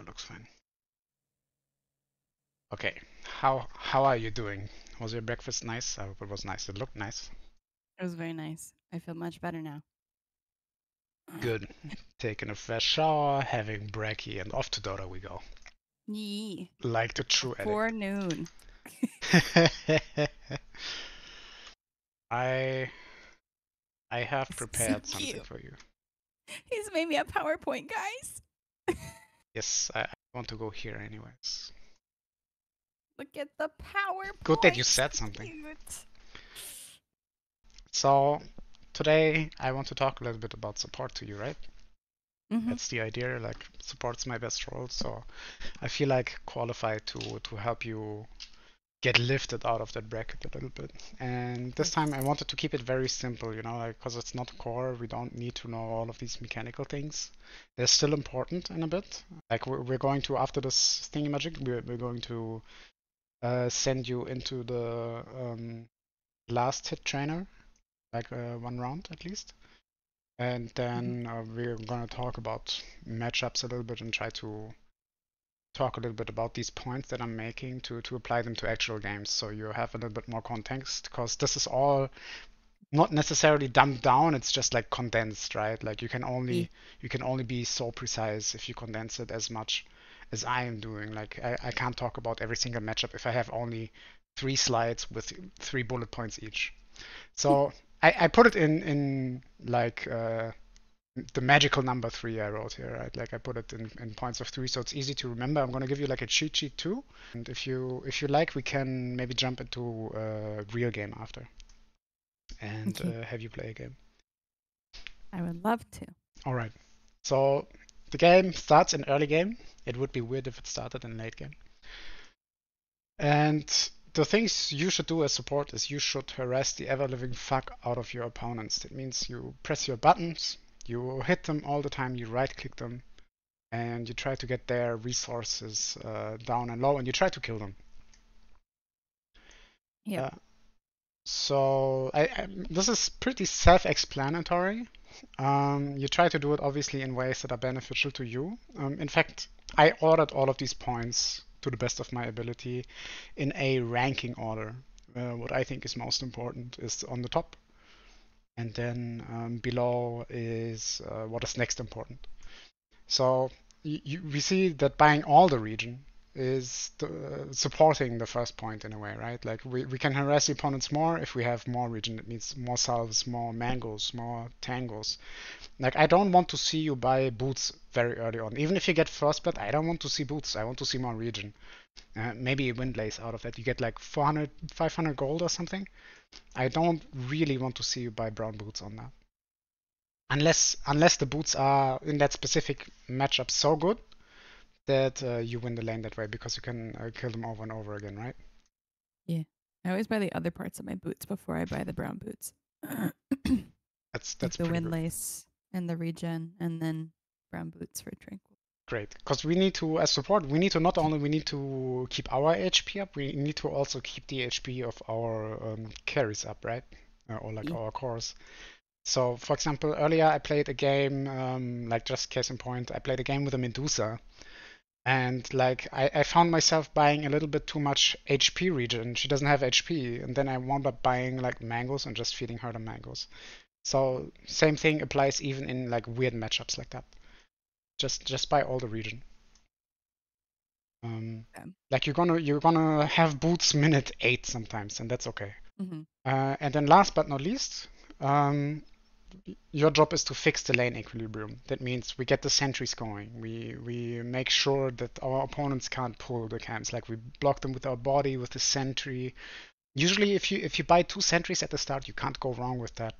looks fine. Okay, how are you doing? Was your breakfast nice? I hope it was nice. It looked nice. It was very nice. I feel much better now. Good. Taking a fresh shower, having brekkie, and off to Dota we go. Yee. Like the true Before addict. noon. I I have This is so prepared something cute. for you. He's made me a PowerPoint, guys. Yes, I want to go here anyways. Look at the Good that you PowerPoint. said So something. cute. So today I want to talk a little bit about support to you, right? Mm-hmm. That's the idea. Like support's my best role, so I feel like qualified to help you get lifted out of that bracket a little bit. And this time I Yes. wanted to keep it very simple, you know, like because it's not core, we don't need to know all of these mechanical things. They're still important in a bit. Like we're going to after this thingy magic, we're going to send you into the last hit trainer, like 1 round at least. And Mm-hmm. then we're gonna talk about matchups a little bit and try to talk a little bit about these points that I'm making to apply them to actual games so you have a little bit more context because this is all not necessarily dumbed down, it's just like condensed, right? Like Yeah. you can only be so precise if you condense it as much as I am doing. Like I can't talk about every single matchup if I have only 3 slides with 3 bullet points each. So I put it in like the magical number 3 I wrote here, right? Like I put it in points of 3 so it's easy to remember. I'm gonna give you like a cheat sheet too. And if you like, we can maybe jump into a real game after and Okay. have you play a game. I would love to. All right. So the game starts in early game. It would be weird if it started in late game. And the things you should do as support is you should harass the ever living fuck out of your opponents. That means you press your buttons, you hit them all the time, you right click them, and you try to get their resources down and low, and you try to kill them. Yep. Uh, this is pretty self-explanatory. You try to do it obviously in ways that are beneficial to you. In fact, I ordered all of these points to the best of my ability in a ranking order. What I think is most important is on the top, and then below is what is next important. So we see that buying all the region is supporting the first point in a way, right? Like we can harass the opponents more if we have more region. It means more salves, more mangoes, more tangos. Like I don't want to see you buy boots very early on. Even if you get first blood, I don't want to see boots. I want to see more region. Maybe a wind lace out of that. You get like 400, 500 gold or something. I don't really want to see you buy brown boots on that. Unless the boots are in that specific matchup so good that you win the lane that way because you can kill them over and over again, right? Yeah. I always buy the other parts of my boots before I buy the brown boots. Like That's the pretty wind good. lace and the regen, and then brown boots for tranquil. Great, because we need to, as support, we need to not only we need to keep our HP up, we need to also keep the HP of our carries up, right? Or like Yeah. our cores. So, for example, earlier I played a game, like just case in point, I played a game with a Medusa, and like I found myself buying a little bit too much HP regen. She doesn't have HP, and then I wound up buying like mangoes and just feeding her the mangoes. So same thing applies even in like weird matchups like that. Just buy all the regen. Um, Okay. like you're gonna have boots minute 8 sometimes, and that's okay. Mm-hmm. And then last but not least, um, your job is to fix the lane equilibrium. That means we get the sentries going. We make sure that our opponents can't pull the camps. Like we block them with our body, with the sentry. Usually, if you buy 2 sentries at the start, you can't go wrong with that.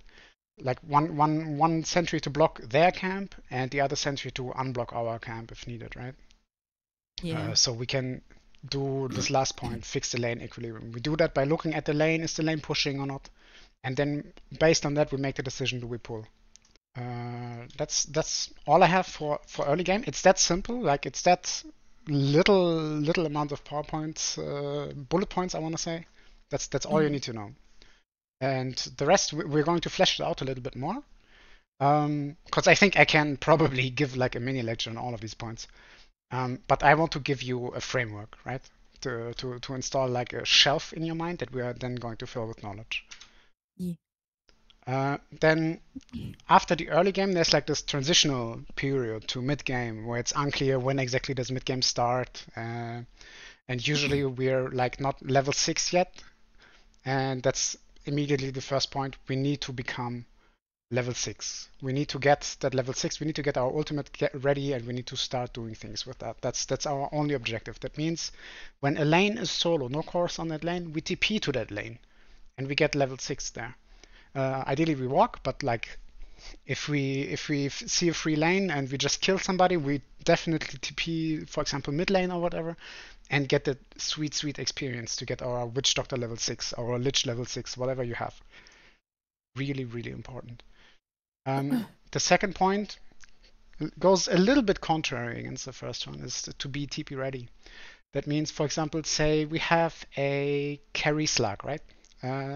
Like one sentry to block their camp and the other sentry to unblock our camp if needed, right? Yeah. So we can do this last point, fix the lane equilibrium. We do that by looking at the lane, is the lane pushing or not? And then based on that, we make the decision, do we pull? That's all I have for early game. It's that simple. Like it's that little amount of PowerPoints, bullet points. I want to say. That's all you Mm-hmm. need to know. And the rest we're going to flesh it out a little bit more. Because I think I can probably give like a mini lecture on all of these points. But I want to give you a framework, right? To install like a shelf in your mind that we are then going to fill with knowledge. Yeah. Then after the early game, there's like this transitional period to mid game where it's unclear when exactly does mid game start. And usually we're like not level 6 yet. And that's immediately the first point. We need to become level 6. We need to get that level 6. We need to get our ultimate ready and we need to start doing things with that. That's our only objective. That means when a lane is solo, no course on that lane, we TP to that lane and we get level 6 there. Ideally we walk, but like if we see a free lane and we just kill somebody, we definitely TP, for example, mid lane or whatever, and get that sweet experience to get our Witch Doctor level 6, our Lich level 6, whatever you have. Really important. The second point goes a little bit contrary against the first one, is to be TP ready. That means, for example, say we have a carry Slug, right?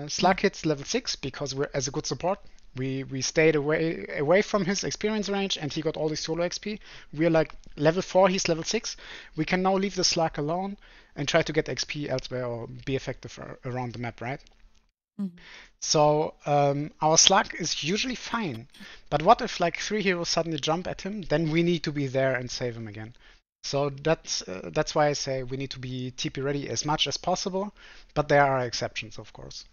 Slug hits level 6 because we're as a good support. We stayed away from his experience range and he got all the solo XP. We're like level 4, he's level 6. We can now leave the Slug alone and try to get XP elsewhere or be effective around the map, right? Mm-hmm. So our Slug is usually fine. But what if like 3 heroes suddenly jump at him? Then we need to be there and save him again. So that's why I say we need to be TP ready as much as possible, but there are exceptions, of course.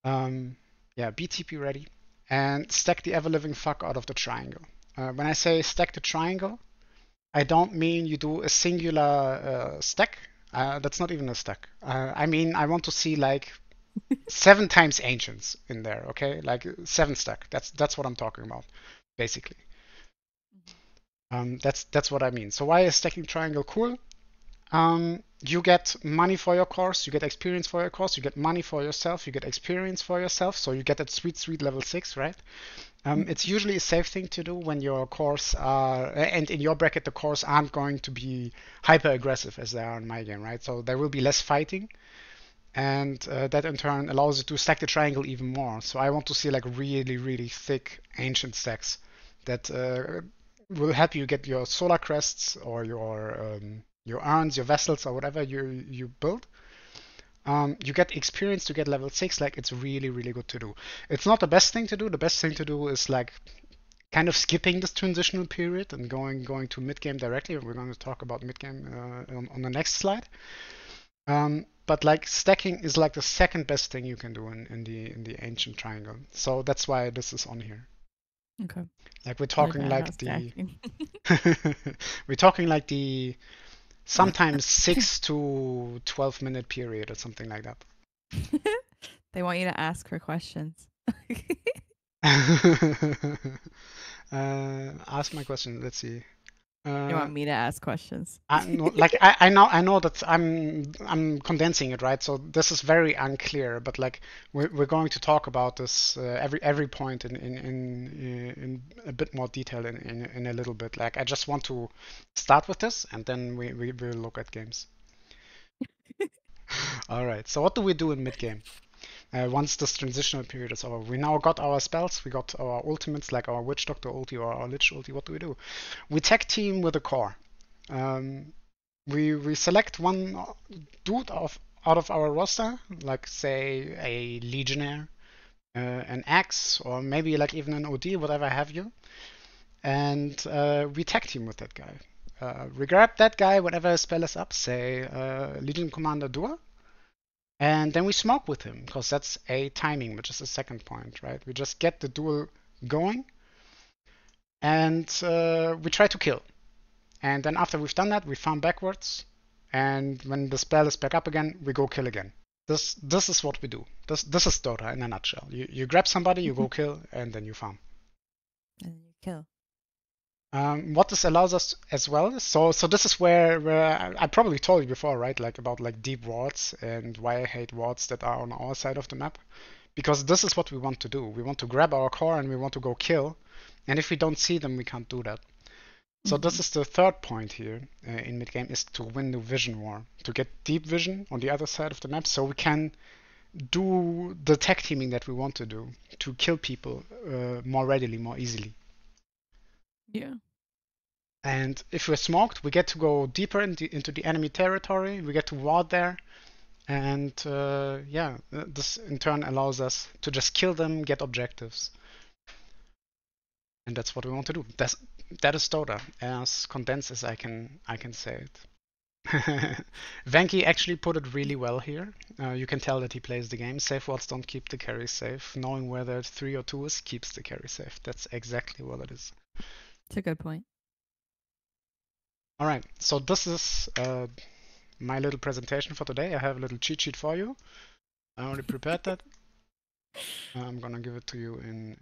Yeah, be TP ready and stack the ever living fuck out of the triangle. When I say stack the triangle, I don't mean you do a singular stack. That's not even a stack. I mean I want to see like 7 times ancients in there, okay? Like 7 stack. That's what I'm talking about, basically. That's what I mean. So why is stacking triangle cool? You get money for your course, you get experience for your course, you get money for yourself, you get experience for yourself, so you get that sweet level 6, right? It's usually a safe thing to do when your cores are, and in your bracket the cores aren't going to be hyper aggressive as they are in my game, right? So there will be less fighting, and that in turn allows you to stack the triangle even more. So I want to see like really thick ancient stacks that will help you get your solar crests or your urns, your vessels, or whatever you build. You get experience to get level 6. Like it's really good to do. It's not the best thing to do. The best thing to do is like kind of skipping this transitional period and going to mid game directly. We're going to talk about mid game on the next slide. But like stacking is like the second best thing you can do in the ancient triangle. So that's why this is on here. Okay. Like we're Really talking bad like house the stacking. we're talking like the sometimes 6 to 12-minute period or something like that. They want you to ask her questions. Ask my question. Let's see. They want me to ask questions. I know that I'm condensing it, right? So this is very unclear, but like we're going to talk about this every point in a bit more detail in a little bit. Like I just want to start with this, and then we will look at games. All right. So what do we do in mid game? Once this transitional period is over, we now got our spells, we got our ultimates like our Witch Doctor ulti or our Lich ulti. What do? We tag team with a core. We select one dude out of our roster, like say a Legionnaire, an Axe, or maybe like even an OD, whatever have you, and we tag team with that guy. We grab that guy whenever his spell is up, say Legion Commander Dua, and then we smoke with him, because that's a timing, which is the second point, right? We just get the duel going, and we try to kill. And then after we've done that, we farm backwards, and when the spell is back up again, we go kill again. This is what we do. This is Dota in a nutshell. You grab somebody, you go kill, and then you farm. And then you kill. What this allows us as well. So this is where I probably told you before, right? Like about like deep wards and why I hate wards that are on our side of the map. Because this is what we want to do. We want to grab our core and we want to go kill. And if we don't see them, we can't do that. So this is the third point here in mid game, is to win the vision war, to get deep vision on the other side of the map, so we can do the tag teaming that we want to do to kill people more readily, more easily. Yeah. And if we're smoked, we get to go deeper into the enemy territory. We get to ward there. And yeah, this in turn allows us to just kill them, get objectives. And that's what we want to do. That is Dota, as condensed as I can say it. Venki actually put it really well here. You can tell that he plays the game. Safe wards don't keep the carry safe. Knowing whether 3 or 2 is keeps the carry safe. That's exactly what it is. It's a good point. All right, so this is my little presentation for today. I have a little cheat sheet for you. I already prepared that. I'm gonna give it to you in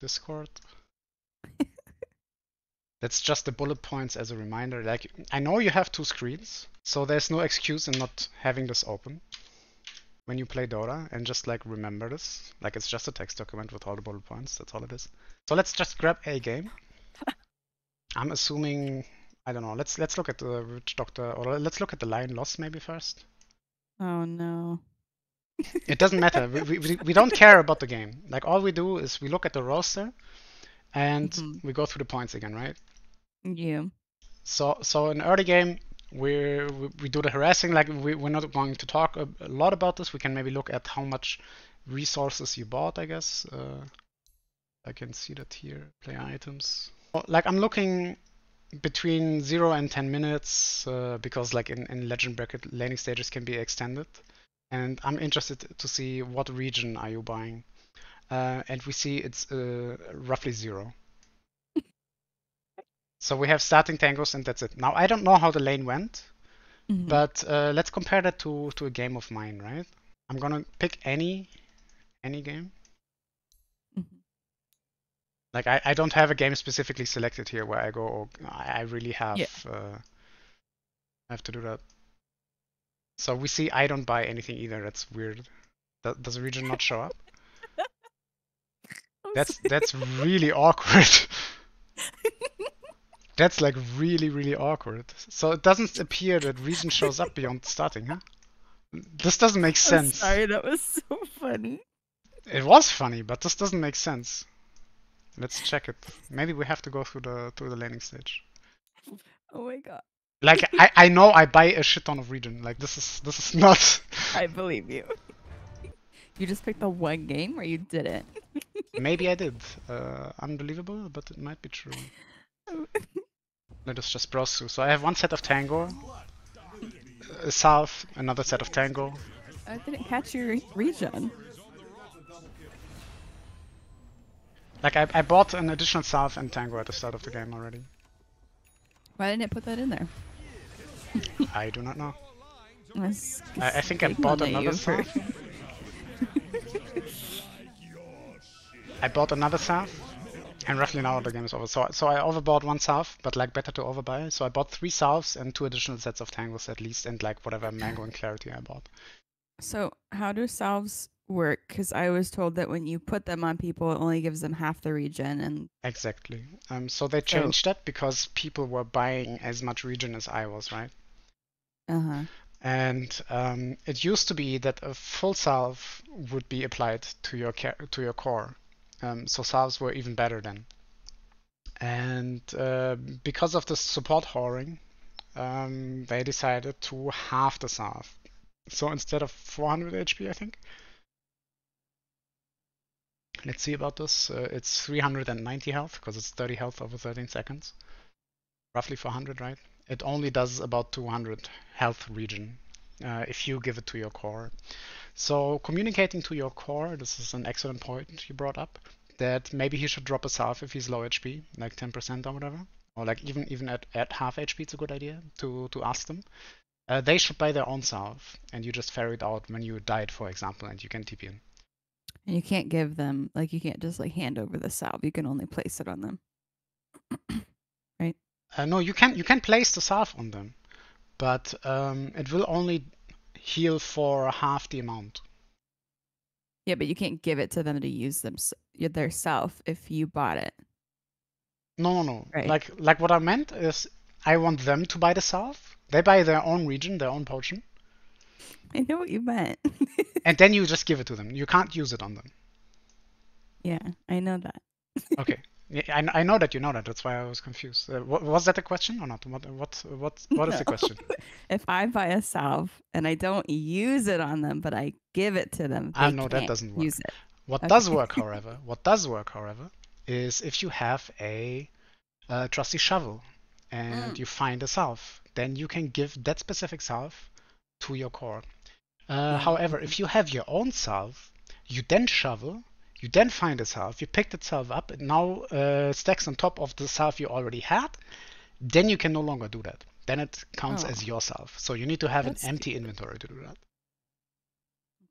Discord. That's just the bullet points as a reminder. Like, I know you have 2 screens, so there's no excuse in not having this open when you play Dota, and just like remember this. Like, it's just a text document with all the bullet points. That's all it is. So let's just grab a game. I'm assuming, I don't know. Let's look at the Witch Doctor, or let's look at the Lion Loss maybe first. Oh no. It doesn't matter. We don't care about the game. Like, all we do is we look at the roster and we go through the points again, right? Yeah. So in early game, we do the harassing. Like, we're not going to talk a lot about this. We can maybe look at how much resources you bought, I guess. I can see that here. Play items. Like, I'm looking between 0 and 10 minutes because like in Legend Bracket, laning stages can be extended. And I'm interested to see what region are you buying. And we see it's roughly 0. So we have starting tangos and that's it. Now I don't know how the lane went, but let's compare that to a game of mine, right? I'm gonna pick any game. Like, I don't have a game specifically selected here where I go, oh, I really have have to do that. So we see I don't buy anything either. That's weird. Does the region not show up? That's really awkward. That's like really awkward. So it doesn't appear that region shows up beyond starting, huh? This doesn't make sense. I'm sorry, that was so funny. It was funny, but this doesn't make sense. Let's check it. Maybe we have to go through the laning stage. Oh my god. Like, I know I buy a shit ton of region. Like, this is not. I believe you. You just picked the one game where you didn't. Maybe I did. Unbelievable, but it might be true. Let us just browse through. So I have one set of Tango, a Salve, another set of Tango. I didn't catch your region. Like, I bought an additional Salve and Tango at the start of the game already. Why didn't it put that in there? I do not know. I think I bought another Salve. I bought another Salve, and roughly now the game is over. So I overbought one Salve, but like better to overbuy. So I bought 3 Salves and 2 additional sets of Tangos at least, and like whatever Mango and Clarity I bought. So how do Salves work? Because I was told that when you put them on people, it only gives them half the region. And exactly. So they changed that because people were buying as much region as I was, right? And it used to be that a full salve would be applied to your core. So salves were even better then. And because of the support whoring, they decided to halve the salve. So instead of 400 HP, I think. Let's see about this. It's 390 health because it's 30 health over 13 seconds. Roughly 400, right? It only does about 200 health region if you give it to your core. So communicating to your core, this is an excellent point you brought up, that maybe he should drop a salve if he's low HP, like 10% or whatever, or like even at half HP, it's a good idea to ask them. They should buy their own salve, and you just ferry it out when you died, for example, and you can TP in. And you can't give them, like, you can't just like hand over the salve. You can only place it on them, right? No, you can place the salve on them, but it will only heal for half the amount. Yeah, but you can't give it to them to use them their self if you bought it. No. Right. Like what I meant is I want them to buy the salve. They buy their own region, their own potion. I know what you meant. And then you just give it to them. You can't use it on them. Yeah, I know that. Okay. Yeah, I know that you know that. That's why I was confused. Was that a question or not? What is the question? If I buy a salve and I don't use it on them, but I give it to them, Ah, they no, that can't doesn't use work. it. What does Okay. work, however, is if you have a trusty shovel and Mm. you find a salve, then you can give that specific salve to your core. Yeah. However, Okay. if you have your own salve, you then shovel, you then find a salve, you pick that salve up, it now stacks on top of the salve you already had, then you can no longer do that. Then it counts Oh, as your salve. So you need to have an that's empty stupid. inventory to do that.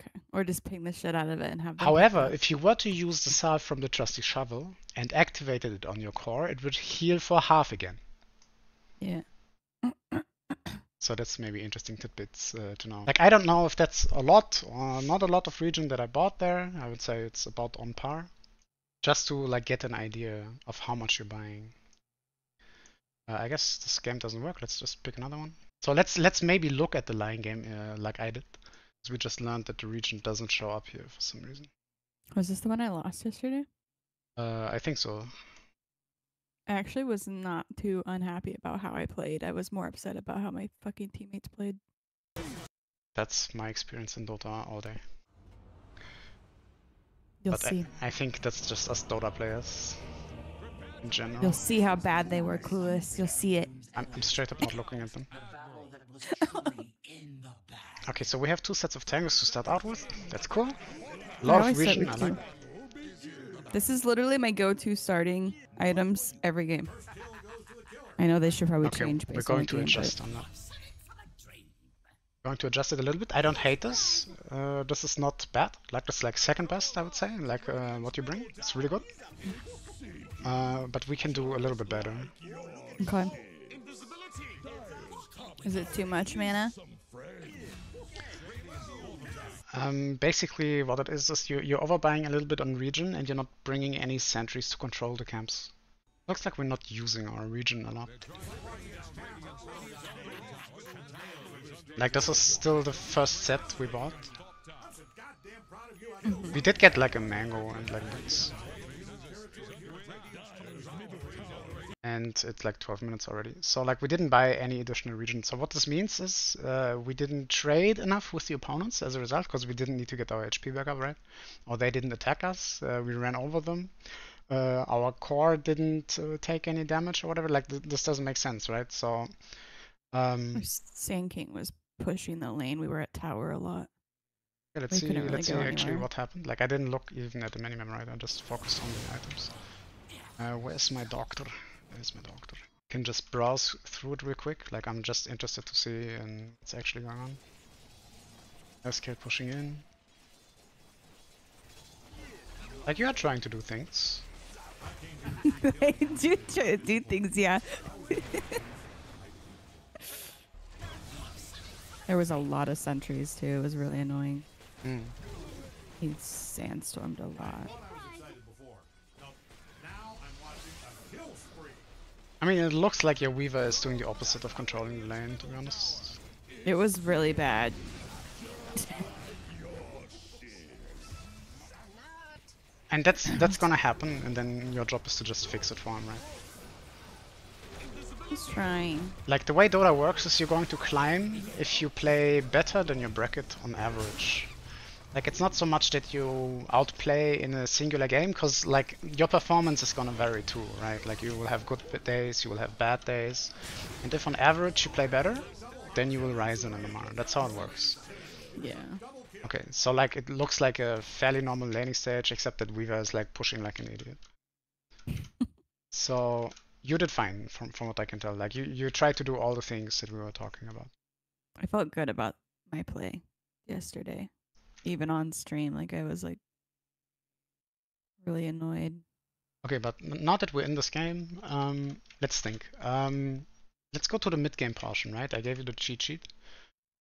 Okay. Or just ping the shit out of it and have them pick it However, up. if you were to use the salve from the trusty shovel and activated it on your core, it would heal for half again. Yeah. So that's maybe interesting tidbits to know. Like I don't know if that's a lot or not a lot of region that I bought there. I would say it's about on par. Just to like get an idea of how much you're buying. I guess this game doesn't work. Let's just pick another one. So let's maybe look at the line game like I did. Because we just learned that the region doesn't show up here for some reason. Was this the one I lost yesterday? I think so. I actually was not too unhappy about how I played. I was more upset about how my fucking teammates played. That's my experience in Dota all day. You'll But see. I think that's just us Dota players in general. You'll see how bad they were, Clueless. You'll see it. I'm straight up not looking at them. Okay, so we have two sets of tangos to start out with. That's cool. A I lot of always start region, with I like. two. This is literally my go-to starting items every game. I know they should probably Okay, change we're based on going the to game, adjust on that. Going to adjust it a little bit. I don't hate this. This is not bad. Like this, like second best, I would say. Like what you bring, it's really good. But we can do a little bit better. Okay. Is it too much mana? Basically, what it is you're overbuying a little bit on region, and you're not bringing any sentries to control the camps. Looks like we're not using our region a lot. Like this is still the first set we bought. We did get like a mango and like this. And it's like 12 minutes already. So like we didn't buy any additional regions. So what this means is we didn't trade enough with the opponents as a result, because we didn't need to get our HP back up, right? Or they didn't attack us. We ran over them. Our core didn't take any damage or whatever. Like this doesn't make sense, right? So Sand King was pushing the lane. We were at tower a lot. yeah, We couldn't really let's see go actually anywhere. what happened. Like I didn't look even at the minimap, right? I just focused on the items. Where's my doctor? Where's my doctor? Can just browse through it real quick. Like I'm just interested to see what's actually going on. SK pushing in. Like you are trying to do things. They do try to do things, yeah. There was a lot of sentries too. It was really annoying. Mm. He sandstormed a lot. I mean, it looks like your Weaver is doing the opposite of controlling the lane, to be honest. It was really bad. And that's gonna happen, and then your job is to just fix it for him, right? He's trying. Like the way Dota works is you're going to climb if you play better than your bracket on average. Like it's not so much that you outplay in a singular game, because like your performance is gonna vary too, right? Like you will have good days, you will have bad days, and if on average you play better, then you will rise in MMR. That's how it works. Yeah. Okay, so like it looks like a fairly normal laning stage, except that Weaver is like pushing like an idiot. So you did fine from what I can tell. Like you tried to do all the things that we were talking about. I felt good about my play yesterday. Even on stream, like I was like really annoyed. Okay, but now that we're in this game, let's think. Let's go to the mid-game portion, right? I gave you the cheat sheet.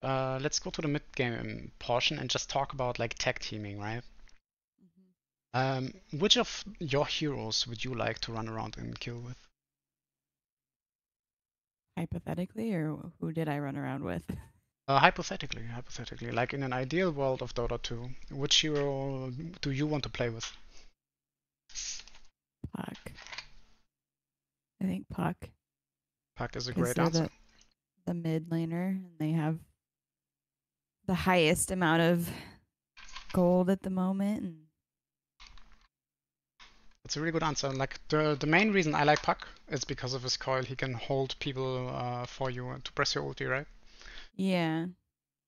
Let's go to the mid-game portion and just talk about like tag teaming, right? Which of your heroes would you like to run around and kill with? Hypothetically, or who did I run around with? Hypothetically, like in an ideal world of Dota 2, which hero do you want to play with? Fuck. I think Puck, Puck is a because great they're answer. the mid laner and they have the highest amount of gold at the moment. And It's a really good answer. Like the main reason I like Puck is because of his coil. He can hold people for you to press your ulti, right? yeah,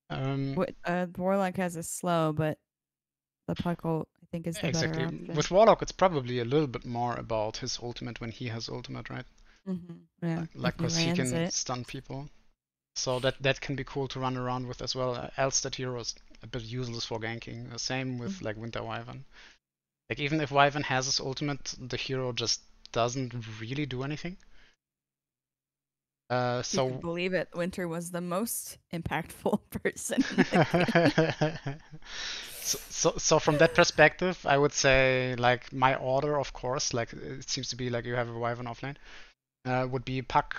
Um, what Warlock has a slow, but the Puck ult I think is the better exactly. option. With Warlock, it's probably a little bit more about his ultimate when he has ultimate, right? Yeah, Like, if he because he lands can it. stun people. So that can be cool to run around with as well. Else that hero is a bit useless for ganking. Same with Mhm. like Winter Wyvern. Like even if Wyvern has his ultimate, the hero just doesn't really do anything. You can So believe it. Winter was the most impactful person in the game. so from that perspective, I would say like my order, of course, like it seems to be like you have a Wyvern offlane, would be Puck,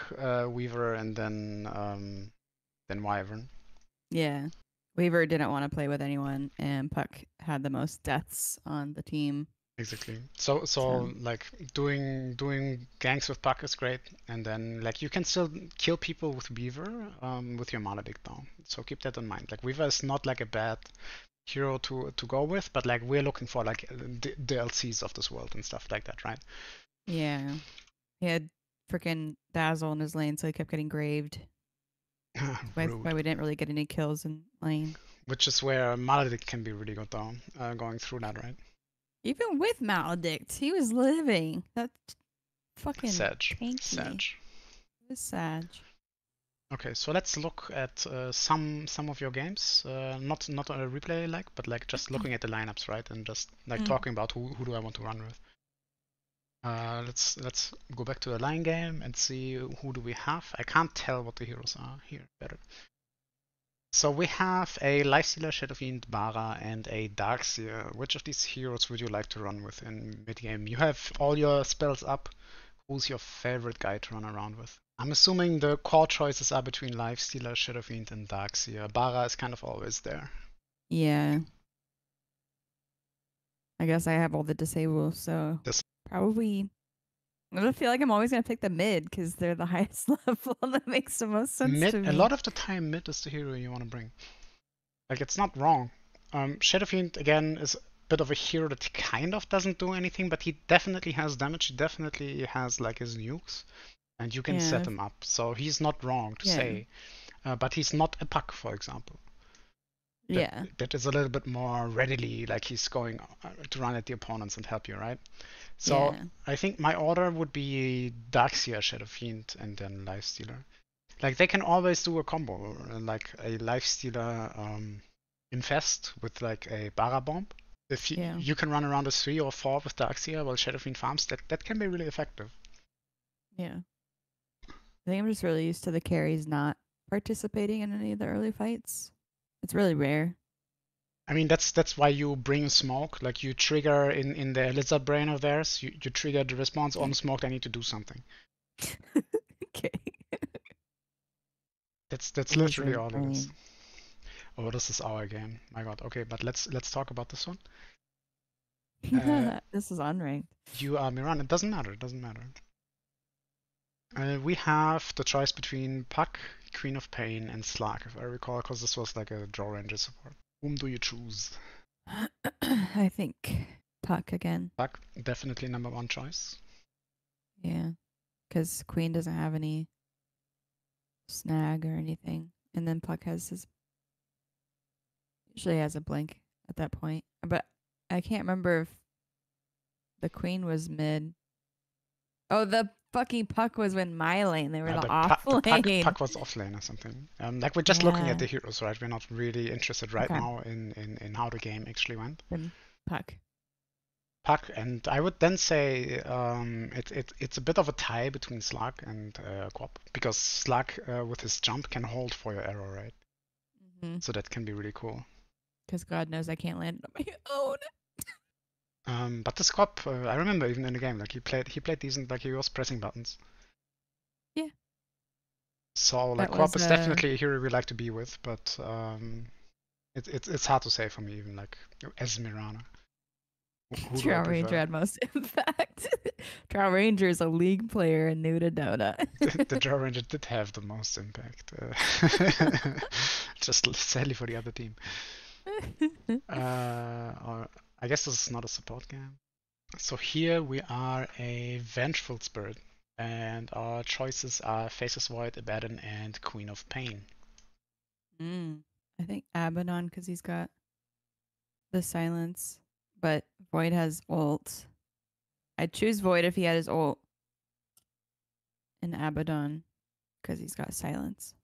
Weaver, and then Wyvern. Yeah. Weaver didn't want to play with anyone, and Puck had the most deaths on the team. Exactly. So So, like doing ganks with Puck is great, and then like you can still kill people with Weaver, with your Maledict down. So keep that in mind. Like Weaver is not like a bad hero to go with, but like we're looking for like DLCs of this world and stuff like that, right? yeah. He had freaking Dazzle in his lane, so he kept getting graved. That's why Rude. we didn't really get any kills in lane. Which is where Maledict can be really good though, going through that, right? Even with Maledict, he was living. That's fucking Sag. tanky. Sag. It was sad. Okay, so let's look at some of your games. Not on a replay like, but like just looking at the lineups, right? And just like Mm. talking about who do I want to run with. Let's go back to the line game and see who do we have. I can't tell what the heroes are here better. So we have a Lifestealer, Shadowfiend, Bara, and a Darkseer. Which of these heroes would you like to run with in mid game? You have all your spells up. Who's your favorite guy to run around with? I'm assuming the core choices are between Lifestealer, Shadowfiend, and Darkseer. Bara is kind of always there. Yeah. I guess I have all the disables, so This probably. I don't feel like I'm always gonna pick the mid because they're the highest level. That makes the most sense mid, to a me. lot of the time, mid is the hero you want to bring. Like it's not wrong. Shadowfiend again is a bit of a hero that kind of doesn't do anything, but he definitely has damage. He definitely has like his nukes, and you can set Yeah, him up. So he's not wrong to yeah, say, but he's not a Puck, for example. That yeah, that is a little bit more readily like he's going to run at the opponents and help you, right? So yeah, I think my order would be Darkseer, Shadowfiend, and then Lifestealer. Like they can always do a combo, like a Lifestealer infest with like a Bara bomb. If yeah, you can run around a 3 or 4 with Darkseer while Shadowfiend farms, that can be really effective. yeah. I think I'm just really used to the carries not participating in any of the early fights. It's really rare. I mean that's why you bring smoke. Like you trigger in the lizard brain of theirs, you trigger the response on smoke. They need to do something. Okay. That's literally Lizard all it is. brain. Oh, this is our game. My God. Okay, but let's talk about this one. Uh, This is unranked. you are Miran. It doesn't matter. It doesn't matter. We have the choice between Puck, Queen of Pain, and Slark, if I recall, because this was like a draw ranger support. Whom do you choose? I think Puck again. Puck, definitely number one choice. Yeah, because Queen doesn't have any snag or anything, and then Puck has his usually has a blink at that point. But I can't remember if the Queen was mid. Oh, the fucking Puck was in my lane. They were the off The lane. Puck was offlane or something. Like we're just looking at Yeah. the heroes, right? We're not really interested right Okay. now in how the game actually went. Then Puck. Puck, and I would then say it's a bit of a tie between Slug and Quap, because Slug with his jump can hold for your arrow, right? Mm-hmm. So that can be really cool. Because God knows I can't land on my own. But the Quap, I remember even in the game, like he played decent, like he was pressing buttons. Yeah. So like That Quap was is definitely a hero we like to be with, but it's hard to say for me even like as Mirana. Who do I Drow Ranger prefer? had most impact. Drow Ranger is a league player and new to Dota. The Drow Ranger did have the most impact. Just sadly for the other team. Or I guess this is not a support game. So here we are a Vengeful Spirit, and our choices are Faceless Void, Abaddon, and Queen of Pain. I think Abaddon because he's got the silence, but Void has ult. I'd choose Void if he had his ult, and Abaddon because he's got silence.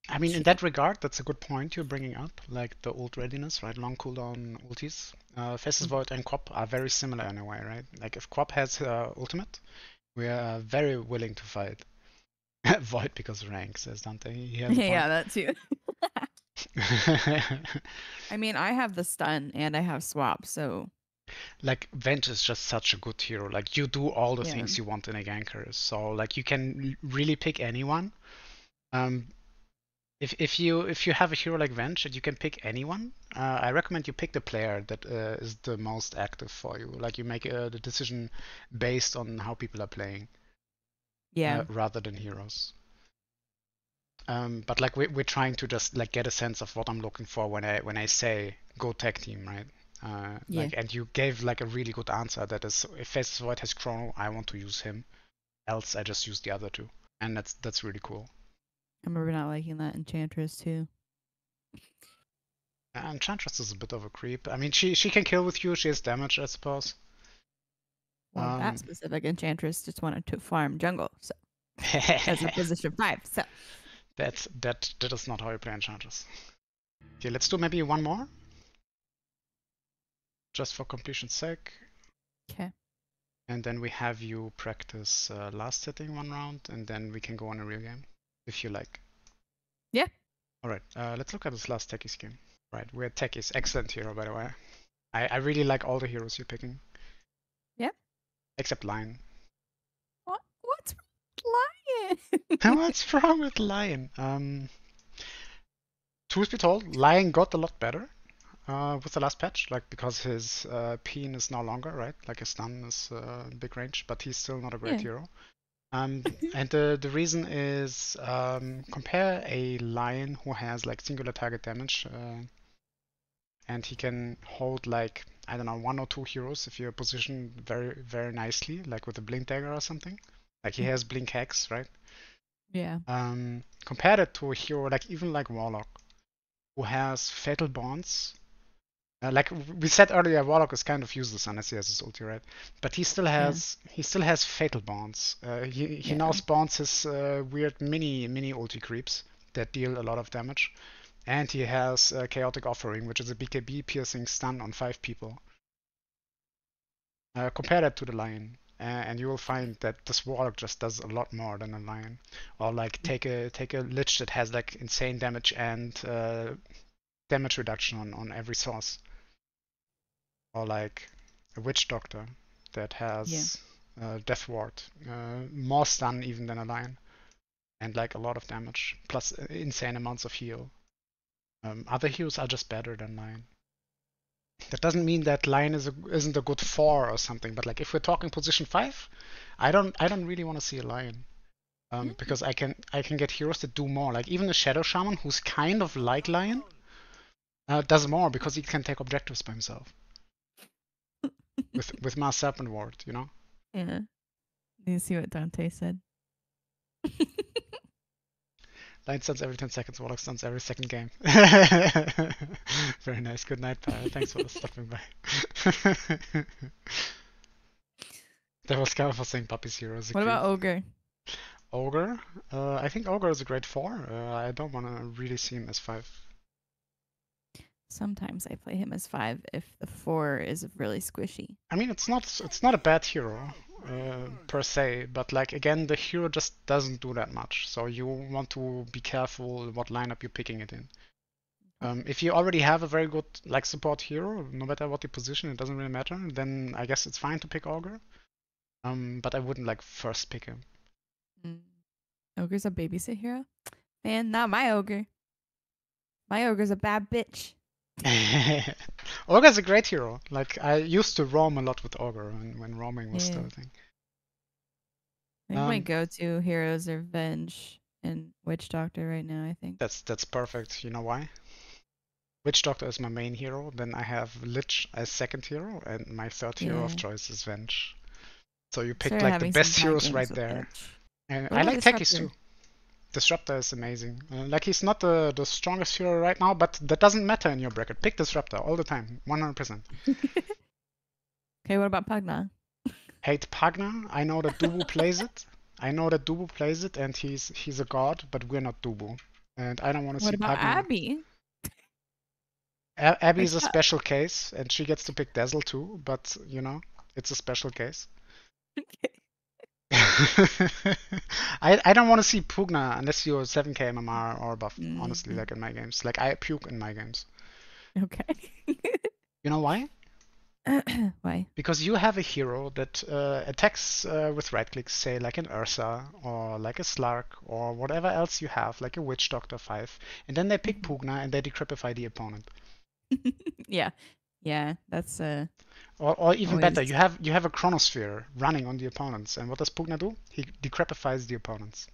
I mean, in that regard, that's a good point you're bringing up, like the ult readiness, right? Long cooldown ultis. Faceless Void and Quap are very similar in a way, right? Like if Quap has ultimate, we are very willing to fight. Void because rank, says Dante. He has a point. Yeah, that too. I mean, I have the stun and I have swap, so Like Venge is just such a good hero. Like you do all the yeah. things you want in a ganker. So like you can really pick anyone. Um, if you have a hero like Venge and you can pick anyone, I recommend you pick the player that is the most active for you. Like you make the decision based on how people are playing, Yeah. rather than heroes. But like we're trying to just like get a sense of what I'm looking for when I say go tag team, right? Yeah. Like, and you gave like a really good answer. That is, if Faceless Void has Chrono, I want to use him. Else, I just use the other two, and that's really cool. I remember not liking that Enchantress too. Enchantress is a bit of a creep. I mean, she can kill with you. She has damage, I suppose. Well, that specific Enchantress just wanted to farm jungle, so as a position 5. So that is not how you play Enchantress. Okay, let's do maybe one more, just for completion's sake. okay. And then we have you practice last setting one round, and then we can go on a real game, if you like. Yeah. Alright, let's look at this last Techies scheme. Right, we're Techies. Excellent hero, by the way. I really like all the heroes you're picking. Yeah. Except Lion. What's Lion? What's wrong with Lion? Truth be told, Lion got a lot better with the last patch, like because his peen is no longer, right? Like his stun is big range, but he's still not a great hero. And the reason is compare a Lion who has like singular target damage, and he can hold like I don't know 1 or 2 heroes if you're positioned very nicely, like with a blink dagger or something. Like he has blink hex, right? Yeah. Compare that to a hero like even like Warlock, who has fatal bonds. Like we said earlier, Warlock is kind of useless unless he has his ulti, right? But he still has fatal bonds. He now spawns his weird mini ulti creeps that deal a lot of damage, and he has Chaotic Offering, which is a BKB piercing stun on 5 people. Compare that to the Lion, and you will find that this Warlock just does a lot more than a Lion. Or like take a Lich that has like insane damage and damage reduction on every source. Or like a Witch Doctor that has Death Ward, more stun even than a Lion, and like a lot of damage, plus insane amounts of heal. Other heroes are just better than Lion. That doesn't mean that Lion isn't a good 4 or something, but like if we're talking position 5, I don't really want to see a Lion. Because I can get heroes that do more. Like even a Shadow Shaman who's kind of like Lion does more because he can take objectives by himself. with Mass Serpent Ward, you know? Yeah. You see what Dante said? Lion stuns every 10 seconds, Warlock stuns every second game. Very nice. Good night, Pyre. Thanks for stopping by. That was kind of for saying Puppy's hero is a What creep. about Ogre? Ogre? I think Ogre is a great 4. I don't want to really see him as 5. Sometimes I play him as 5 if the 4 is really squishy. I mean, it's not a bad hero per se, but like again, the hero just doesn't do that much. So you want to be careful what lineup you're picking it in. If you already have a very good like support hero, no matter what you position, it doesn't really matter. Then I guess it's fine to pick Ogre. But I wouldn't like first pick him. Ogre's a babysit hero? Man, not my Ogre. My Ogre's a bad bitch. Ogre's a great hero. Like I used to roam a lot with Ogre when roaming was still Yeah. a thing. I think my go-to heroes are Venge and Witch Doctor right now, I think. That's perfect. You know why? Witch Doctor is my main hero, then I have Lich as second hero, and my third hero of Yeah. choice is Venge. So you picked Started like the having some best bad heroes games right with there. Venge. And What I about like techies Disruptor? too. Disruptor is amazing. Like he's not the strongest hero right now, but that doesn't matter in your bracket. Pick Disruptor all the time, 100%. Okay, what about Pugna? Hate Pagna. I know that Dubu plays it. I know that Dubu plays it, and he's a god, but we're not Dubu. And I don't want to What see about Pagna. Abby? Abby Like, is a special case, and she gets to pick Dazzle too, but you know, it's a special case. I don't want to see Pugna unless you're 7k MMR or above, honestly, mm, like in my games. Like I puke in my games. okay. You know why? Why? Because you have a hero that attacks with right clicks, say like an Ursa or like a Slark or whatever else you have, like a Witch Doctor 5, and then they pick Mhm. Pugna and they decrepify the opponent. Yeah. Yeah, that's Or even better, always you have a Chronosphere running on the opponents, and what does Pugna do? He decrepifies the opponents.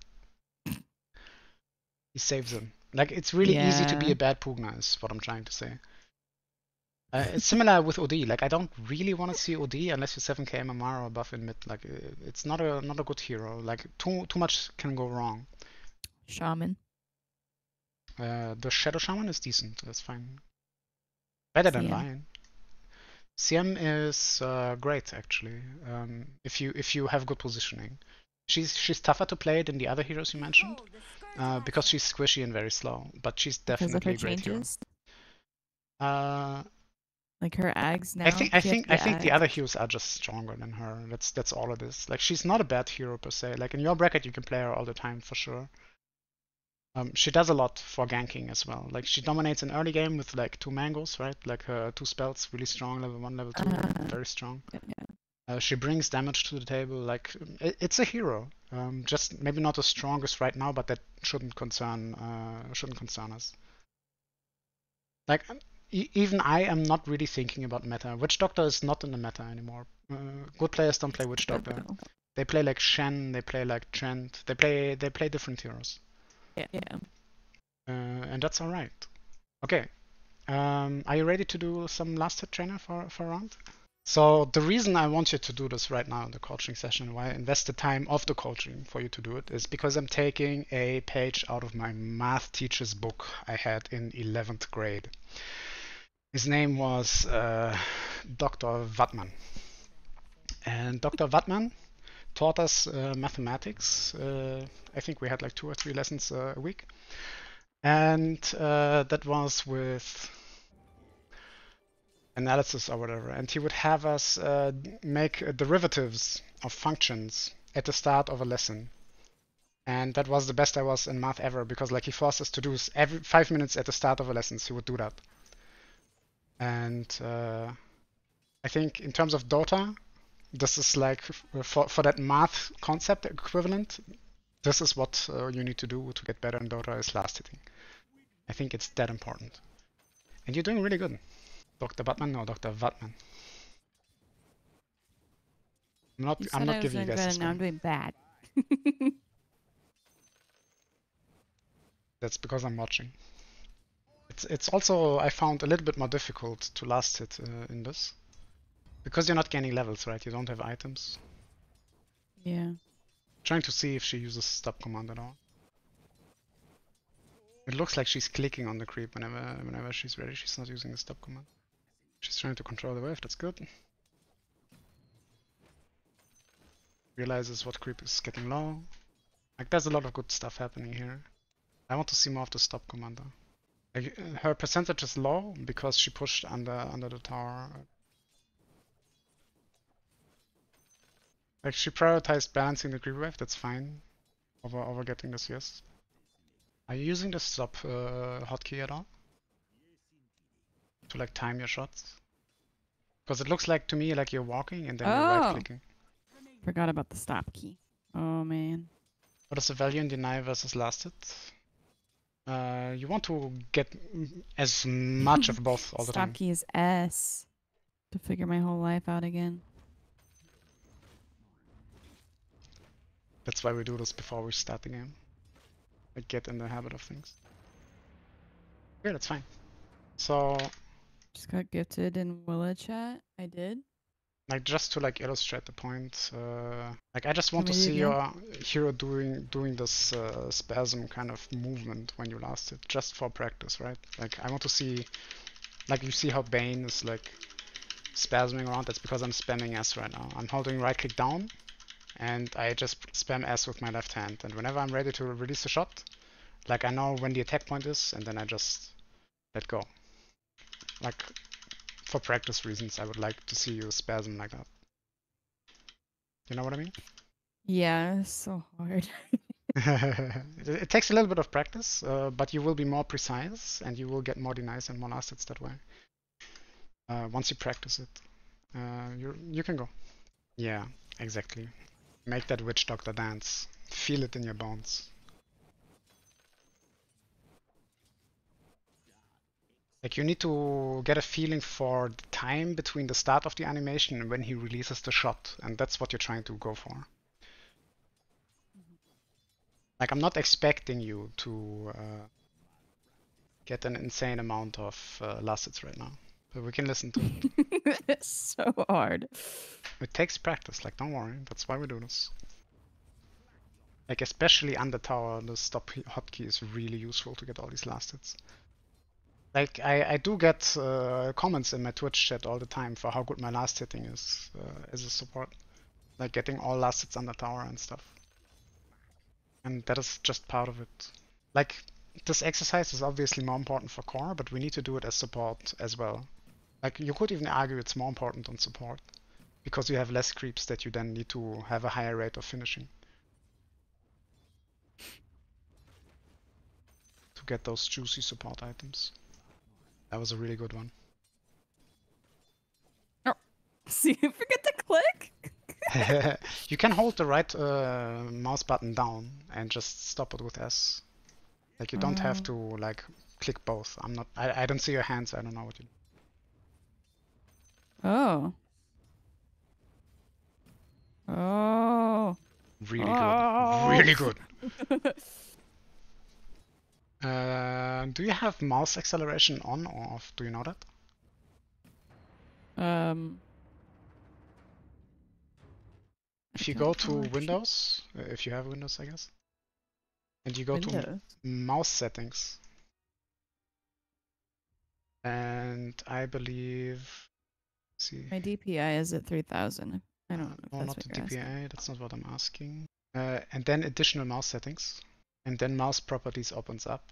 He saves them. Like it's really easy to be yeah. a bad Pugna, is what I'm trying to say. It's similar with OD. Like I don't really want to see OD unless you're 7k MMR or above in mid. Like it's not a good hero. Like too much can go wrong. Shaman. The Shadow Shaman is decent. That's fine. Better than CM. Lion. CM is great actually. If you have good positioning. She's tougher to play than the other heroes you mentioned because she's squishy and very slow. But she's Because of her definitely a great hero. changes. Uh, Like her ags I now. think I She has think to I get think the ags. other heroes are just stronger than her. That's all it is. Like she's not a bad hero per se. Like in your bracket, you can play her all the time for sure. She does a lot for ganking as well. Like she dominates an early game with like two mangoes, right? Like her two spells, really strong, level 1, level 2, Uh, very strong. yeah. She brings damage to the table. Like it's a hero. Just maybe not the strongest right now, but that shouldn't concern us. Like even I am not really thinking about meta. Witch Doctor is not in the meta anymore. Good players don't play Witch Good Doctor. though. They play like Shen. They play like Trent. They play different heroes, Yeah. Yeah. and that's all right. Okay. Are you ready to do some last hit trainer for a round? So the reason I want you to do this right now in the coaching session, why I invest the time of the coaching for you to do it, is because I'm taking a page out of my math teacher's book I had in 11th grade. His name was Dr. Wattmann. And Dr. Wattmann taught us mathematics. I think we had like 2 or 3 lessons a week. And that was with analysis or whatever. And he would have us make derivatives of functions at the start of a lesson. And that was the best I was in math ever because like he forced us to do every 5 minutes at the start of a lesson. He would do that. And I think in terms of Dota, this is like for that math concept equivalent. This is what you need to do to get better in Dota is last hitting. I think it's that important. And you're doing really good. Dr. Batman? No, Dr. Vatman. I'm not You I'm said not I was giving you doing guys good the and now score. I'm doing bad. That's because I'm watching. It's also I found a little bit more difficult to last hit in this. Because you're not gaining levels, right? You don't have items. Yeah. Trying to see if she uses stop command at all. It looks like she's clicking on the creep whenever she's ready. She's not using the stop command. She's trying to control the wave, that's good. Realizes what creep is getting low. Like there's a lot of good stuff happening here. I want to see more of the stop commander. Like, her percentage is low because she pushed under the tower. Like she prioritized balancing the creep wave, that's fine. Over getting this, yes. Are you using the stop hotkey at all? To like time your shots? Because it looks like to me like you're walking and then you're right Oh, clicking. forgot about the stop key. Oh man. What is the value in deny versus last hit? You want to get as much of both all the time. Stop key is S to figure my whole life out again. That's why we do this before we start the game. Like get in the habit of things. Yeah, that's fine. So Just got gifted in Willa chat. I did. like just to like illustrate the point, like I just want Can to we do see it your hero doing this spasm kind of movement when you last hit, just for practice, right? Like I want to see, like you see how Bane is like spasming around. That's because I'm spamming S right now. I'm holding right click down, and I just spam S with my left hand. And whenever I'm ready to release a shot, like I know when the attack point is, and then I just let go. Like for practice reasons, I would like to see you spasm like that. You know what I mean? Yeah, it's so hard. It takes a little bit of practice, but you will be more precise and you will get more denies and more last hits that way. Once you practice it, you can go. Yeah, exactly. Make that witch doctor dance. Feel it in your bones. Like you need to get a feeling for the time between the start of the animation and when he releases the shot, and that's what you're trying to go for. Like I'm not expecting you to get an insane amount of last hits right now, but we can listen to it. It's so hard. It takes practice, like don't worry, that's why we do this. Like especially under tower, the stop hotkey is really useful to get all these last hits. Like I do get comments in my Twitch chat all the time for how good my last hitting is as a support. Like getting all last hits under tower and stuff. And that is just part of it. Like this exercise is obviously more important for core, but we need to do it as support as well. Like you could even argue it's more important on support because you have less creeps that you then need to have a higher rate of finishing to get those juicy support items. That was a really good one. Oh, see, forget to click. You can hold the right mouse button down and just stop it with S. Like you don't have to like click both. I don't see your hands. I don't know what you do. Oh. Oh. Really good. Really good. Do you have mouse acceleration on or off? Do you know that? If you go to Windows, if you have Windows, I guess, and you go to mouse settings, and I believe, see, my DPI is at 3000. I don't know if no, that's not what the you're DPI. asking. That's not what I'm asking. And then additional mouse settings, and then mouse properties opens up,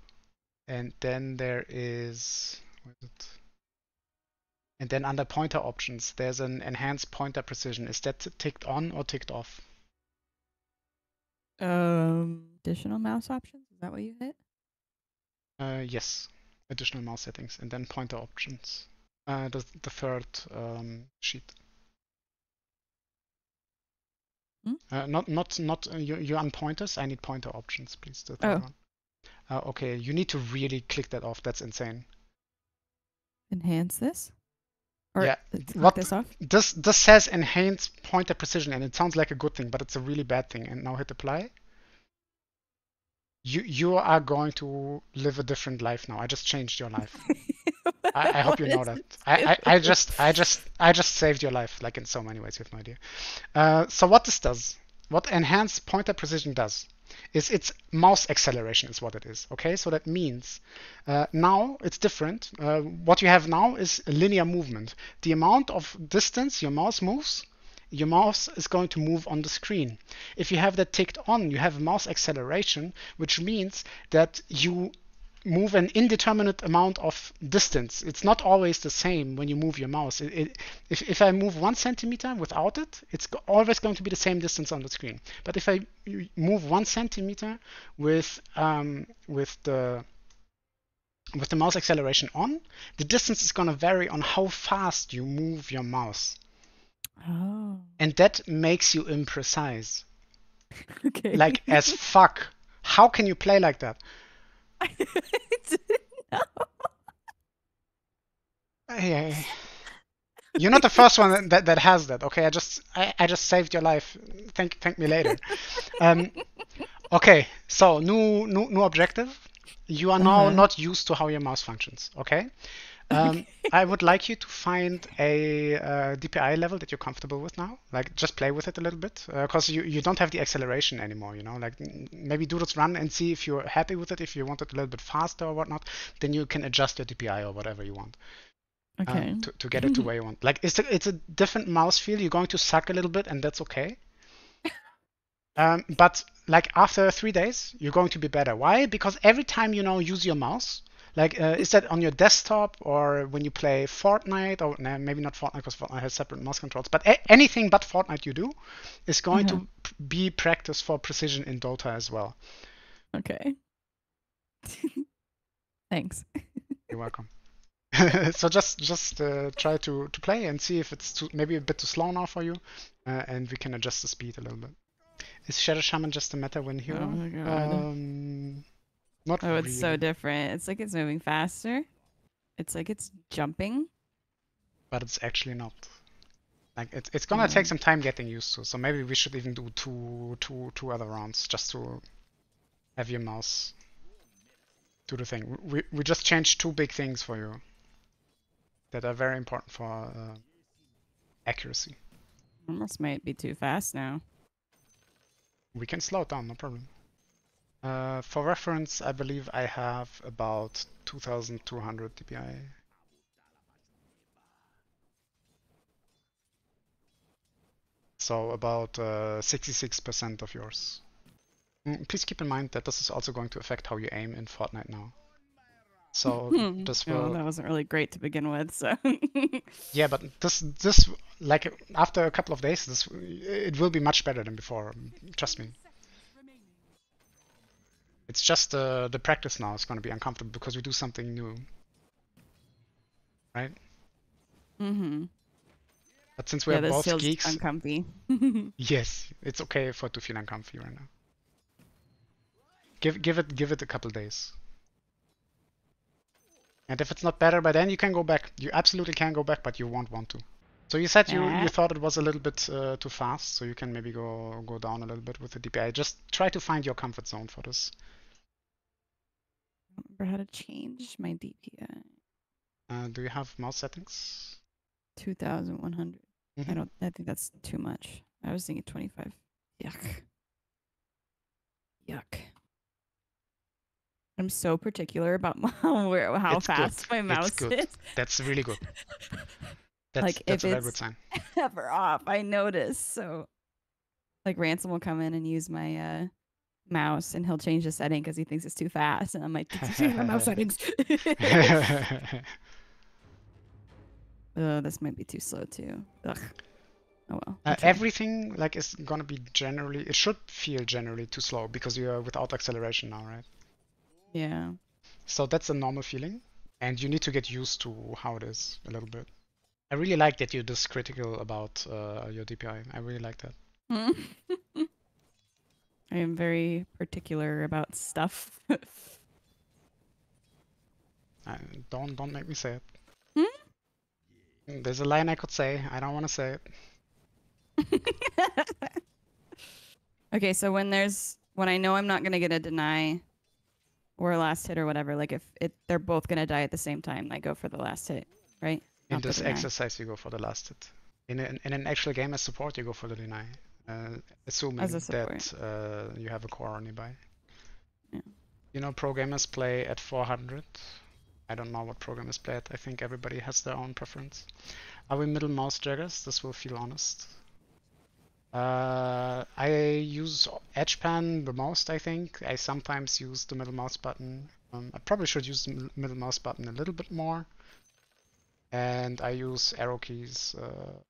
and then there is, what is it? And then under pointer options, there's an enhanced pointer precision. Is that ticked on or ticked off? Additional mouse options? Is that what you hit? Yes, additional mouse settings, and then pointer options. The third sheet. Not you on pointers. I need pointer options, please. The third one. Okay, you need to really click that off. That's insane. Enhance this? Or yeah, what this off? This says enhance pointer precision, and it sounds like a good thing, but it's a really bad thing. And now hit apply. You are going to live a different life now. I just changed your life. I hope you know that. I just saved your life, like in so many ways. You have no idea. So what this does, what enhanced pointer precision does, is it's mouse acceleration is what it is. Okay, so that means now it's different. What you have now is a linear movement. The amount of distance your mouse moves, your mouse is going to move on the screen. If you have that ticked on, you have mouse acceleration, which means that you move an indeterminate amount of distance. It's not always the same when you move your mouse. If I move 1 centimeter without it, it's always going to be the same distance on the screen. But if I move 1 centimeter with the mouse acceleration on, the distance is going to vary on how fast you move your mouse. Oh. And that makes you imprecise. Okay. Like as fuck. How can you play like that? I didn't know. Hey, you're not the first one that has that. Okay, I just saved your life. Thank me later. Um, okay, so new objective. You are now Uh-huh. not used to how your mouse functions. Okay. Okay. I would like you to find a DPI level that you're comfortable with now. Like, just play with it a little bit, because you don't have the acceleration anymore. You know, like maybe do this run and see if you're happy with it. If you want it a little bit faster or whatnot, then you can adjust your DPI or whatever you want Okay. to get it to where you want. Like, it's a different mouse feel. You're going to suck a little bit, and that's okay. But like after 3 days, you're going to be better. Why? Because every time you know use your mouse, like is that on your desktop or when you play Fortnite or nah, maybe not Fortnite because Fortnite has separate mouse controls, but anything but Fortnite you do is going Uh-huh. to be practice for precision in Dota as well. Okay. Thanks. You're welcome. So just try to play and see if it's maybe a bit too slow now for you, and we can adjust the speed a little bit. Is Shadow Shaman just a meta win Oh hero? my god. Not Oh, it's so really. different. It's like it's moving faster. It's like it's jumping. But it's actually not. Like it's gonna Yeah. take some time getting used to. So maybe we should even do two other rounds just to have your mouse do the thing. We just changed two big things for you that are very important for accuracy. Almost might be too fast now. We can slow it down, no problem. For reference, I believe I have about 2200 dpi. So about 66% of yours. Please keep in mind that this is also going to affect how you aim in Fortnite now. So this Oh, will, that wasn't really great to begin with, so yeah, but this like after a couple of days, this it will be much better than before. Trust me. It's just the practice now is going to be uncomfortable because we do something new, right? mm-hmm. But since we are Yeah, this both feels geeks, uncomfy. yes, it's okay for it to feel uncomfy right now. Give it a couple days. And if it's not better by then, you can go back. You absolutely can go back, but you won't want to. So you said you Ah, thought it was a little bit too fast, so you can maybe go down a little bit with the DPI. Just try to find your comfort zone for this. I don't remember how to change my DPI. Do you have mouse settings? 2,100. Hmm. I think that's too much. I was thinking 25. Yuck. Yuck. I'm so particular about how It's good. fast my It's mouse good. is. That's really good. That's Like that's if a very good it's sign. ever off, I notice. So like Ransom will come in and use my mouse and he'll change the setting because he thinks it's too fast. And I'm like, did you change my mouse settings? Oh, this might be too slow too. Ugh. Oh well, I'll try. Everything like is gonna be generally. It should feel generally too slow because you're without acceleration now, right? Yeah. So that's a normal feeling, and you need to get used to how it is a little bit. I really like that you're this critical about your DPI. I really like that. I am very particular about stuff. Uh, don't make me say it. Hmm? There's a line I could say. I don't want to say it. Okay, so when I know I'm not gonna get a deny or a last hit or whatever, like if they're both gonna die at the same time, I go for the last hit, right? In Not the this deny. exercise, you go for the last hit. In an actual game as support, you go for the deny, As a assuming support. that you have a core nearby. Yeah. You know, pro gamers play at 400. I don't know what pro gamers play at. I think everybody has their own preference. Are we middle mouse jaggers? This will feel honest. I use edge pan the most, I think. I sometimes use the middle mouse button. I probably should use the middle mouse button a little bit more. And I use arrow keys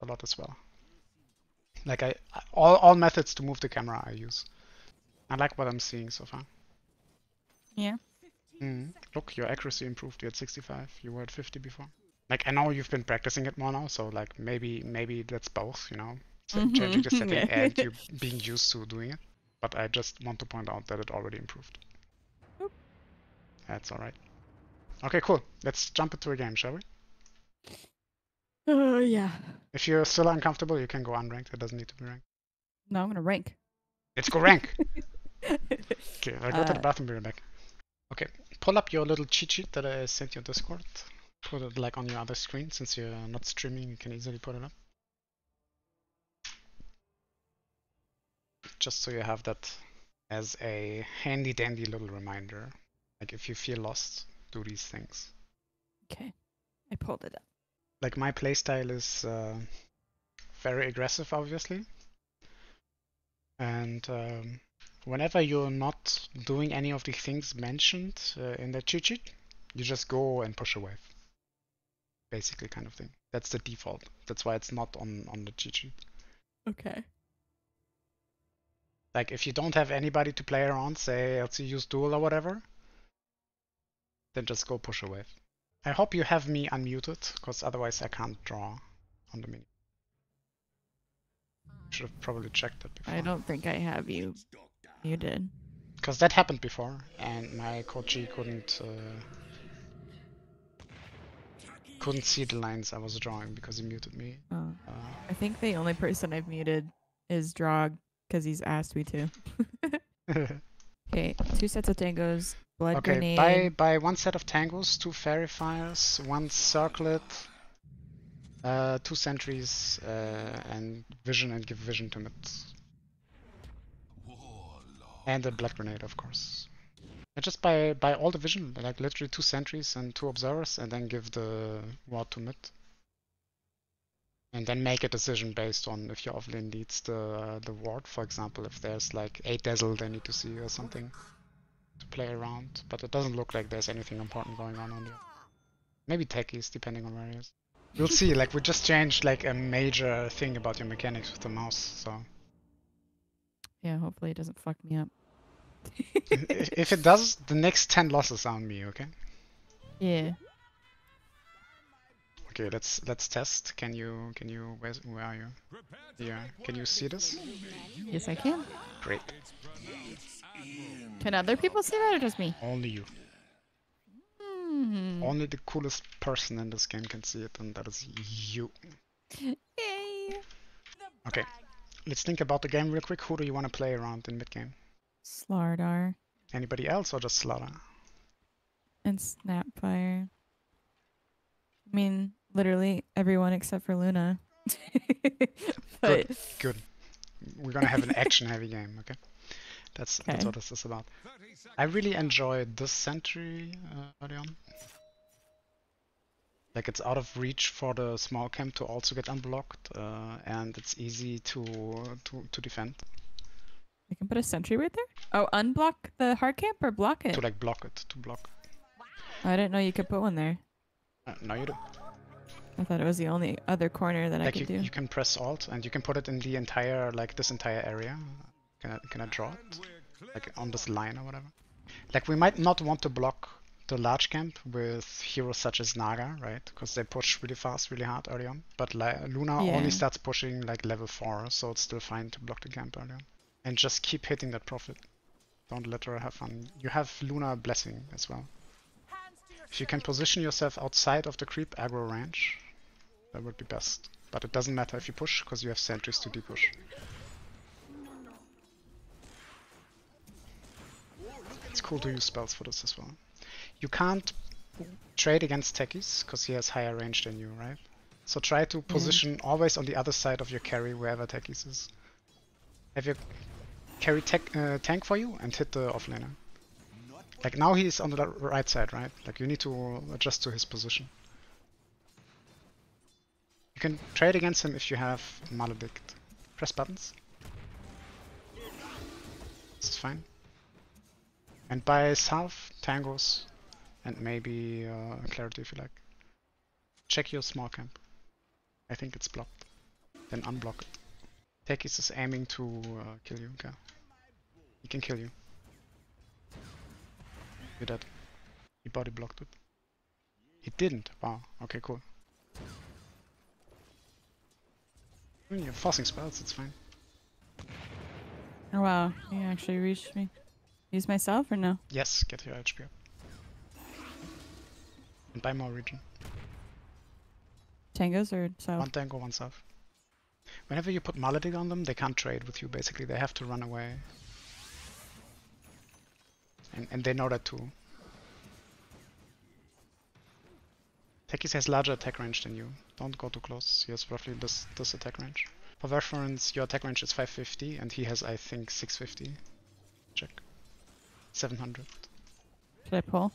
a lot as well. Like all methods to move the camera I use. I like what I'm seeing so far. Yeah. Look, your accuracy improved. You had 65. You were at 50 before. Like I know you've been practicing it more now, so like maybe that's both, you know, changing the Mm-hmm. setting Yeah. and you being used to doing it. But I just want to point out that it already improved. That's alright. Okay, cool. Let's jump into a game, shall we? Yeah. If you're still uncomfortable, you can go unranked. It doesn't need to be ranked. No, I'm gonna rank. Let's go rank! Okay, I'll go to the bathroom, be right back. Okay, pull up your little cheat sheet that I sent you on Discord. Put it like on your other screen. Since you're not streaming, you can easily put it up. Just so you have that as a handy dandy little reminder. Like if you feel lost, do these things. Okay, I pulled it up. Like my playstyle is very aggressive, obviously. And whenever you're not doing any of the things mentioned in the cheat sheet, you just go and push a wave. Basically, kind of thing. That's the default. That's why it's not on the cheat sheet. Okay. Like if you don't have anybody to play around, say let's use duel or whatever, then just go push a wave. I hope you have me unmuted, because otherwise I can't draw on the menu. Should have probably checked that before. I don't think I have you muted. Because that happened before, and my Coachee couldn't see the lines I was drawing because he muted me. I think the only person I've muted is Drog, because he's asked me to. Okay, 2 sets of tangos, blood grenade. Okay, buy 1 set of tangos, 2 fairy fires, 1 circlet, 2 sentries, and vision, and give vision to mid. And a blood grenade, of course. And just buy all the vision, like literally 2 sentries and 2 observers, and then give the ward to mid. And then make a decision based on if your offlane needs the ward. For example, if there's like 8 dazzle they need to see or something to play around. But it doesn't look like there's anything important going on there. Maybe techies, depending on where he is. You'll see, like we just changed like a major thing about your mechanics with the mouse, so. Yeah, hopefully it doesn't fuck me up. If it does, the next 10 losses are on me, okay? Yeah. Okay, let's test. Where are you? Yeah, can you see this? Yes, I can. Great. Can other people see that or just me? Only you. Only the coolest person in this game can see it, and that is you. Yay! Okay, let's think about the game real quick. Who do you want to play around in mid-game? Slardar. Anybody else or just Slaughter? And Snapfire. I mean, literally everyone except for Luna. But Good. We're gonna have an action-heavy game, okay? That's what this is about. I really enjoyed this sentry early on. Like it's out of reach for the small camp to also get unblocked, and it's easy to defend. I can put a sentry right there? Oh, unblock the hard camp or block it? To like block it, to block. Oh, I didn't know you could put one there. No, you do. I thought it was the only other corner that I could do. You can press Alt and you can put it in the entire, like this entire area. Can I draw it? Like on this line or whatever. Like we might not want to block the large camp with heroes such as Naga, right? Because they push really fast, really hard early on. But Luna only starts pushing like level 4, so it's still fine to block the camp early on. And just keep hitting that profit. Don't let her have fun. You have Luna Blessing as well. If you can position yourself outside of the creep aggro range, that would be best. But it doesn't matter if you push, because you have sentries to depush. It's cool to use spells for this as well. You can't trade against techies, because he has higher range than you, right? So try to position always on the other side of your carry, wherever techies is. Have your carry tank for you, and hit the offlaner. Like now he's on the right side, right? Like you need to adjust to his position. You can trade against him if you have Maledict. Press buttons. This is fine. And buy Salve, Tangos, and maybe Clarity if you like. Check your small camp. I think it's blocked. Then unblock it. Tekis is aiming to kill you, okay? He can kill you. You're dead. He body blocked it. He didn't. Wow. Okay, cool. I mean, you're forcing spells, it's fine. Oh wow, you actually reached me. Use myself or no? Yes, get your HP up. And buy more regen. Tangos or south? One tango, one south. Whenever you put Maledict on them, they can't trade with you, basically. They have to run away. And they know that too. Tekis has larger attack range than you. Don't go too close. He has roughly this attack range. For reference, your attack range is 550 and he has, I think, 650. Check. 700. Should I pull?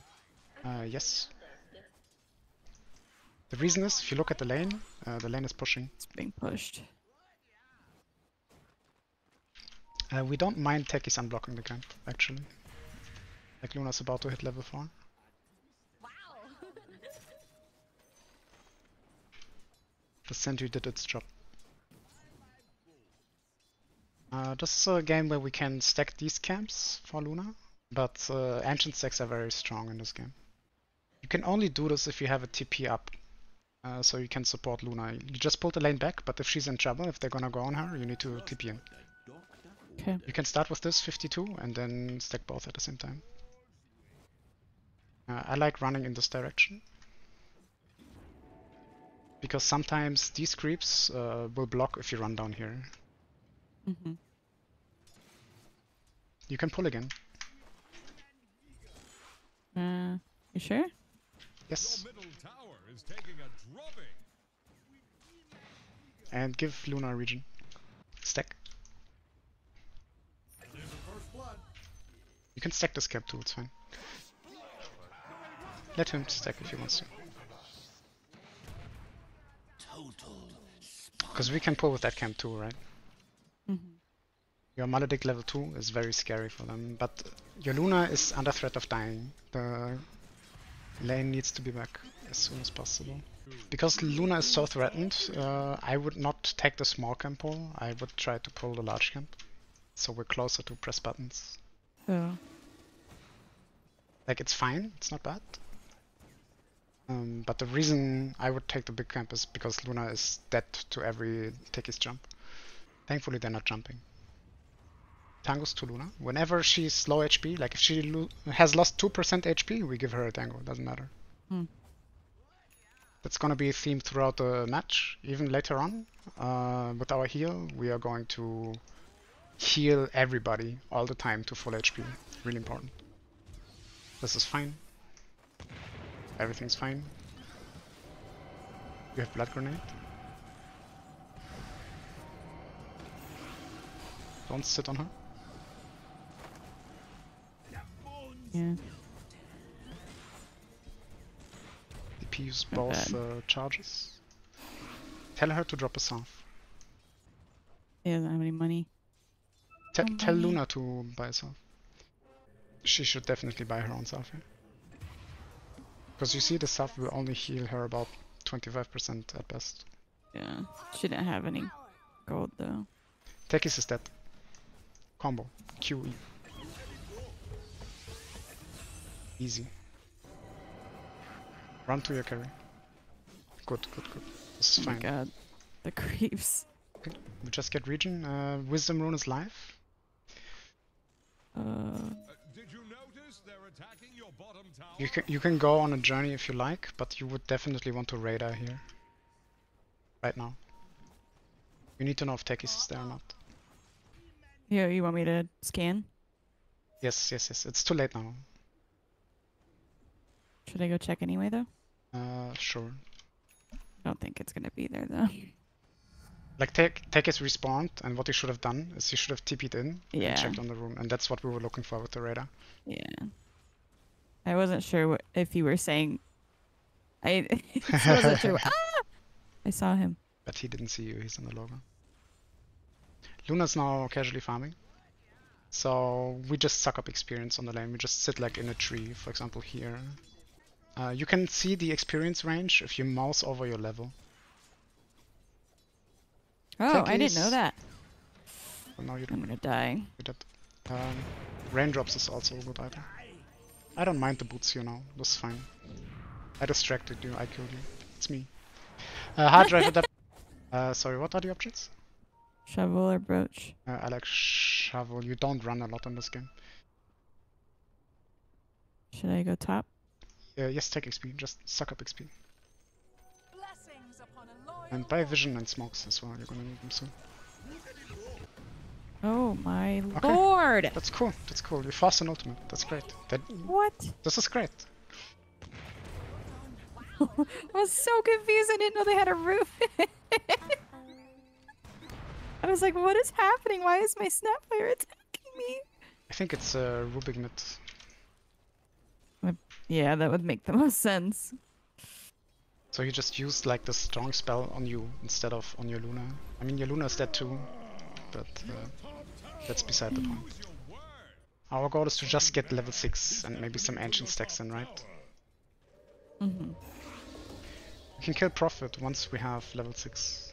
Yes. The reason is, if you look at the lane is pushing. It's being pushed. We don't mind Tekis unblocking the camp, actually. Like Luna's about to hit level 4. The sentry did its job. This is a game where we can stack these camps for Luna, but ancient stacks are very strong in this game. You can only do this if you have a TP up, so you can support Luna. You just pull the lane back, but if she's in trouble, if they're gonna go on her, you need to TP in. Okay. You can start with this 52 and then stack both at the same time. I like running in this direction, because sometimes these creeps will block if you run down here. Mm-hmm. You can pull again. You sure? Yes. And give Luna a regen. Stack. You can stack this cap too, it's fine. Let him stack if he wants to. Because we can pull with that camp too, right? Mm-hmm. Your Maledict level 2 is very scary for them, but your Luna is under threat of dying. The lane needs to be back as soon as possible. Because Luna is so threatened, I would not take the small camp pull, I would try to pull the large camp. So we're closer to press buttons. Oh. Like, it's fine, it's not bad. But the reason I would take the big camp is because Luna is dead to every Tekis jump. Thankfully they're not jumping. Tangos to Luna. Whenever she's low HP, like if she has lost 2% HP, we give her a tango, doesn't matter. That's gonna be a theme throughout the match. Even later on, with our heal, we are going to heal everybody all the time to full HP. Really important. This is fine. Everything's fine. You have blood grenade. Don't sit on her. Yeah. DP use Not both charges. Tell her to drop a salve. He doesn't have any money. Tell Luna to buy a salve. She should definitely buy her own salve here. Because you see the salve will only heal her about 25% at best. Yeah. She didn't have any gold though. Tekis is dead. Combo. QE. Easy. Run to your carry. Good, good, good. This is fine. Oh my god. The creeps. Okay. We just get regen. Wisdom rune is live. Did you notice they're attacking your bottom tower? You can go on a journey if you like, but you would definitely want to radar here. Right now. You need to know if Tekis is there or not. Yeah, you want me to scan? Yes, yes, yes. It's too late now. Should I go check anyway though? Sure. I don't think it's gonna be there though. Like Tekis respawned, and what he should have done is he should have TP'd in Yeah. and checked on the rune, and that's what we were looking for with the radar. Yeah. I wasn't sure if you were saying. I wasn't sure. Ah! I saw him. But he didn't see you, he's in the logo. Luna's now casually farming. So we just suck up experience on the lane. We just sit like in a tree, for example here. You can see the experience range if you mouse over your level. Oh, I didn't know that. Well, now you I'm don't. gonna die. You did. Raindrops is also a good item. I don't mind the boots here now. This is fine. I distracted you. I killed you. It's me. Hard drive adapt. Sorry, what are the objects? Shovel or brooch? I like shovel. You don't run a lot in this game. Should I go top? Yes, take XP. Just suck up XP. Blessings upon a loyal And buy vision and smokes as well. You're gonna need them soon. Oh my Okay. lord! That's cool. That's cool. You fast an ultimate. That's great. What? This is great. I was so confused. I didn't know they had a roof. I was like, what is happening? Why is my Snapfire attacking me? I think it's Rubik mid. Yeah, that would make the most sense. So you just used like the strong spell on you instead of on your Luna. I mean, your Luna is dead too, but that's beside the point. Our goal is to just get level 6 and maybe some ancient stacks in, right? Mm-hmm. We can kill Prophet once we have level 6.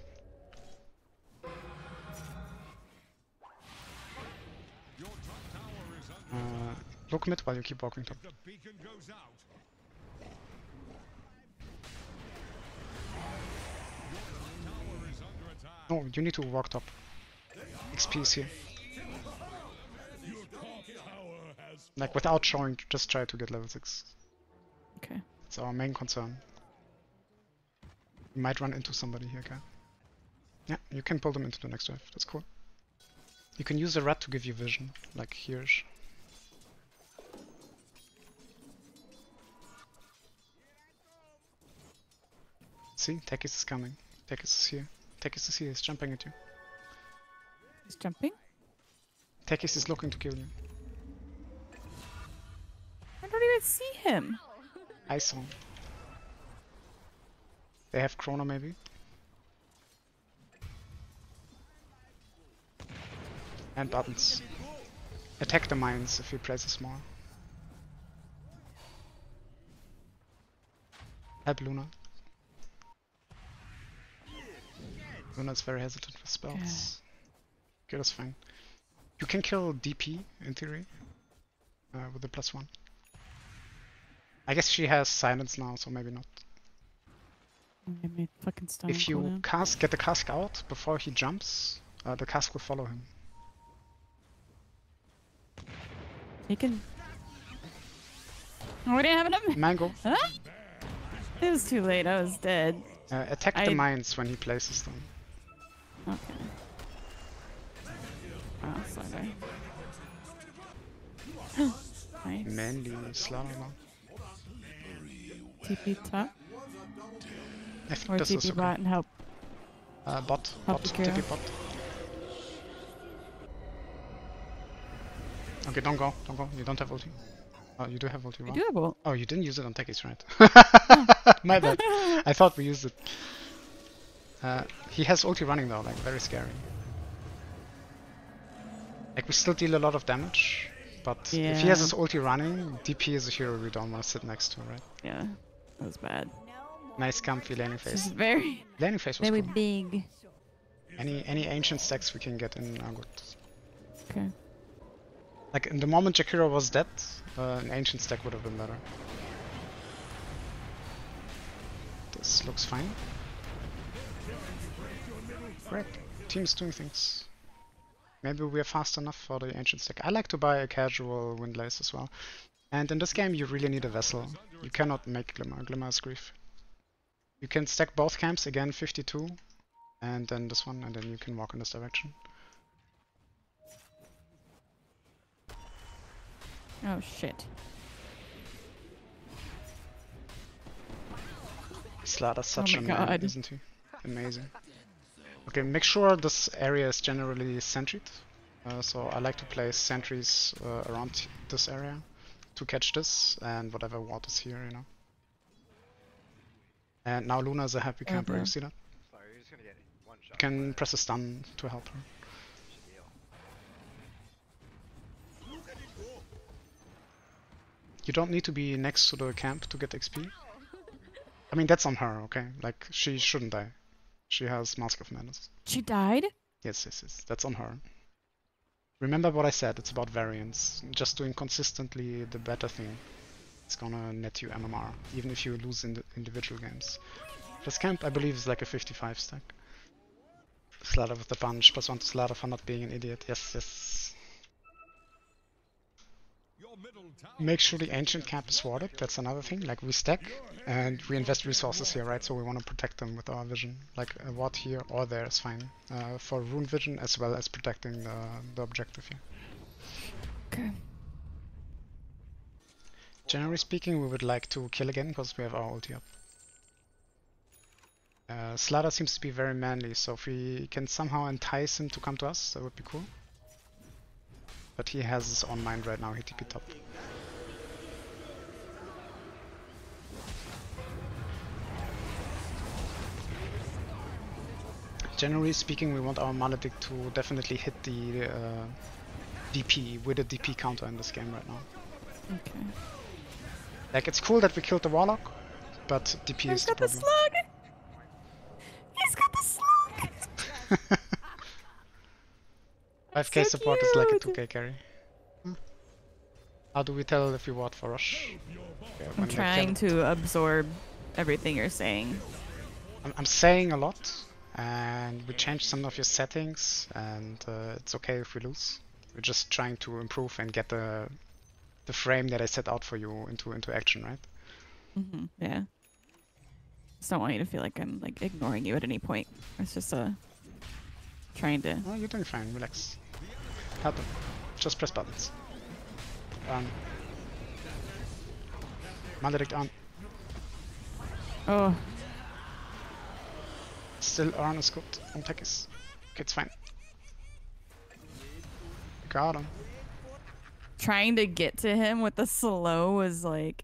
Look mid while you keep walking top. The beacon goes out. Tower is under attack. No, you need to walk top. XP is here. Like without showing, just try to get level 6. Okay. It's our main concern. You might run into somebody here, okay? Yeah, you can pull them into the next wave. That's cool. You can use the rat to give you vision, like here. See, Tekis is coming. Tekis is here. Tekis is here, he's jumping at you. He's jumping? Tekis is looking to kill you. I don't even see him. I saw him. They have Chrono maybe? And buttons. Attack the mines if he places more. Help Luna. Luna's very hesitant with spells. Okay, that's fine. You can kill DP in theory with a +1. I guess she has silence now, so maybe not. I made fucking stun If you cooldown. get the cask out before he jumps, the cask will follow him. He can. Oh, we didn't have enough. Mango, Huh? It was too late. I was dead. attack the mines when he places them. Okay. Oh, sorry. Nice. Manly Slalala. TP top I think or this is TP okay. bot and help. Bot, Help bot, the Kira. TP bot. Okay, don't go, don't go. You don't have ulti. Oh, you do have ulti, I right? do have ult. Oh, you didn't use it on Tekis, right? My bad. I thought we used it. He has ulti running though, like very scary. Like we still deal a lot of damage, but if he has his ulti running, DP is a hero we don't want to sit next to, right? Yeah, that was bad. Nice comfy laning This phase. is very, Laning phase was very cool. big. Any ancient stacks we can get in are good. Okay. Like in the moment Jakiro was dead, an ancient stack would have been better. This looks fine. Great. Team's doing things. Maybe we are fast enough for the ancient stack. I like to buy a casual windlace as well. And in this game you really need a vessel. You cannot make Glimmer. Glimmer is grief. You can stack both camps again 52 and then this one and then you can walk in this direction. Oh shit. Slaughter's such Oh a my man, God. isn't he? Amazing. Okay, make sure this area is generally sentried. So I like to place sentries around this area to catch this and whatever ward is here, you know. And now Luna is a happy camper, you see that? Sorry, you're just gonna get one shot. You can press a stun to help her. You don't need to be next to the camp to get XP. I mean, that's on her, okay? Like, she shouldn't die. She has Mask of Madness. She died? Yes, yes, yes. That's on her. Remember what I said, it's about variance. Just doing consistently the better thing. It's gonna net you MMR, even if you lose in the individual games. This camp, I believe, is like a 55 stack. Slaughter with the punch, +1 to Slaughter for not being an idiot. Yes, yes. Your Your middle tower Make sure the ancient camp is warded. That's another thing. Like we stack and we invest resources here, right? So we want to protect them with our vision. Like a ward here or there is fine. For rune vision as well as protecting the objective here. Okay. Generally speaking, we would like to kill again because we have our ulti up. Slaughter seems to be very manly, so if we can somehow entice him to come to us, that would be cool. But he has his own mind right now, he TP top. Generally speaking, we want our Maledict to definitely hit the DP with a DP counter in this game right now. Okay. Like, it's cool that we killed the Warlock, but DP He's is the got the problem. slug! He's got the slug! 5k So support is like a cute. 2k carry. How do we tell if we ward for rush? Okay, I'm when they trying kill- to absorb everything you're saying. I'm saying a lot, and we changed some of your settings, and it's okay if we lose. We're just trying to improve and get the frame that I set out for you into action, right? Yeah. Just don't want you to feel like I'm like ignoring you at any point. It's just trying to. Oh, you're doing fine. Relax. Help him. Just press buttons. Maledict on. Oh, Still Arn is good. On tech is. Okay, it's fine. Got him. trying to get to him with the slow was like.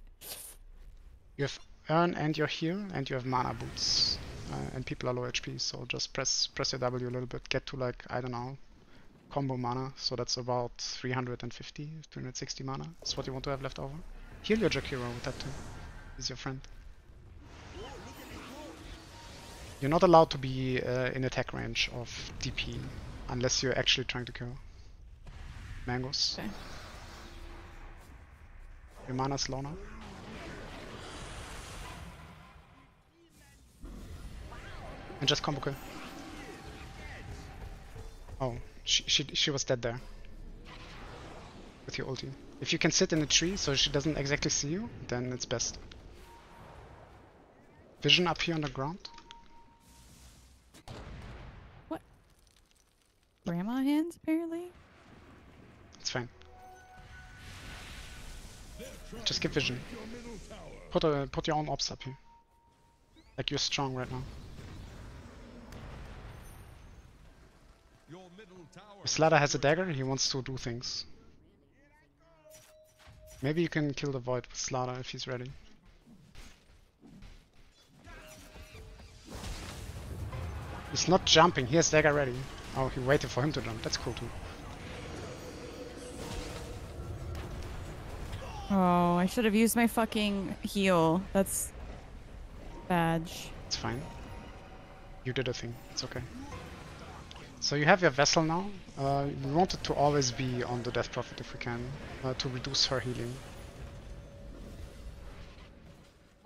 You have Earn and your heal, and you have mana boots. And people are low HP, so just press your W a little bit. Get to like, I don't know, combo mana. So that's about 350, 360 mana. That's what you want to have left over. Heal your Jakiro with that too. He's your friend. You're not allowed to be in attack range of DP unless you're actually trying to kill. Mangoes. Okay. Your mana's low now. And just combo kill. Oh, she was dead there. With your ulti. If you can sit in a tree so she doesn't exactly see you, then it's best. Vision up here on the ground. Grandma hands, apparently? It's fine. Just give vision. Put your own ops up here. Like you're strong right now. Your middle tower If Slatter has a dagger, he wants to do things. Maybe you can kill the Void with Slatter if he's ready. He's not jumping, he has dagger ready. Oh, he waited for him to jump, that's cool too. Oh, I should have used my fucking heal. That's badge. It's fine. You did a thing, it's okay. So you have your vessel now. We want it to always be on the Death Prophet if we can, to reduce her healing.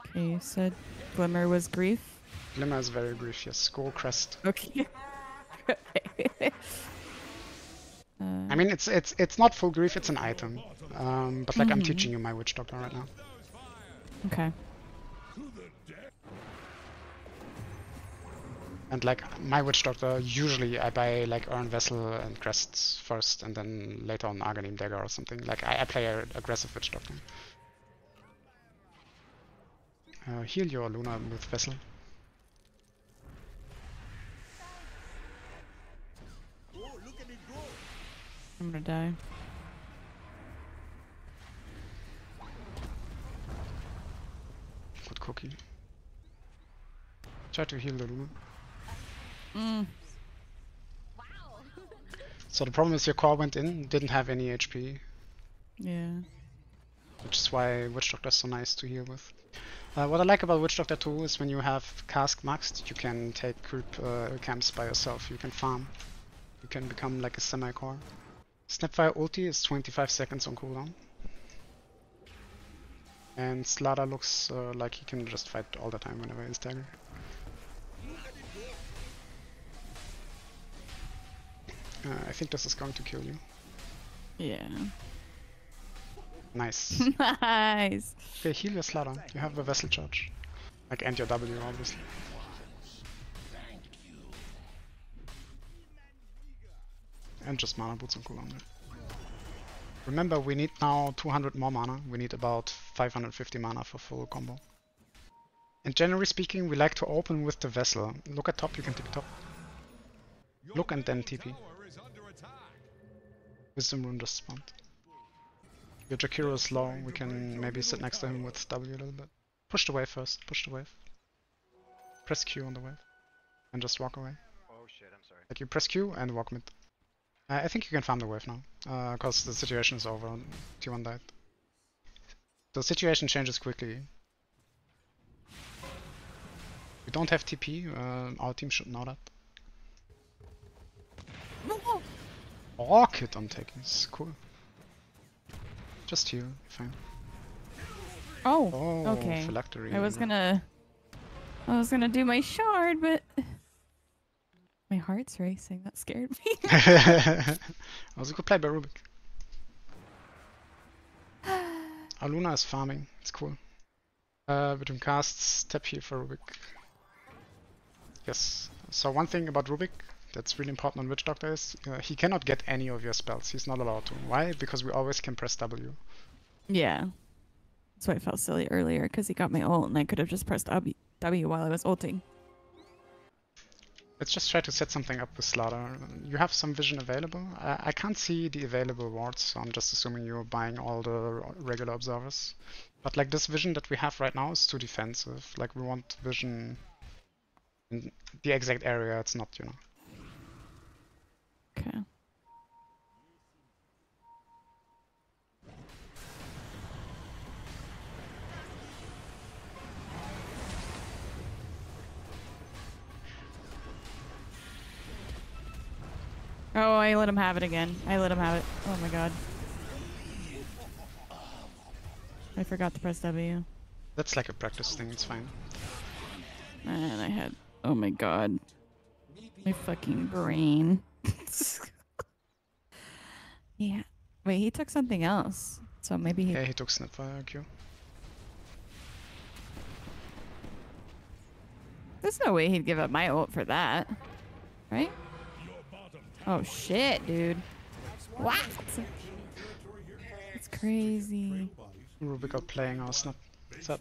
Okay, you said Glimmer was grief? Glimmer is very brief, yes. Go Crest. Okay. I mean, it's not full grief, it's an item. But like I'm teaching you my Witch Doctor right now. Okay. And like my Witch Doctor, usually I buy like Urn Vessel and Crests first, and then later on Arganim Dagger or something. Like I play an aggressive Witch Doctor. Heal your Luna with Vessel. I'm gonna die. Good cookie. Try to heal the Luna. So the problem is your core went in, didn't have any HP, Yeah. which is why Witch Doctor is so nice to heal with. What I like about Witch Doctor 2 is when you have Cask maxed, you can take creep camps by yourself, you can farm. You can become like a semi-core. Snapfire ulti is 25 seconds on cooldown. And Slaughter looks like he can just fight all the time whenever he's dagger. I think this is going to kill you. Yeah. Nice. Nice. Okay, heal your Slaughter. You have the Vessel charge. Like, and your W, obviously. And just mana boots on cooldown. Remember, we need now 200 more mana. We need about 550 mana for full combo. And generally speaking, we like to open with the Vessel. Look at top, you can TP top. Look and then TP. Wisdom Rune just spawned. Your Jakiro is low, we can maybe sit next to him with W a little bit. Push the wave first, push the wave. Press Q on the wave. And just walk away. Oh shit, I'm sorry. Like you press Q and walk mid. I think you can farm the wave now, because the situation is over. T1 died. The situation changes quickly. We don't have TP, our team should know that. Orchid on takings, cool. Just heal, fine. Oh, Oh, okay. phylactery. I was gonna do my shard, but my heart's racing. That scared me. That was a good play by Rubik. Aluna is farming, it's cool. Between casts, tap here for Rubik. Yes. So one thing about Rubik that's really important on Witch Doctor is he cannot get any of your spells. He's not allowed to. Why? Because we always can press W. Yeah. That's why I felt silly earlier, because he got my ult and I could have just pressed W while I was ulting. Let's just try to set something up with Slaughter. You have some vision available? I can't see the available wards, so I'm just assuming you're buying all the regular observers. But like this vision that we have right now is too defensive. Like we want vision in the exact area it's not, you know. Okay. Oh, I let him have it again. I let him have it. Oh my god. I forgot to press W. That's like a practice thing, it's fine. And I had... Oh my god. My fucking brain. Yeah. Wait, he took something else. So maybe he... Yeah, he took Snapfire Q. There's no way he'd give up my ult for that. Right? Oh shit, dude. What? It's crazy. Rubik are playing our Snap set.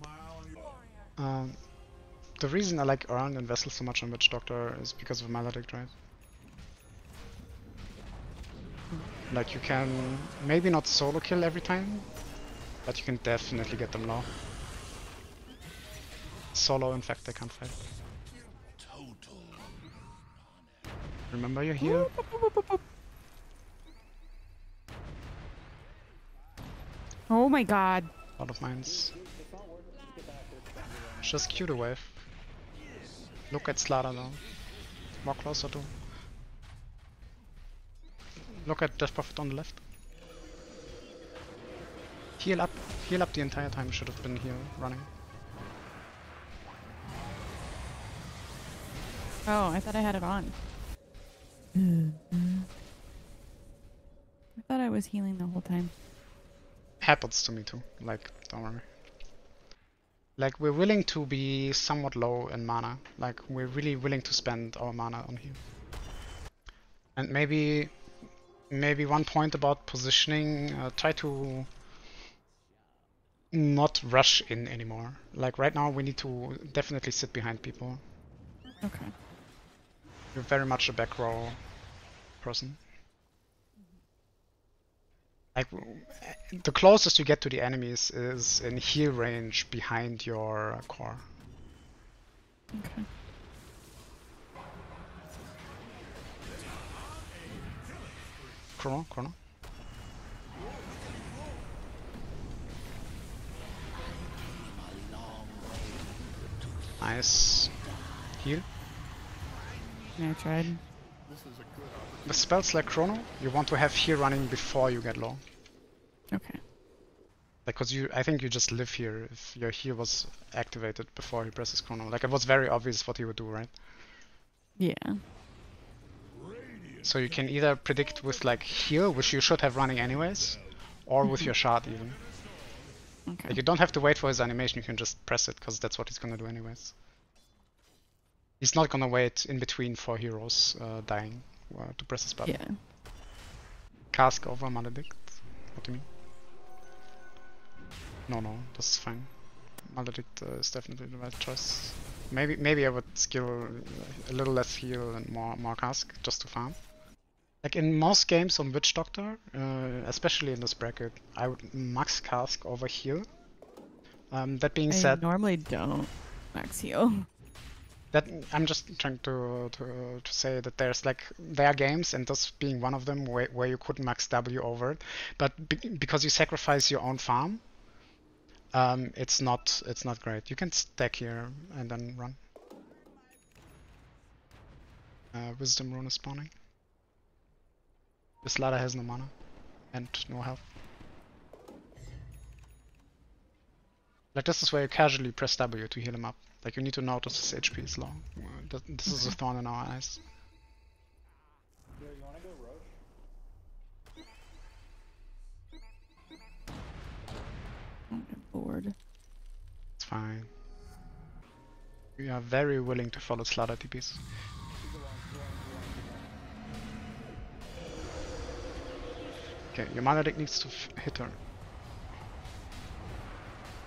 The reason I like Urn and Vessel so much on Witch Doctor is because of Maledict, right? Like you can maybe not solo kill every time, but you can definitely get them low. Solo, in fact, they can't fight. Remember you're here? Oh my god. A lot of mines. Just Q the wave. Look at Slaughter now. More closer to. Look at Death Prophet on the left. Heal up the entire time. Should have been here running. Oh, I thought I had it on. I thought I was healing the whole time. Happens to me too. Like, don't worry. Like, we're willing to be somewhat low in mana. Like, we're really willing to spend our mana on here. And maybe one point about positioning, try to not rush in anymore. Like, right now we need to definitely sit behind people. Okay. You're very much a back row person. Like, the closest you get to the enemies is in heal range behind your core. Okay. Chrono. Nice. Heal. Yeah, I tried. The spells like Chrono, you want to have heal running before you get low. Okay. Because I think you just live here if your heal was activated before he presses Chrono. Like, it was very obvious what he would do, right? Yeah. So you can either predict with like heal, which you should have running anyways, or with your shard even. Okay. Like, you don't have to wait for his animation, you can just press it, because that's what he's gonna do anyways. He's not gonna wait in between for heroes dying to press his button. Yeah. Cask over Maledict? What do you mean? No, that's fine. Maledict is definitely the right choice. Maybe I would skill a little less heal and more cask just to farm. Like in most games on Witch Doctor, especially in this bracket, I would max cask over heal. That being I said, normally don't max heal. that I'm just trying to say that there are games, and this being one of them, where you could max W over it, but because you sacrifice your own farm, it's not great. You can stack here and then run. Wisdom rune is spawning. This ladder has no mana and no health. Like, this is where you casually press W to heal him up. Like, you need to notice his HP is low. This is a thorn in our eyes. Yo, you wanna go Roche? I'm bored. It's fine. We are very willing to follow Slaughter TPs. Okay, your mana deck needs to hit her.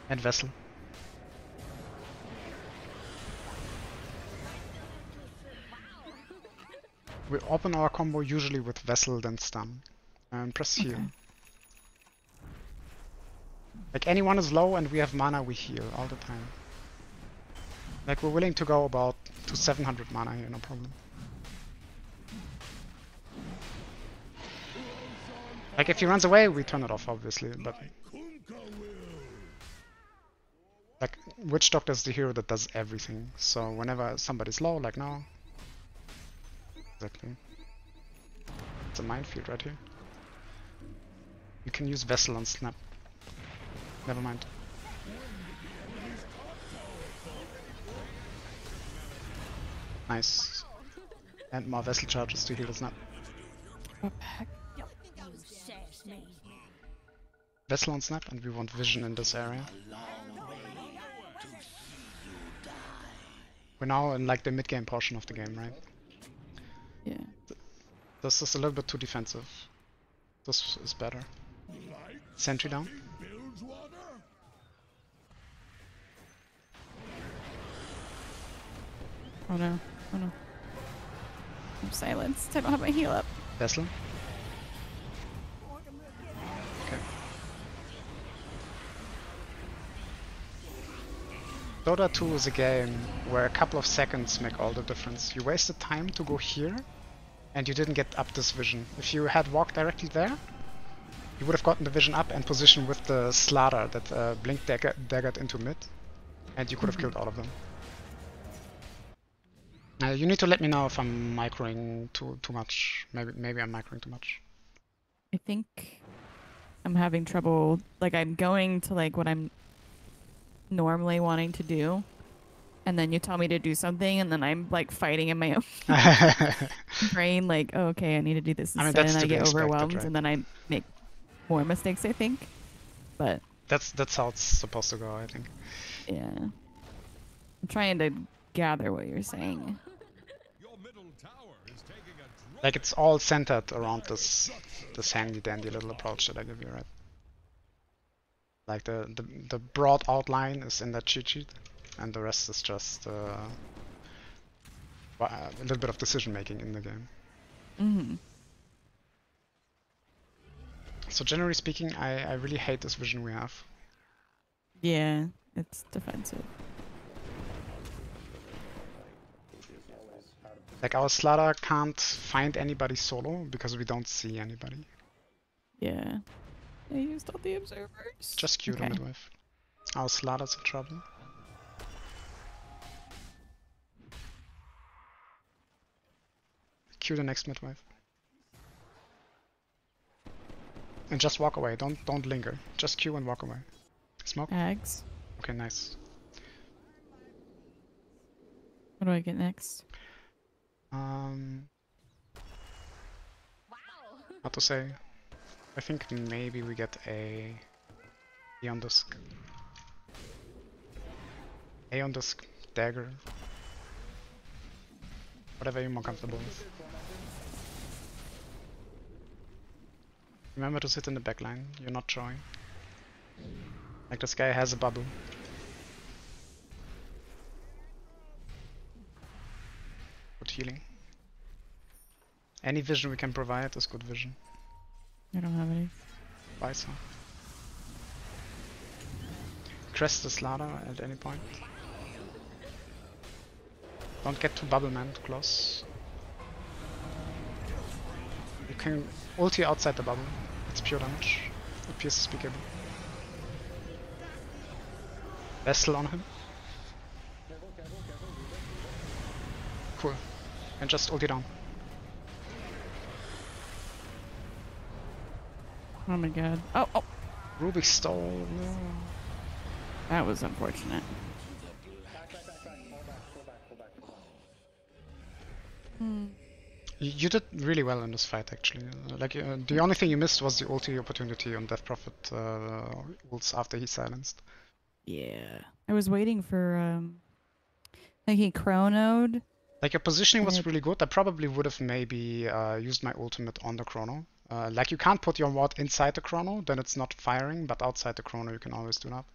And Vessel. We open our combo usually with Vessel, then stun. And press heal. Okay. Like, anyone is low and we have mana, we heal all the time. Like, we're willing to go about to 700 mana here, no problem. Like, if he runs away, we turn it off, obviously, but... Like, Witch Doctor is the hero that does everything, so whenever somebody's low, like now... Exactly. It's a minefield right here. You can use Vessel on Snap. Never mind. Nice. And more Vessel charges to heal the Snap. What the heck? Vessel on Snap, and we want vision in this area. We're now in like the mid-game portion of the game, right? Yeah. This is a little bit too defensive. This is better. Sentry down. Oh no. Oh no. I'm silenced. I don't have my heal up. Vessel. Okay. Dota 2 is a game where a couple of seconds make all the difference. You wasted time to go here, and you didn't get up this vision. If you had walked directly there, you would have gotten the vision up and positioned with the Slaughter that blink daggered into mid, and you could have killed all of them. You need to let me know if I'm microing too much. Maybe I'm microing too much. I think I'm having trouble. Like, I'm going to like what I'm normally wanting to do, and then you tell me to do something, and then I'm like fighting in my own brain. Like, oh, okay, I need to do this I mean, instead, that's and to I be get expected, overwhelmed, right? and then I make more mistakes. I think, but That's how it's supposed to go, I think. yeah, I'm trying to gather what you're saying. Your middle tower is taking a drop. Like, it's all centered around this handy dandy little approach that I give you, right? Like the broad outline is in that cheat sheet, and the rest is just a little bit of decision making in the game. Mm-hmm. So generally speaking, I really hate this vision we have. Yeah, it's defensive. Like, our Slaughter can't find anybody solo because we don't see anybody. Yeah. I used all the observers. Just Q the Okay. midwife. Our Slaughter's in trouble. Q the next midwife. And just walk away. Don't linger. Just Q and walk away. Smoke. Ags. Okay, nice. What do I get next? How to say? I think maybe we get a E on disc. A on disc. Dagger. Whatever you're more comfortable with. Remember to sit in the backline, you're not showing. Like this guy has a bubble. Good healing. Any vision we can provide is good vision. I don't have any. Visor. Crest this ladder at any point. Don't get too bubble man close. You can ulti outside the bubble. It's pure damage. Appears speakable. Vessel on him. Cool. And just ulti down. Oh my god. Oh, oh! Rubik stole. No. That was unfortunate. Hmm. You did really well in this fight, actually. Like the only thing you missed was the ulti opportunity on Death Prophet ults after he silenced. Yeah. I was waiting for, like he chronoed. Like your positioning was really good. I probably would have maybe used my ultimate on the chrono. Like you can't put your ward inside the chrono, then it's not firing, but outside the chrono you can always do that.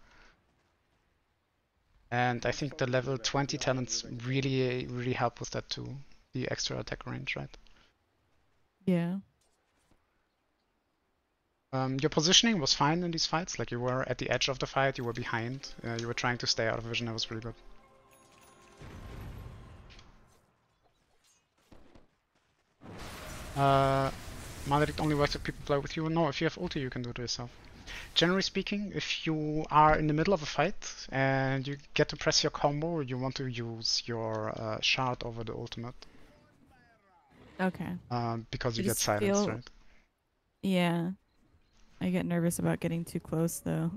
And I think the level 20 talents really help with that too. The extra attack range, right? Yeah. Your positioning was fine in these fights. Like you were at the edge of the fight, you were behind, you were trying to stay out of vision. That was really good. Maledict only works if people play with you. No, if you have ulti, you can do it yourself. Generally speaking, if you are in the middle of a fight and you get to press your combo, you want to use your shard over the ultimate. Okay. Because you I get just silenced, feel- right? Yeah. I get nervous about getting too close though.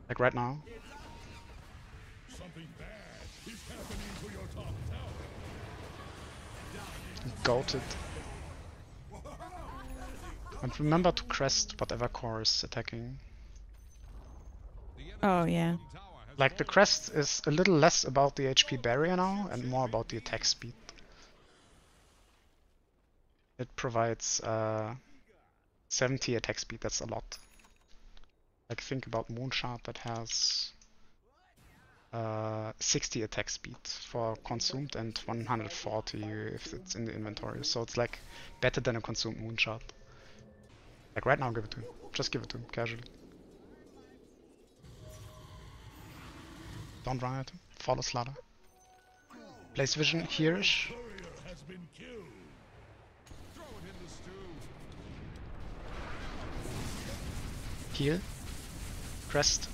Like right now. Something bad is happening to your top tower. Goated. And remember to crest whatever core is attacking. Oh yeah. Like the crest is a little less about the HP barrier now and more about the attack speed. It provides 70 attack speed, that's a lot. Like think about Moonshard that has 60 attack speed for consumed and 140 if it's in the inventory. So it's like better than a consumed Moonshard. Like right now, give it to him. Just give it to him, casually. Don't run at him. Follow Slaughter. Place vision here-ish. Has been killed. Throw it in the stew. Heal. Crest.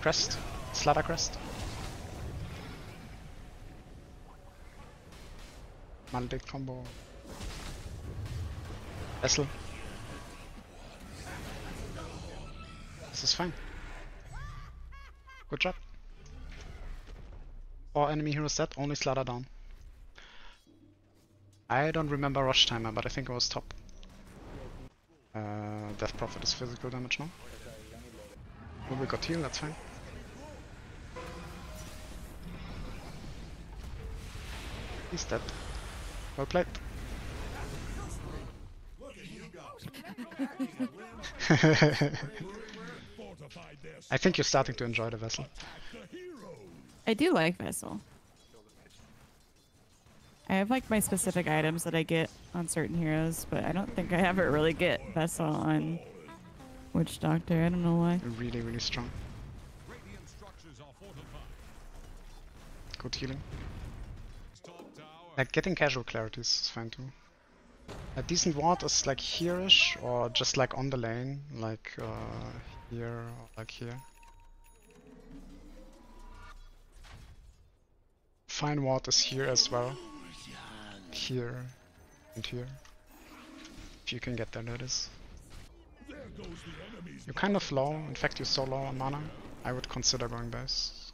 Crest. Slaughter crest. Maledict combo. Vessel. This is fine. Good job. 4 enemy heroes dead, only Slaughter down. I don't remember rush timer, but I think it was top. Death Prophet is physical damage now. Oh, we got heal, that's fine. He's dead. Well played. I think you're starting to enjoy the vessel. I do like Vessel. I have like my specific items that I get on certain heroes, but I don't think I ever really get Vessel on Witch Doctor. I don't know why. Really strong. Radiant structures are fortified. Good healing. Top tower. Like getting casual clarities is fine too. A decent ward is like here-ish or just like on the lane, like here or like here. Fine ward is here as well. Here and here. If you can get there, that is. There goes the enemy's You're kind of low, in fact you're so low on mana, I would consider going base.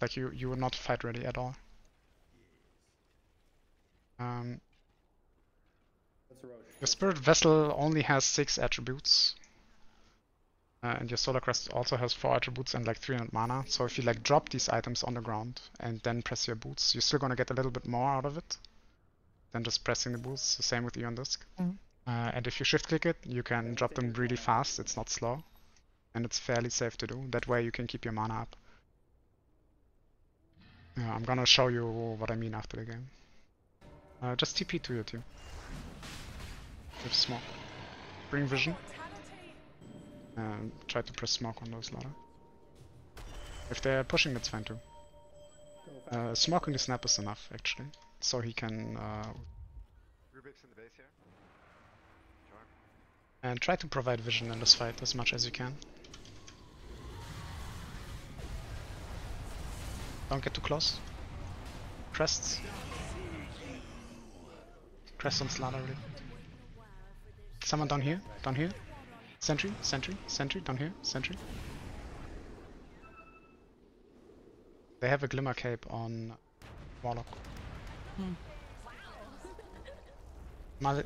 Like you were not fight ready at all. Roche. Your Spirit Vessel only has 6 attributes. And your Solar Crest also has 4 attributes and like 300 mana. So if you like drop these items on the ground and then press your boots, you're still gonna get a little bit more out of it than just pressing the boots. The same with Eon Disc. Oh. And if you shift click it, you can drop them really fast. It's not slow. And it's fairly safe to do. That way you can keep your mana up. I'm gonna show you what I mean after the game. Just TP to your team. With smoke. Bring vision. And try to press smoke on those ladder. If they're pushing, that's fine too. Smoking the snap is enough actually. So he can Rubik's in the base here. Sure. and try to provide vision in this fight as much as you can. Don't get too close. Crests. Crest on Slaughter really. Someone down here, down here. Sentry, sentry, sentry, down here, sentry. They have a Glimmer Cape on Warlock.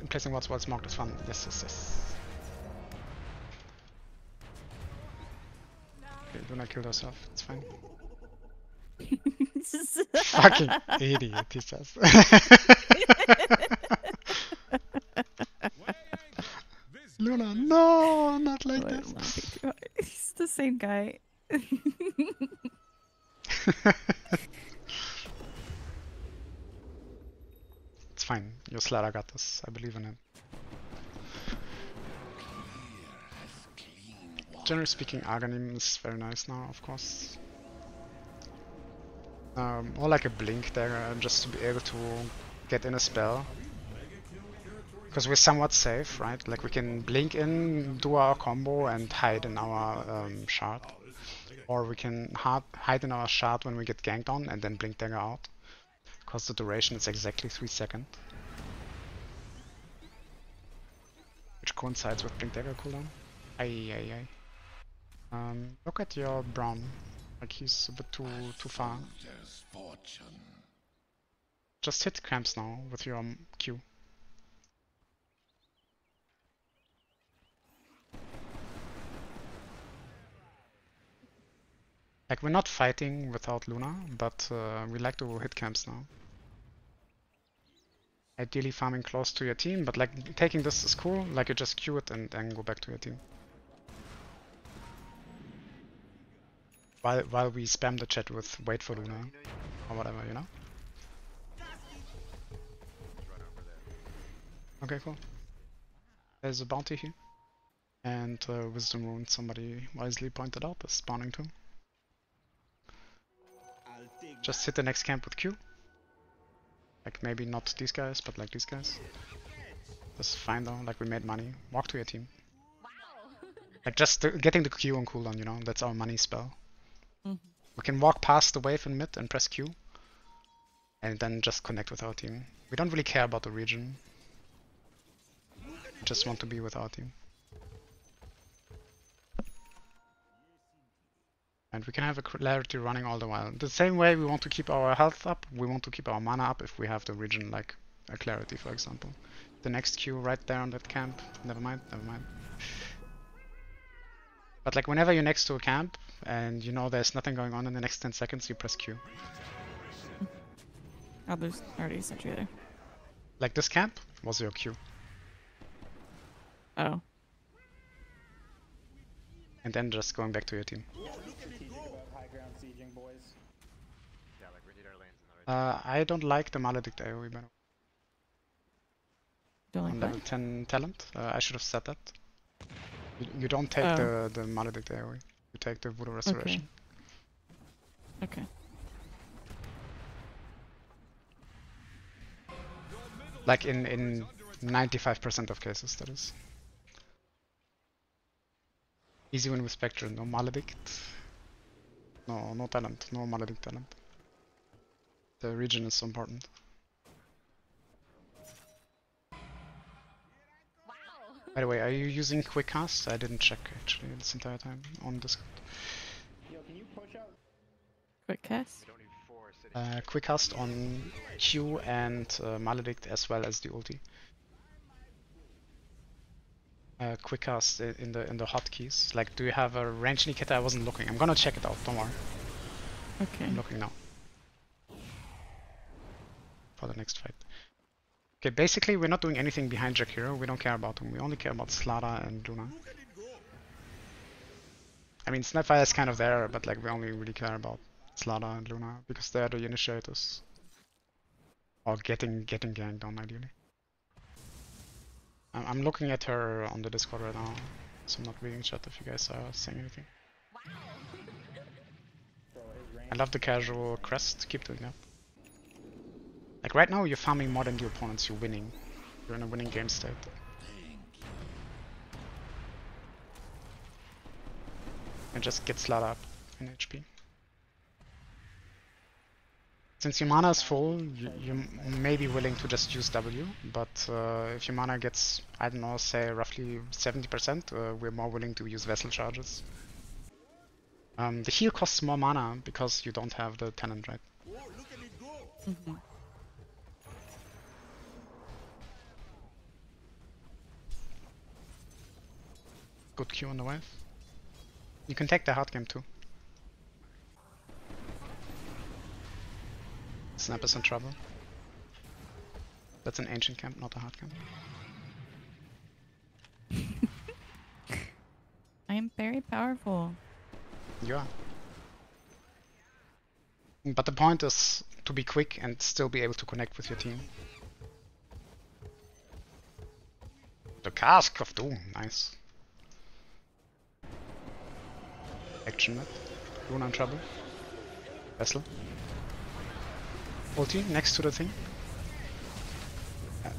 Placing what's marked is fun. Yes, yes, yes. Okay, do not kill yourself, it's fine. Fucking idiot, he says. Luna, no, not like this. He's the same guy. It's fine, your Slayer got this, I believe in him. Generally speaking, Arganim is very nice now, of course. Or like a blink there, just to be able to get in a spell. Because we're somewhat safe, right? Like we can blink in, do our combo and hide in our shard. Or we can hide in our shard when we get ganked on and then blink dagger out. Because the duration is exactly 3 seconds. Which coincides with blink dagger cooldown. Aye, aye, aye. Look at your Braum. Like he's a bit too far. Just hit cramps now with your Q. Like we're not fighting without Luna, but we like to hit camps now. Ideally farming close to your team, but like taking this is cool, like you just Q it and then go back to your team. While we spam the chat with wait for Luna, or whatever, you know? Okay, cool. There's a bounty here. And Wisdom Rune, somebody wisely pointed out, is spawning too. Just hit the next camp with Q. Like maybe not these guys, but like these guys. That's fine though, like we made money. Walk to your team. Like just getting the Q on cooldown, you know, that's our money spell. We can walk past the wave in mid and press Q. And then just connect with our team. We don't really care about the region. We just want to be with our team. And we can have a clarity running all the while. The same way we want to keep our health up, we want to keep our mana up if we have the region like a clarity, for example. The next Q right there on that camp. Never mind, never mind. But like whenever you're next to a camp and you know there's nothing going on in the next 10 seconds, you press Q. Oh, there's already a sentry there. Like this camp was your Q. Oh. And then just going back to your team. Strategic about high ground sieging, boys. Yeah, like we need our lanes in the right. I don't like the Maledict AoE by Don't like on that? level 10 talent. I should have said that. You don't take the Maledict AoE. You take the Voodoo Restoration. Okay. Like in 95% of cases, that is. Easy win with Spectre, no Maledict. No talent, no Maledict talent. The region is so important. By the way, are you using Quick Cast? I didn't check actually this entire time on Discord. Yo, can you push out? Quick cast. We don't need 4 cities. Quick Cast on Q and Maledict as well as the ulti. quick cast in the hotkeys? Like, do you have a range indicator? I wasn't looking. I'm gonna check it out. Don't worry. Okay. I'm looking now for the next fight. Okay, basically we're not doing anything behind Jakiro. We don't care about him. We only care about Slada and Luna. I mean, Snapfire is kind of there, but like we only really care about Slada and Luna because they're the initiators. Or getting ganked on, ideally. I'm looking at her on the Discord right now, so I'm not reading chat if you guys are saying anything. I love the casual crest, keep doing that. Like right now you're farming more than the opponents, you're winning. You're in a winning game state. And just get Slada up in HP. Since your mana is full, you may be willing to just use W, but if your mana gets, I don't know, say roughly 70%, we're more willing to use Vessel charges. The heal costs more mana because you don't have the talent, right? Mm-hmm. Good Q on the wave. You can take the hard game too. Snap is in trouble. That's an ancient camp, not a hard camp. I am very powerful. You are. But the point is to be quick and still be able to connect with your team. The Cask of Doom, nice. Action net. Luna in trouble. Vessel. Ulti next to the thing.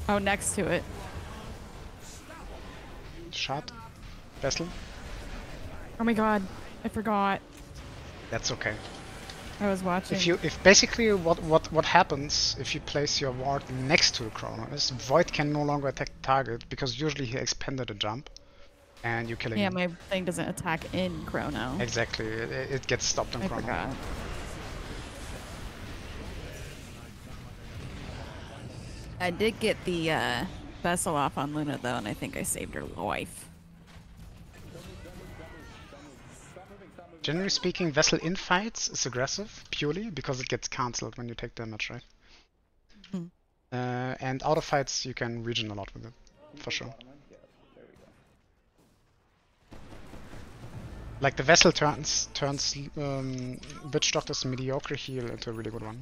Oh, next to it. Shot. Vessel. Oh my god, I forgot. That's okay. I was watching. If basically what happens if you place your ward next to the Chrono is Void can no longer attack the target because usually he expended a jump and you're killing him. My thing doesn't attack in Chrono. Exactly, it gets stopped in I Chrono. forgot. I did get the vessel off on Luna though, and I think I saved her life. Generally speaking, Vessel in fights is aggressive, purely because it gets cancelled when you take damage, right? Mm-hmm. And out of fights you can regen a lot with it, for sure. Like the Vessel turns Witch Doctor's mediocre heal into a really good one.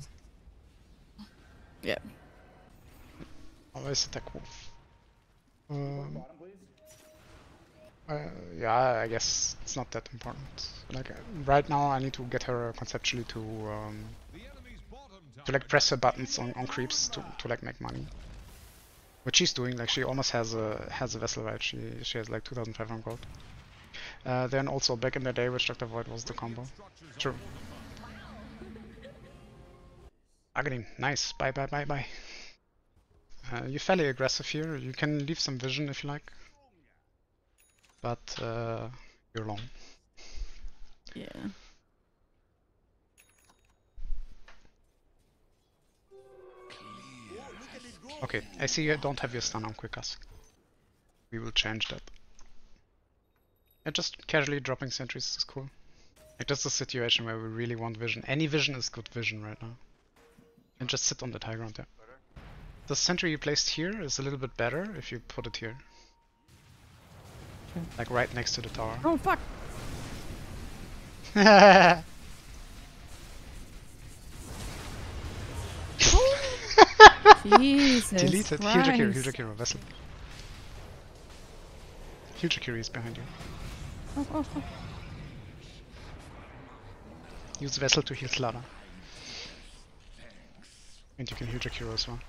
Yeah. Always attack Wolf. Yeah, I guess it's not that important. Like right now, I need to get her conceptually to like press her buttons on creeps to like make money. What she's doing, like she almost has a vessel, right? She has like 2,500 gold. Then also back in the day, Witch Doctor Void was the combo. True. Aghanim, nice. Bye. You're fairly aggressive here. You can leave some vision if you like. But you're long. Yeah. Okay, I see you don't have your stun on quick ask. We will change that. Yeah, just casually dropping sentries is cool. Like that's a situation where we really want vision. Any vision is good vision right now. And just sit on the high ground there. The sentry you placed here is a little bit better if you put it here. Like right next to the tower. Oh fuck! Jesus Delete it. Christ. Heal Jakiro, Vessel. Heal Jakiro is behind you. Oh. Use Vessel to heal Slada. And you can heal Jakiro as well.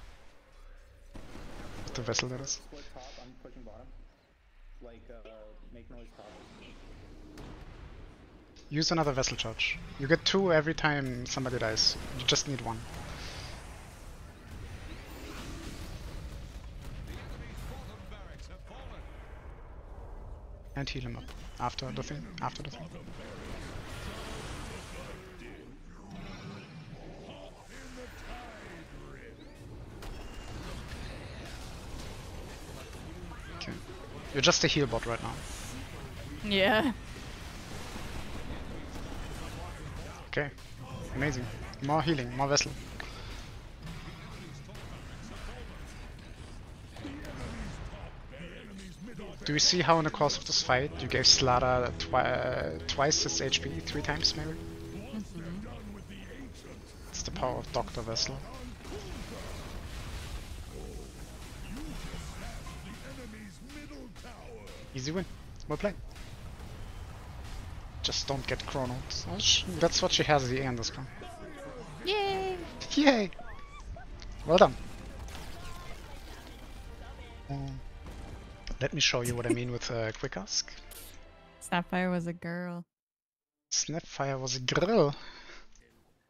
With the Vessel that is. Split top, I'm pushing bottom. Like, make noise top. Use another Vessel charge. You get 2 every time somebody dies. You just need 1. And heal him up after the thing. Okay. You're just a heal bot right now. Yeah. Okay, amazing. More healing, more vessel. Do you see how in the course of this fight you gave Slada twice his HP, 3 times maybe? It's the power of Dr. Vessel. Easy win. Well played. Just don't get chronoed. Oh, that's what she has at the end of this one. Yay! Yay! Well done. Let me show you what I mean with quick ask. Snapfire was a girl. Snapfire was a girl.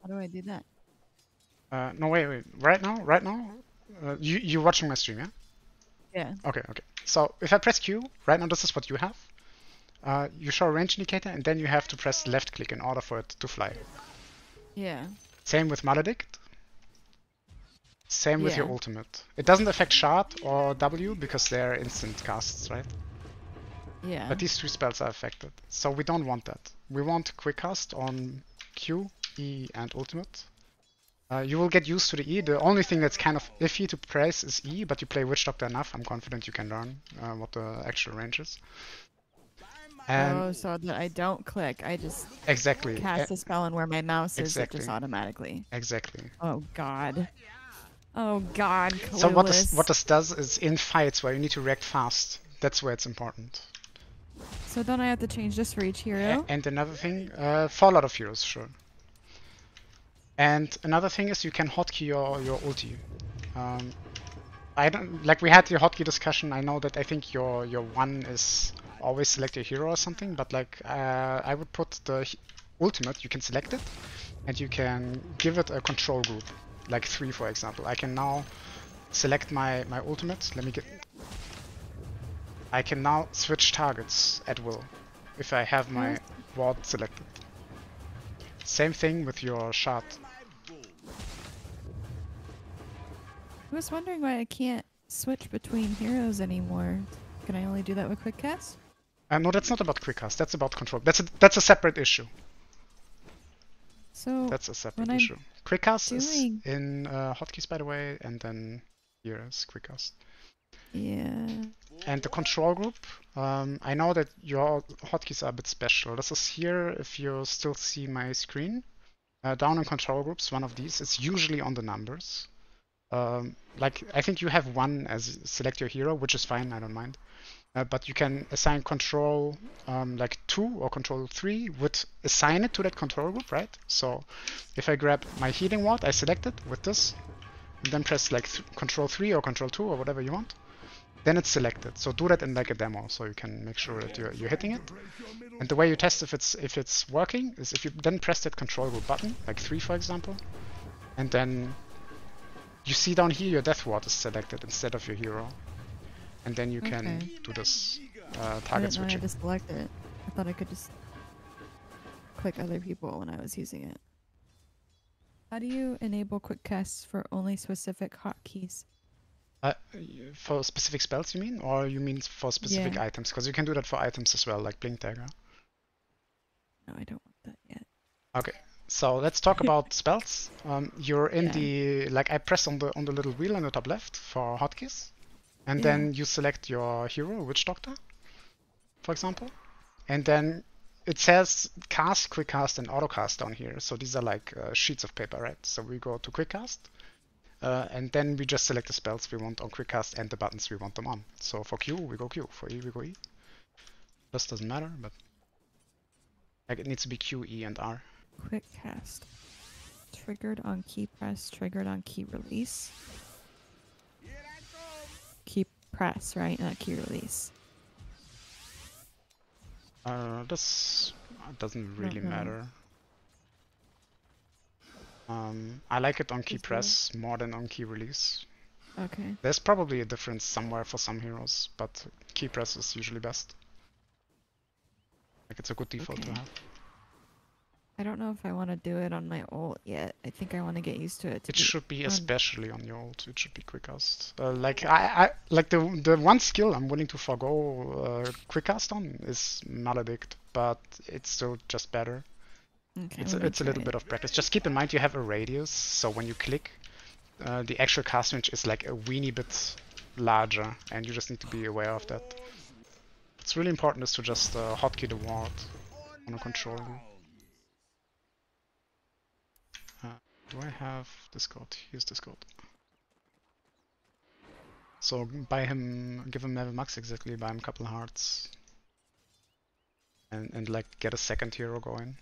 How do I do that? No, wait. Right now, you're watching my stream, yeah? Yeah. Okay. So if I press Q, right now this is what you have. You show a range indicator, and then you have to press left click in order for it to fly. Yeah. Same with Maledict. Same with your Yeah. ultimate. It doesn't affect Shard or W because they're instant casts, right? Yeah. But these 2 spells are affected. So we don't want that. We want quick cast on Q, E, and ultimate. You will get used to the E. The only thing that's kind of iffy to press is E, but you play Witch Doctor enough. I'm confident you can learn what the actual range is. And Oh, so that I don't click. I just exactly. cast a spell and where my mouse is, it Exactly. just automatically. Exactly. Oh god. Oh god. So what Clueless. this does is in fights where you need to react fast, that's where it's important. So don't I have to change this for each hero? And another thing, for a lot of heroes, sure. And another thing is you can hotkey your ulti. I don't like we had the hotkey discussion. I know that I think your one is always select your hero or something, but like I would put the ultimate. You can select it, and you can give it a control group, like 3 for example. I can now select my ultimate. Let me get. I can now switch targets at will if I have my ward selected. Same thing with your shard. I was wondering why I can't switch between heroes anymore. Can I only do that with quick cast? No, that's not about quick cast. That's about control. That's a separate issue. So That's a separate when I'm issue. Quick cast is doing- in hotkeys, by the way, and then here is quick cast. Yeah. And the control group, I know that your hotkeys are a bit special. This is here, if you still see my screen. Down in control groups, one of these, it's usually on the numbers. Like, I think you have 1 as select your hero, which is fine, I don't mind. But you can assign control like 2 or control 3 would assign it to that control group, right? So if I grab my healing ward, I select it with this, and then press like control 3 or control 2 or whatever you want. Then it's selected. So do that in like a demo, so you can make sure that you're hitting it. And the way you test if it's working is if you then press that control group button, like 3 for example, and then you see down here your death ward is selected instead of your hero. And then you can do this I target didn't know I switching. had to select it. I thought I could just click other people when I was using it. How do you enable quick casts for only specific hotkeys? For specific spells, you mean? Or you mean for specific Yeah. items? Because you can do that for items as well, like Blink Dagger. No, I don't want that yet. Okay, so let's talk about spells. You're in Yeah. the like I press on the little wheel on the top left for hotkeys, and Yeah. then you select your hero, Witch Doctor, for example, and then it says cast, quick cast, and auto cast down here. So these are like sheets of paper, right? So we go to quick cast. And then we just select the spells we want on quick cast and the buttons we want them on. So for Q, we go Q. For E, we go E. This doesn't matter, but like it needs to be Q, E, and R. Quick cast. Triggered on key press, triggered on key release. Key press, right? Not key release. This doesn't really know. matter. I like it on key Is there- press more than on key release. Okay. There's probably a difference somewhere for some heroes, but key press is usually best. Like it's a good default to Okay. have. I don't know if I want to do it on my ult yet. I think I want to get used to it. It should be on- especially on your ult. It should be quick cast. Like I like the one skill I'm willing to forgo quick cast on is Maledict, but it's still just better. Okay, It's let me it's a little try bit it. of practice. Just keep in mind you have a radius, so when you click, the actual cast range is like a weeny bit larger, and you just need to be aware of that. What's really important is to just hotkey the ward on a control. Do I have Discord? Here's Discord. So buy him, give him level max exactly, buy him a couple hearts. And like get a second hero going.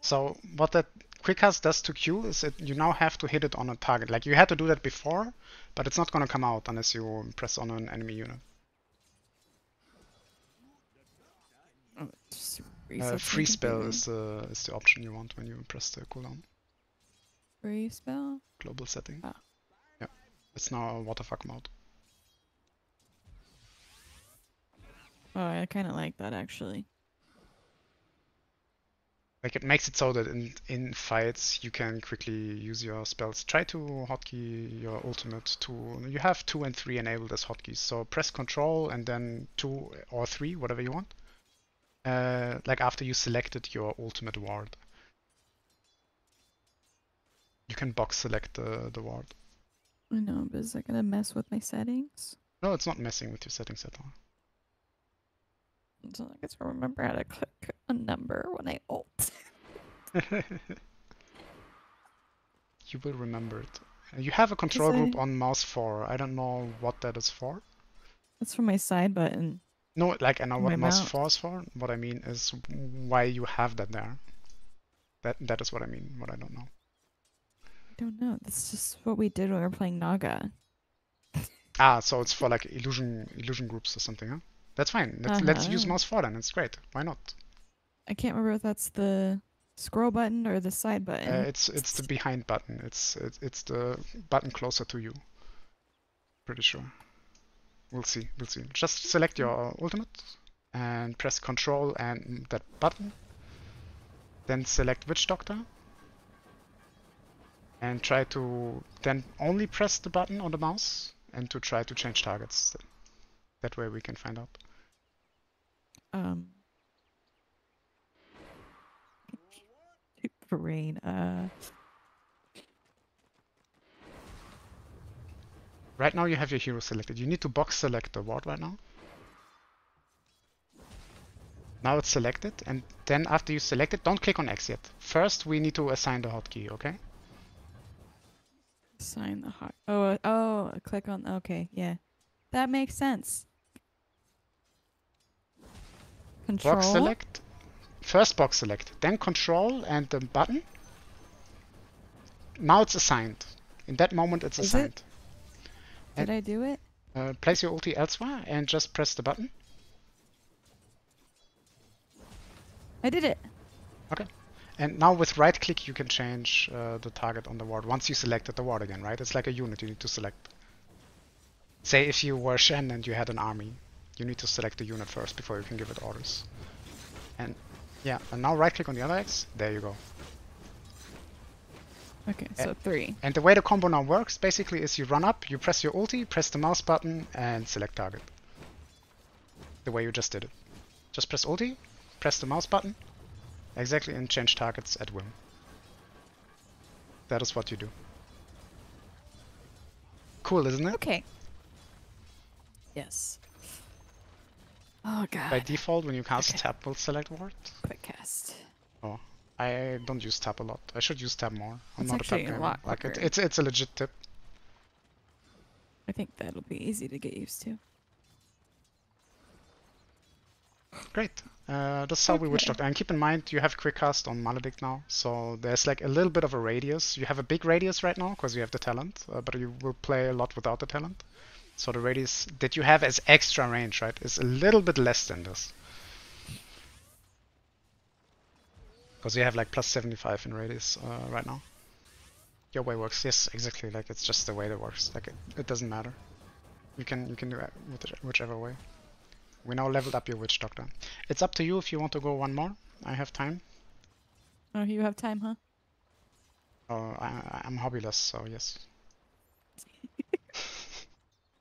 So what that quick cast does to Q is that you now have to hit it on a target. Like you had to do that before, but it's not gonna come out unless you press on an enemy unit. Oh, it just resets my Free spell computer. is the option you want when you press the cooldown. Free spell? Global setting. Ah. Yeah, it's now a waterfuck mode. Oh, I kind of like that actually. Like it makes it so that in fights you can quickly use your spells. Try to hotkey your ultimate to. You have 2 and 3 enabled as hotkeys. So press Control and then 2 or 3, whatever you want. Like after you selected your ultimate ward. You can box select the ward. I know, but is that gonna mess with my settings? No, it's not messing with your settings at all. So I guess I'll remember how to click a number when I ult. You will remember it. You have a control group I- on mouse 4. I don't know what that is for. That's for my side button. No, like I know what My mouse mount. 4 is for. What I mean is why you have that there. That is what I mean. What I don't know. I don't know. That's just what we did when we were playing Naga. Ah, so it's for like illusion groups or something, huh? That's fine. Let's use mouse 4 then. It's great. Why not? I can't remember if that's the scroll button or the side button. It's the behind button. It's the button closer to you. Pretty sure. We'll see. We'll see. Just select your ultimate and press Control and that button. Then select Witch Doctor. And try to then only press the button on the mouse and to try to change targets. That way we can find out. Brain. Right now you have your hero selected. You need to box select the ward right now. Now it's selected, and then after you select it, don't click on X yet. First we need to assign the hotkey, okay? Assign the hot. Click on. Okay, yeah, that makes sense. Control. Box select. First box select, then Control and the button. Now it's assigned. In that moment it's assigned. Did I do it? Place your ulti elsewhere and just press the button. I did it. Okay. And now with right click you can change the target on the ward once you selected the ward again, right? It's like a unit you need to select. Say if you were Shen and you had an army, you need to select the unit first before you can give it orders. And yeah, and now right click on the other X, there you go. Okay, so 3. And the way the combo now works basically is you run up, you press your ulti, press the mouse button and select target. The way you just did it. Just press ulti, press the mouse button, exactly, and change targets at will. That is what you do. Cool, isn't it? Okay. Yes. Oh god. By default, when you cast tap, will select ward. Quick cast. Oh, I don't use tap a lot. I should use tap more. I'm It's not a tap actually a gamer. lot Like quicker. it's a legit tip. I think that'll be easy to get used to. Great. That's how we Witch Doctor. And keep in mind, you have quick cast on Maledict now, so there's like a little bit of a radius. You have a big radius right now because you have the talent, but you will play a lot without the talent. So the radius that you have as extra range, right, is a little bit less than this. Because you have like plus 75 in radius right now. Your way works, yes, exactly. Like it's just the way that works. Like it doesn't matter. You can do it whichever way. We now leveled up your Witch Doctor. It's up to you if you want to go one more. I have time. Oh, you have time, huh? Oh, I'm hobbyless, so yes.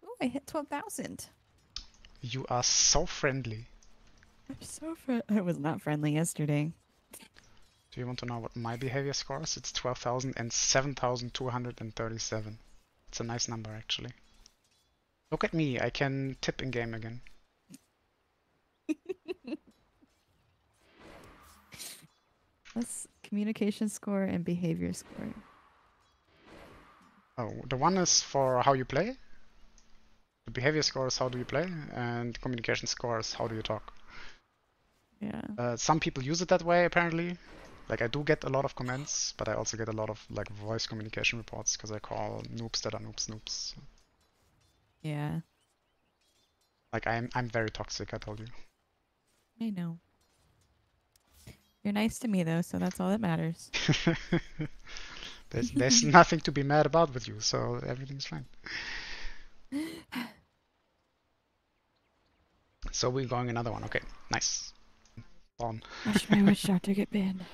Oh, I hit 12,000. You are so friendly. I'm so I was not friendly yesterday. Do you want to know what my behavior score is? It's 12,000 and 7,237. It's a nice number, actually. Look at me, I can tip in game again. That's communication score and behavior score. Oh, the one is for how you play. The behavior score is how do you play, and communication score is how do you talk. Yeah. Some people use it that way, apparently. Like, I do get a lot of comments, but I also get a lot of like voice communication reports because I call noobs that are noobs. Yeah. Like, I'm very toxic, I told you. I know. You're nice to me though, so that's all that matters. There's nothing to be mad about with you, so everything's fine. So we're going another one. Okay, nice. On. Watch my witch doctor get banned.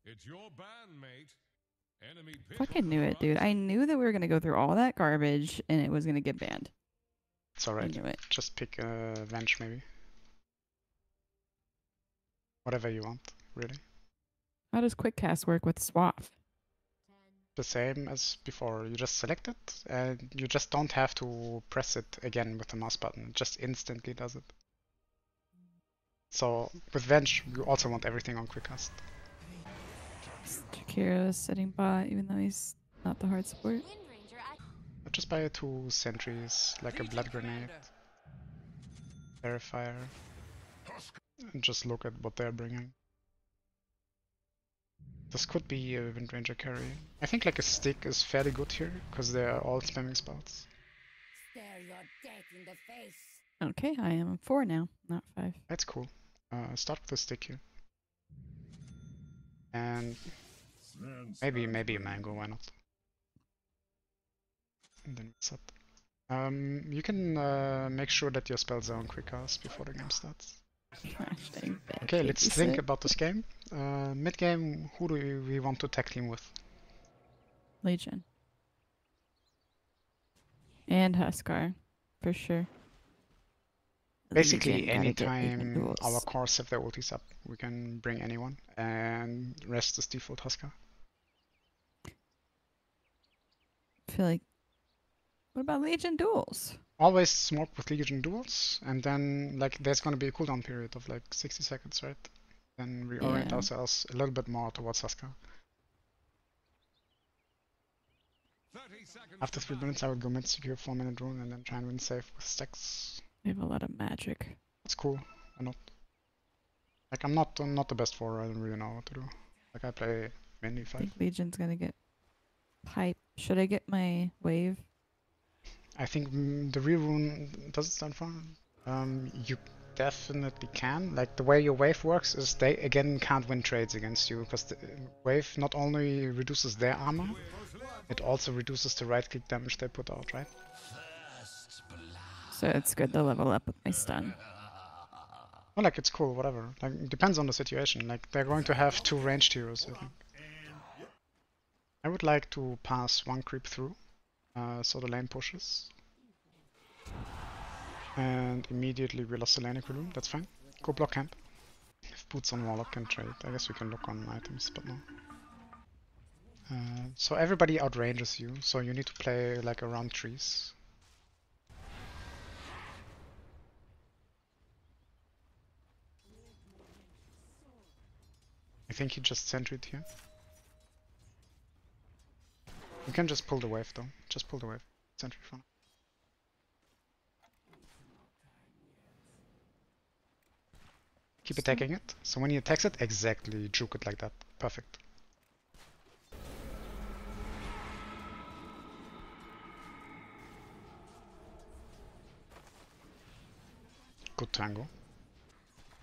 It's your ban, mate. Enemy pit Fucking on knew the it, dude. I knew that we were gonna go through all that garbage and it was gonna get banned. It's alright. I knew it. Just pick a Venge maybe. Whatever you want, really. How does quick cast work with Swath? The same as before. You just select it and you just don't have to press it again with the mouse button. It just instantly does it. So with Venge, you also want everything on quick cast. Kira setting bot, even though he's not the hard support. Just buy 2 sentries, like a blood grenade, verifier, and just look at what they're bringing. This could be a Wind Ranger carry. I think like a stick is fairly good here, because they're all spamming spells. Stare your death in the face. Okay, I am 4 now, not 5. That's cool. Start with a stick here. And maybe a mango, why not? And then set. You can make sure that your spells are on quick cast before the game starts. Okay, let's think about this game. Mid game, who do we want to tag team with? Legion. And Huskar, for sure. Basically, Legion, gotta get anytime duels. our cores have their ultis up, we can bring anyone, and rest is default Huskar. I feel like. What about Legion duels? Always smoke with Legion duels, and then like there's gonna be a cooldown period of like 60 seconds, right? Then we orient ourselves a little bit more towards Huskar. 30 seconds After to 3 minutes, I would go mid, secure 4-minute rune, and then try and win safe with stacks. We have a lot of magic. It's cool. I'm not like I'm not the best for. I don't really know what to do. Like I play mainly I 5. think Legion's gonna get pipe. Should I get my wave? I think the real rune does it stand for. You definitely can. Like the way your wave works is they again can't win trades against you because the wave not only reduces their armor, it also reduces the right click damage they put out, right? So it's good to level up with my stun. Well, like it's cool, whatever. Like it depends on the situation. Like they're going to have 2 ranged heroes, I think. I would like to pass 1 creep through, so the lane pushes. And immediately we lost the lane equilibrium, that's fine. Go block camp. If boots on Warlock can trade, I guess we can look on items, but no. So everybody outranges you, so you need to play like around trees. I think he just sentry'd here. You can just pull the wave though. Just pull the wave. Sentry for now. Keep attacking it. So when he attacks it, exactly juke it like that. Perfect. Good tango.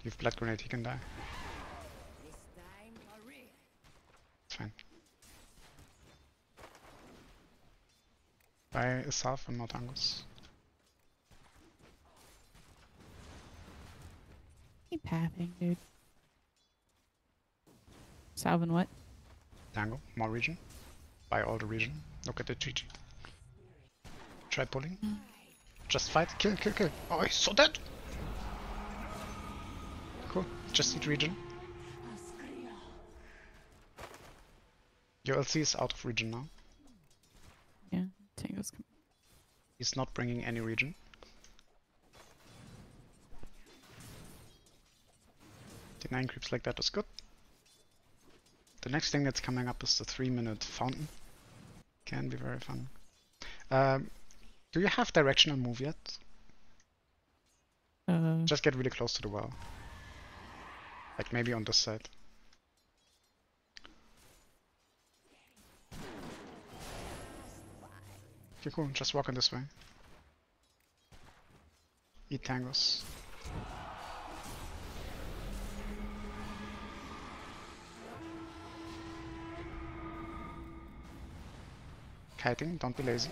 You've blood grenade, he can die. This time for real. It's fine. Buy a salve and no tangos. Keep pathing, dude. Salvin what? Tango, more region. Buy all the region. Look at the GG. Try pulling. Just fight. Kill, kill, kill. Oh, he's so dead! Cool. Just eat region. Your LC is out of region now. Yeah, Tango's coming. He's not bringing any region. D9 creeps like that is good. The next thing that's coming up is the 3-minute fountain. Can be very fun. Do you have directional move yet? Just get really close to the well. Like maybe on this side. Okay, cool. Just walk in this way. Eat tangos. Kiting, don't be lazy.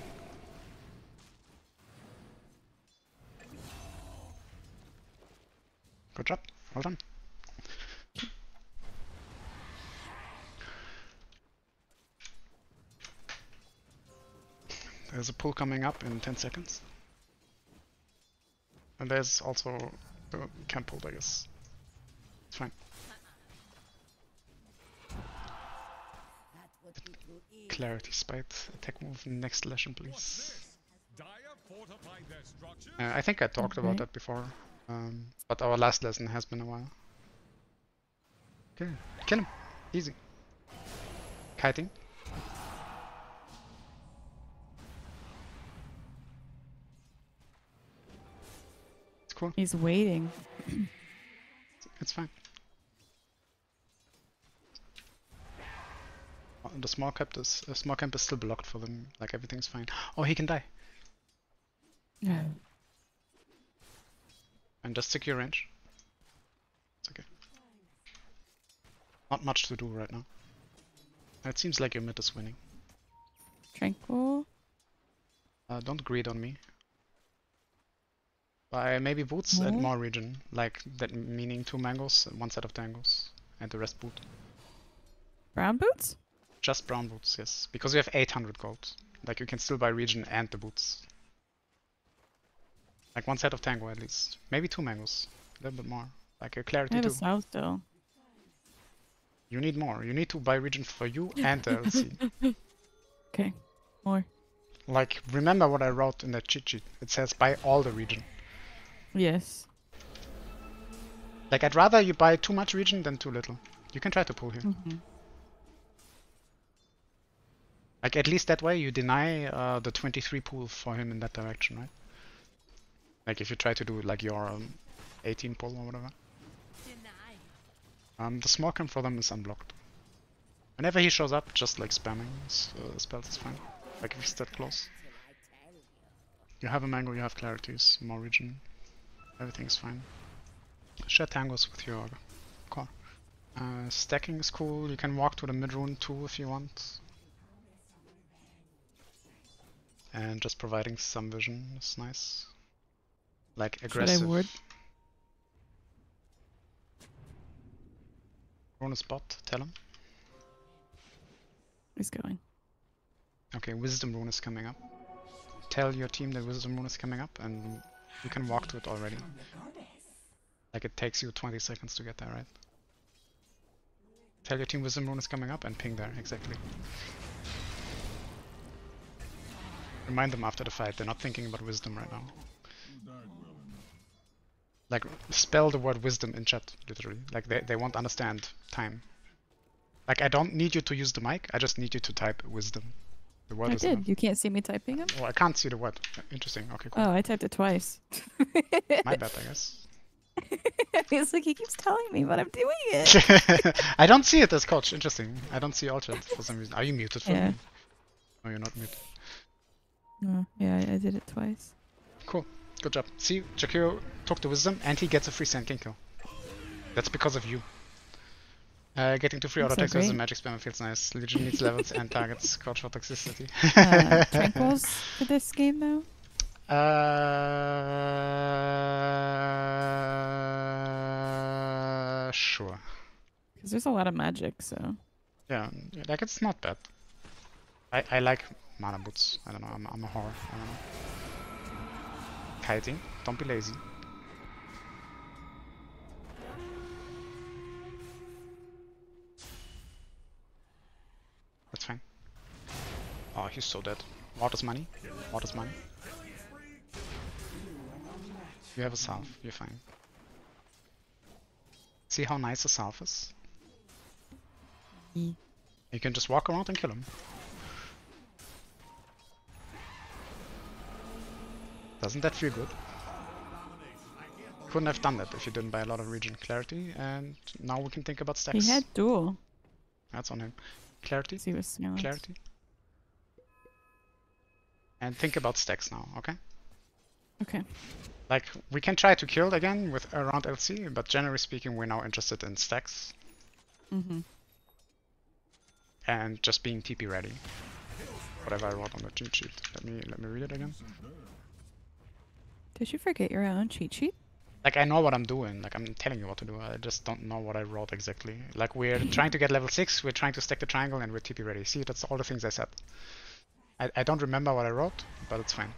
Good job, well done. There's a pull coming up in 10 seconds. And there's also the camp pull, I guess. It's fine. Clarity Spite. Attack move next lesson, please. I think I talked about that before. But our last lesson has been a while. Okay, kill him. Easy. Kiting. It's cool. He's waiting. It's fine. The small camp is still blocked for them. Like everything's fine. Oh, he can die. Yeah. And just secure range. It's okay. Not much to do right now. It seems like your mid is winning. Tranquil. Don't greed on me. Maybe boots and more region. Like that, meaning 2 mangoes, 1 set of tangos, and the rest boot. Brown boots? Just brown boots, yes. Because you have 800 gold. Like you can still buy region and the boots. Like 1 set of tango at least. Maybe 2 mangoes. A little bit more. Like a clarity I have too. a south still. You need more. You need to buy region for you and the LC. Okay, more. Like, remember what I wrote in that cheat sheet. It says buy all the region. Yes. Like, I'd rather you buy too much region than too little. You can try to pull here. Like, at least that way you deny the 23 pull for him in that direction, right? Like, if you try to do like your 18 pull or whatever. The small camp for them is unblocked. Whenever he shows up, just like spamming spells is fine. Like, if he's that close. You have a mango, you have clarities, more region. Everything's fine. Share tangos with your core. Stacking is cool. You can walk to the mid rune too if you want. And just providing some vision is nice. Like aggressive. Should I ward? Rune is bot, tell him. He's going. Okay, wisdom rune is coming up. Tell your team that wisdom rune is coming up and you can walk to it already. Like it takes you 20 seconds to get there, right? Tell your team wisdom rune is coming up and ping there, exactly. Remind them after the fight, they're not thinking about wisdom right now. Like, spell the word wisdom in chat, literally. Like, they won't understand time. Like, I don't need you to use the mic, I just need you to type wisdom. The word I is did. enough. You can't see me typing them? Oh, I can't see the word. Interesting, okay, cool. Oh, I typed it twice. My bad, I guess. It's like he keeps telling me, but I'm doing it. I don't see it as coach, interesting. I don't see all chat for some reason. Are you muted for Yeah. me? No, you're not muted. Oh, yeah, I did it twice. Cool, good job. See, Jakiro took the wisdom and he gets a free Sand King kill. That's because of you. Getting to free auto That's attacks so with a great. magic spammer feels nice. Legion needs levels and targets. Coach for toxicity. Tranquils for this game, though? Sure. Because there's a lot of magic, so. Yeah, like it's not bad. I like mana boots. I don't know, I'm a whore. I don't know. Kiting, don't be lazy. That's fine. Oh, he's so dead. Water's money. Water's money. You have a salve, you're fine. See how nice a salve is? E. You can just walk around and kill him. Doesn't that feel good? Couldn't have done that if you didn't buy a lot of region clarity, and now we can think about stacks. He had duel. That's on him. Clarity, He was silent. clarity. And think about stacks now, okay? Okay. Like, we can try to kill again with around LC, but generally speaking, we're now interested in stacks Mm-hmm. and just being TP ready. Whatever I wrote on the cheat sheet. Let me read it again. Did you forget your own cheat sheet? Like, I know what I'm doing, like I'm telling you what to do, I just don't know what I wrote exactly. Like, we're trying to get level 6, we're trying to stack the triangle, and we're TP ready. See, that's all the things I said. I don't remember what I wrote, but it's fine.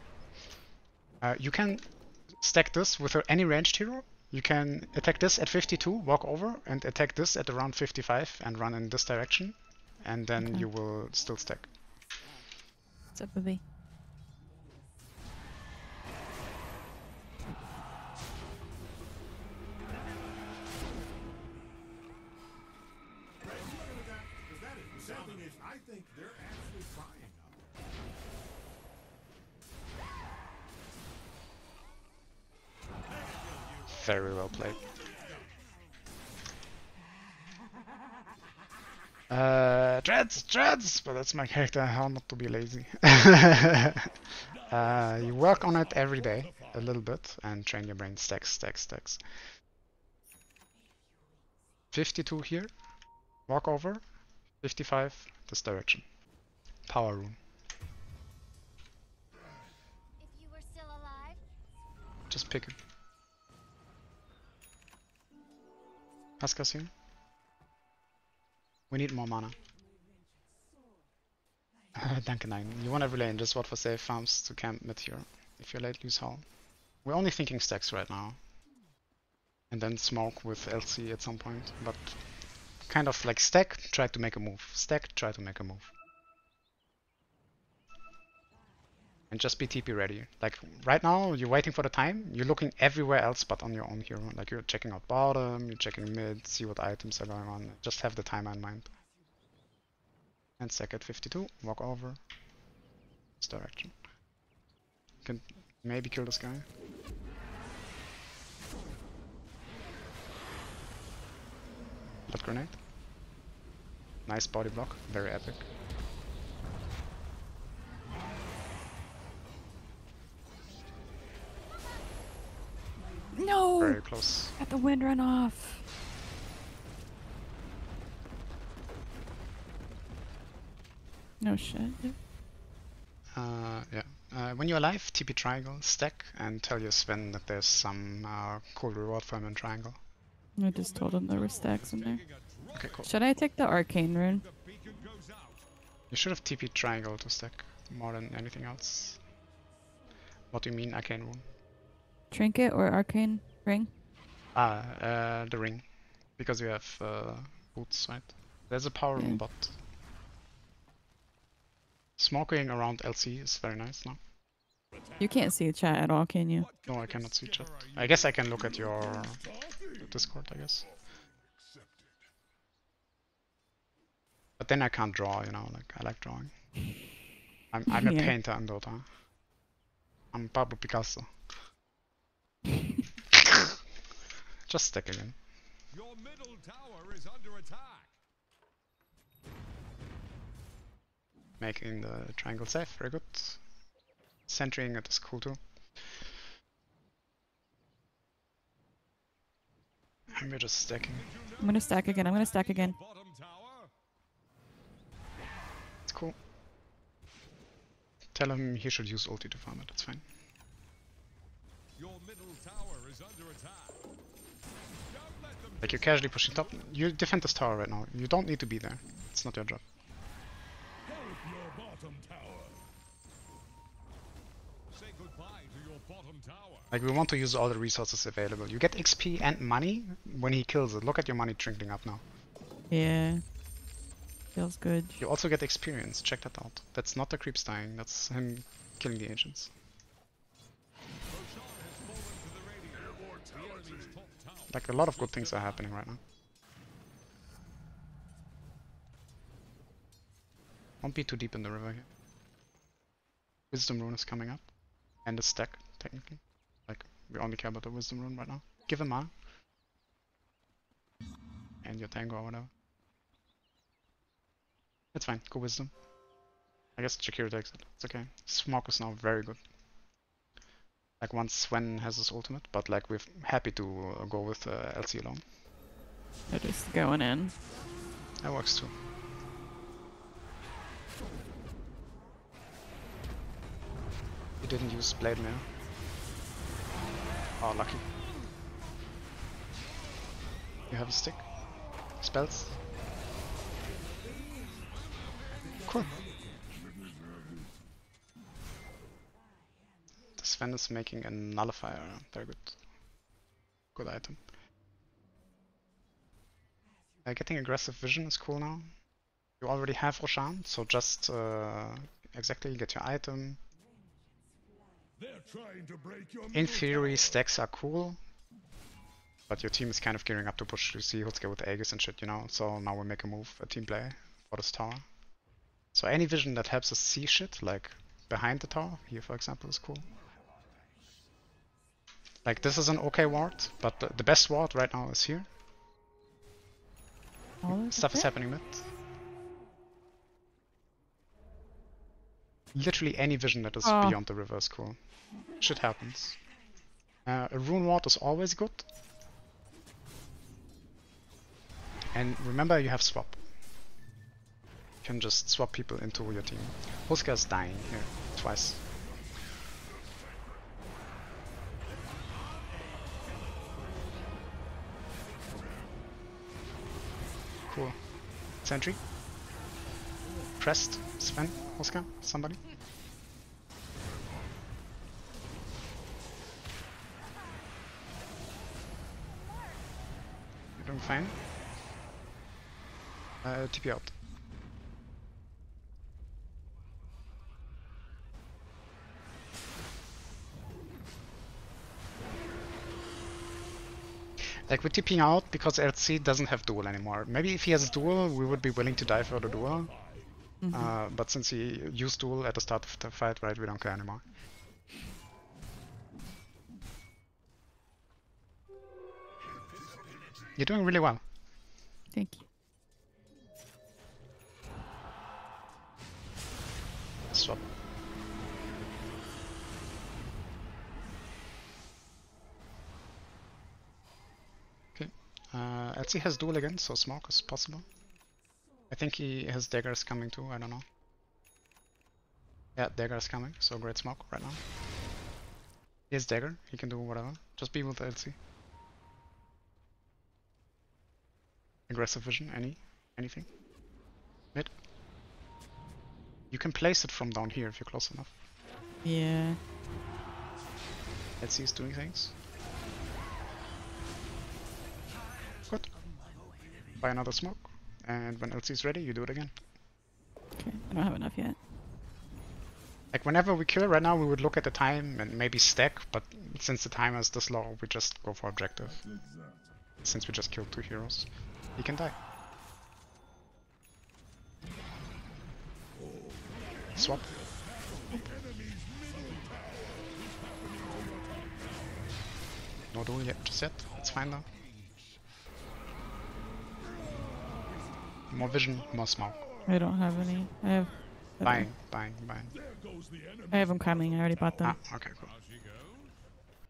You can stack this with any ranged hero. You can attack this at 52, walk over, and attack this at around 55 and run in this direction. And then Okay. you will still stack. What's up, Bobby? I think they're actually trying out. Very well played. Dreads! But that's my character, how not to be lazy. You work on it every day, a little bit, and train your brain. Stacks. 52 here, walk over, 55, this direction. Power rune. If you were still alive, Just pick it. Pascal's here. We need more mana. Dankenine. You want every lane, just what for safe farms to camp mid here. If you're late, lose hull. We're only thinking stacks right now. And then smoke with LC at some point, but kind of like stack, try to make a move. Stack, try to make a move. And just be TP ready. Like right now, you're waiting for the time, you're looking everywhere else but on your own hero. Like you're checking out bottom, you're checking mid, see what items are going on. Just have the timer in mind. And stack at 52, walk over. This direction. You can maybe kill this guy. Blood grenade. Nice body block, very epic. No! Very close. Got the wind run off. No shit. Yeah. When you're alive, TP triangle, stack, and tell your Sven that there's some cool reward for him in triangle. I just told him there were stacks in there. Okay, cool. Should I take the arcane rune? You should have TP triangle to stack more than anything else. What do you mean, arcane rune? Trinket or arcane ring? The ring. Because you have boots, right? There's a power rune bot. Smoking around LC is very nice now. You can't see chat at all, can you? No, I cannot see chat. I guess I can look at your Discord, I guess. But then I can't draw, you know, like I like drawing. I'm a Yeah. painter in Dota. I'm Pablo Picasso. Just stick again. Your middle tower is under attack. Making the triangle safe, very good. Centering it is cool too. And we're just stacking. I'm gonna stack again. I'm gonna stack again. Bottom tower. It's cool. Tell him he should use ulti to farm it, that's fine. Your middle tower is under attack. Don't let them Like you're casually pushing top. You defend this tower right now. You don't need to be there. It's not your job. Help your bottom tower. Say goodbye to your bottom tower. Like we want to use all the resources available. You get XP and money when he kills it. Look at your money trickling up now. Yeah. Feels good. You also get experience. Check that out. That's not the creeps dying. That's him killing the agents. Like a lot of good things are happening right now. Won't be too deep in the river here. Wisdom rune is coming up. And a stack, technically. Like, we only care about the wisdom rune right now. Give him mana. And your tango or whatever. It's fine, go wisdom. I guess Jakiro takes it. It's okay. Smoke is now very good. Like once Sven has his ultimate, but like we're happy to go with LC alone. They're just going in. That works too. You didn't use Blade Mirror. Oh, lucky. You have a stick? Spells? Cool. Sven is making a nullifier. Very good. Good item. Getting aggressive vision is cool now. You already have Roshan, so just exactly get your item. In theory, stacks are cool, but your team is kind of gearing up to push Lucy, Hutske with Aegis and shit, you know. So now we make a move, a team play for this tower. So any vision that helps us see shit, like behind the tower, here for example, is cool. Like this is an okay ward, but the best ward right now is here. Stuff is happening mid. Literally any vision that is beyond the river is cool. Shit happens. A rune ward is always good. And remember you have swap. You can just swap people into your team. Huska is dying here twice. Cool. Sentry. Crest. Sven. Huska. Somebody. You're doing fine. TP out. Like we're TPing out because LC doesn't have duel anymore. Maybe if he has duel, we would be willing to die for the duel. But since he used duel at the start of the fight, right, we don't care anymore. You're doing really well. Thank you. Swap. Okay. Etsy has duel again, so smoke is possible. I think he has daggers coming too, I don't know. Yeah, dagger is coming, so great smoke right now. He has dagger, he can do whatever. Just be with LC. Aggressive vision, anything. Mid. You can place it from down here if you're close enough. Yeah. LC is doing things. Good. Buy another smoke, and when LC is ready, you do it again. Okay, I don't have enough yet. Like whenever we kill right now, we would look at the time and maybe stack, but since the timer is this low, we just go for objective. Since we just killed 2 heroes, he can die. Swap. No duel yet, just yet. It's fine though. More vision, more smoke. I don't have any. I have. Buying. I have them coming. I already bought them. Ah, okay, cool.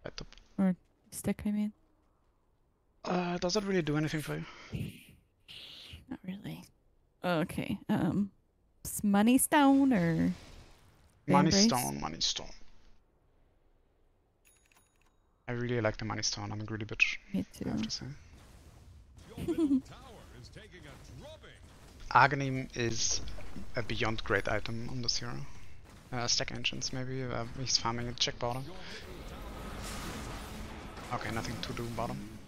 Right up. Or stick, I mean. Does that really do anything for you? Not really. Okay. Money stone or Money Embrace? stone, money stone. I really like the money stone. I'm a greedy bitch. Me too. I have to say. Tower is taking a drubbing. Aghanim is a beyond great item on this hero. Stack engines maybe, he's farming at check bottom. Okay, nothing to do bottom.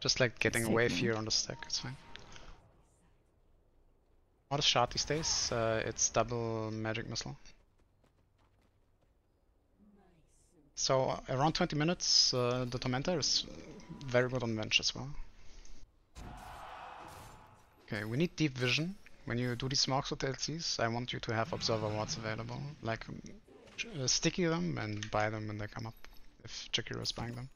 Just like getting a wave here on the stack, it's fine. What is shard these days? It's double magic missile. So around 20 minutes, the Tormentor is very good on bench as well. Okay, we need deep vision. When you do these smokes with LCs, I want you to have observer wards available. Like, sticky them and buy them when they come up, if Jakiro is buying them.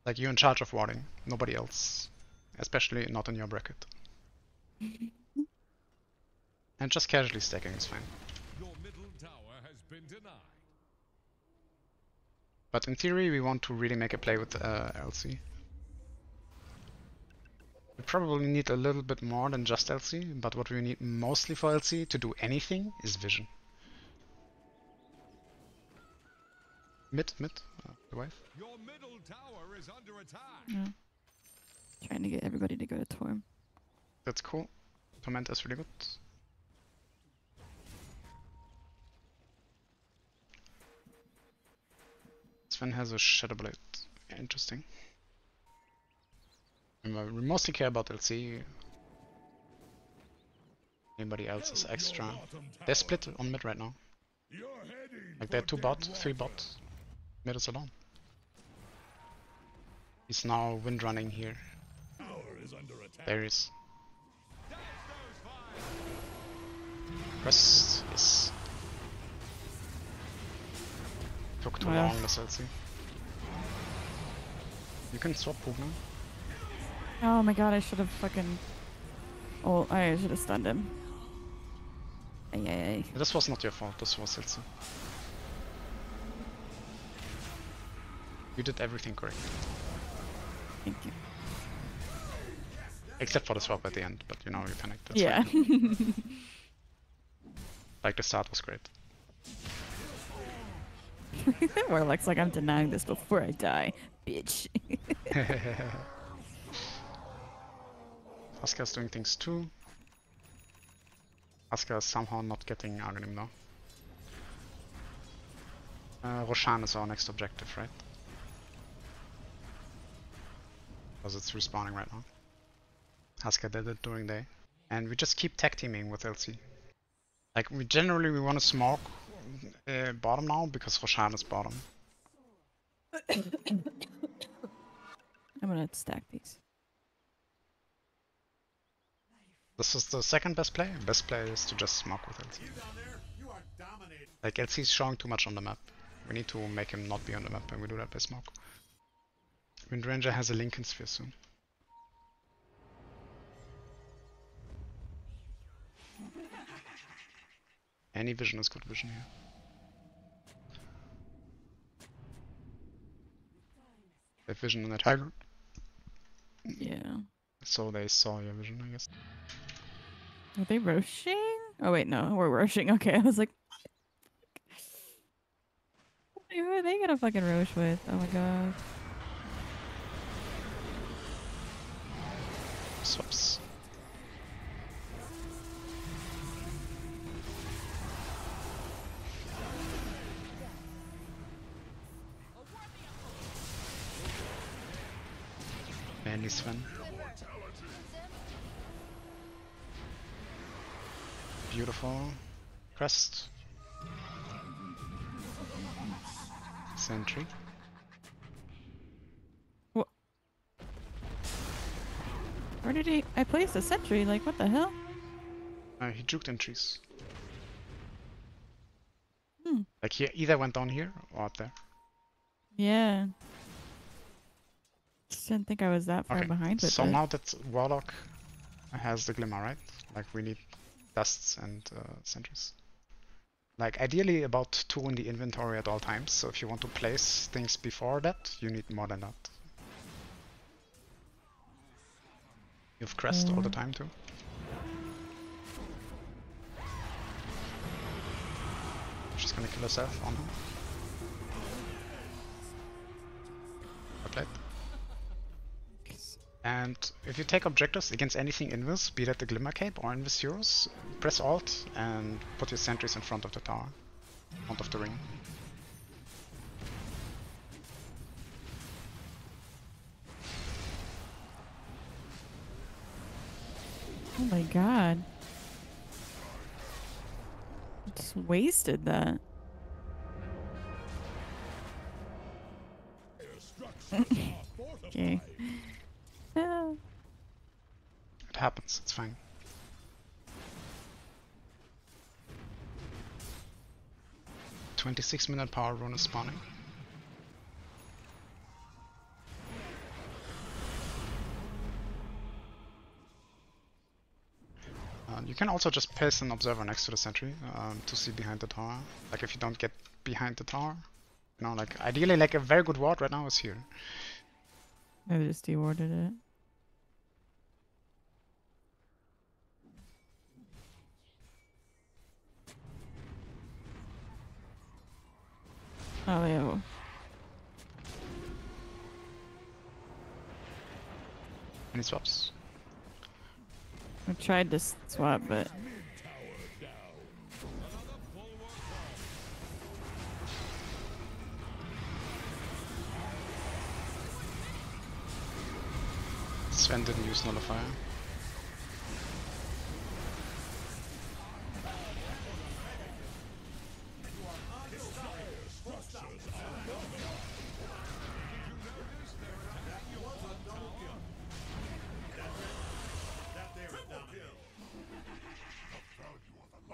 Like, you're in charge of warding, nobody else. Especially not in your bracket. And just casually stacking is fine. Your middle tower has been denied. But in theory, we want to really make a play with LC. We probably need a little bit more than just LC, but what we need mostly for LC to do anything is vision. Mid, the wave. Your middle tower is under attack. Yeah. Trying to get everybody to go to Torm. That's cool. Torment is really good. Sven has a Shadow Blade. Interesting. And we mostly care about LC. Anybody else is extra. They're split on mid right now. Like they're 2 bot, 3 bot. Mid is alone. He's now wind running here. There he is. Press, yes. Took too long, this LC. You can swap Pugna. Oh my god, I should have fucking... Oh, I should have stunned him. Ay. This was not your fault, this was LC. You did everything correct. Thank you. Except for the swap at the end, but you know, you panicked. That's Yeah. fine. Like the start was great. Warlock's like, I'm denying this before I die, bitch. Asuka's doing things too. Asuka is somehow not getting Aghanim though. Roshan is our next objective, right? Because it's respawning right now. Asuka did it during day. And we just keep tag teaming with LC. Like, we want to smoke bottom now because Roshan is bottom. I'm gonna stack these. This is the second best play. Best play is to just smoke with LC. Like, LC is showing too much on the map. We need to make him not be on the map, and we do that by smoke. Windranger has a Lincoln Sphere soon. Any vision is good vision here. They have vision on the tiger. Yeah. So they saw your vision, I guess. Are they rushing? Oh wait, no, we're rushing. Okay, I was like, who are they gonna fucking rush with? Oh my god. Swaps. Manly Sven. Beautiful. Crest. Sentry. What? Where did he? I placed a sentry. Like, what the hell? He juked entries. Hmm. Like, he either went down here or up there. Yeah. Just didn't think I was that far Okay, behind with so it. now that Warlock has the Glimmer, right? Like, we need dusts and sentries. Like, ideally about 2 in the inventory at all times, so if you want to place things before that, you need more than that. You have Crest all the time too. She's gonna kill herself on him. And if you take objectives against anything invis, be that the Glimmer Cape or invis heroes, press Alt and put your sentries in front of the tower, in front of the ring. Oh my god. Just wasted that. Okay. Yeah. It happens, it's fine. "26-minute power rune is spawning. You can also just place an observer next to the sentry to see behind the tower. Like if you don't get behind the tower. You know, like ideally like a very good ward right now is here. I just dewarded it. Oh, yeah. Any swaps? I tried to swap, but Sven didn't use Nullifier.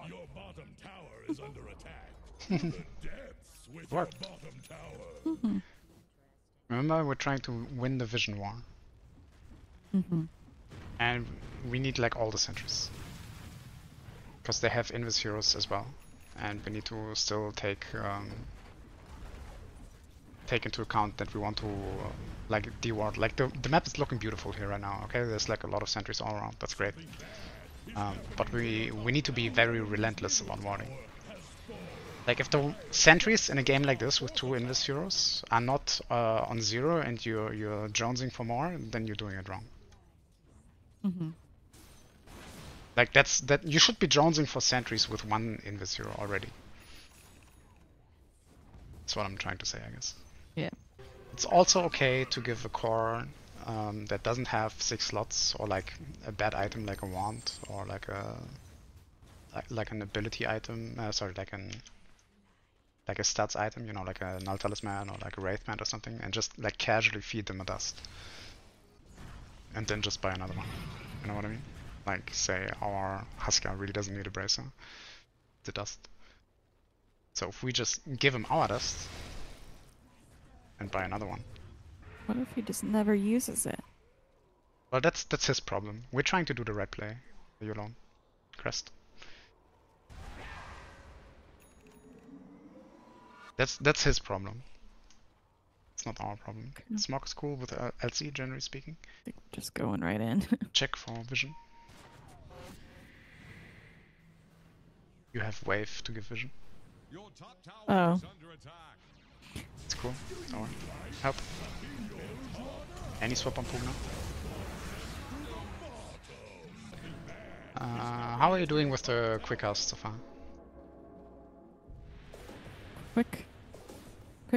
Your bottom tower is under attack. The depths with your Worked. bottom tower. Remember, we're trying to win the vision war. And we need like all the sentries. Because they have invis heroes as well. And we need to still take into account that we want to like deward. Like the map is looking beautiful here right now, okay? There's like a lot of sentries all around, that's great. But we need to be very relentless about warding. Like if the sentries in a game like this with 2 invis heroes are not on 0 and you're jonesing for more, then you're doing it wrong. Like that you should be jonesing for sentries with 1 invis hero already. That's what I'm trying to say, I guess. yeah. It's also okay to give a core that doesn't have 6 slots, or like a bad item like a wand, or like an ability item. Sorry, like a stats item, you know, like a null talisman or like a wraith band or something, and just like casually feed them a dust, and then just buy another one. You know what I mean? Like say our Husker really doesn't need a bracer, the dust. So if we just give him our dust and buy another one. What if he just never uses it? Well, that's his problem. We're trying to do the right play. Are you alone, Crest? That's his problem. It's not our problem. Smog is cool with LC, generally speaking. I think we're just going right in. Check for vision. You have wave to give vision. Your top tower Oh. is under attack. It's cool. Don't worry. Help. Any swap on Pugna? How are you doing with the quick cast so far? Quick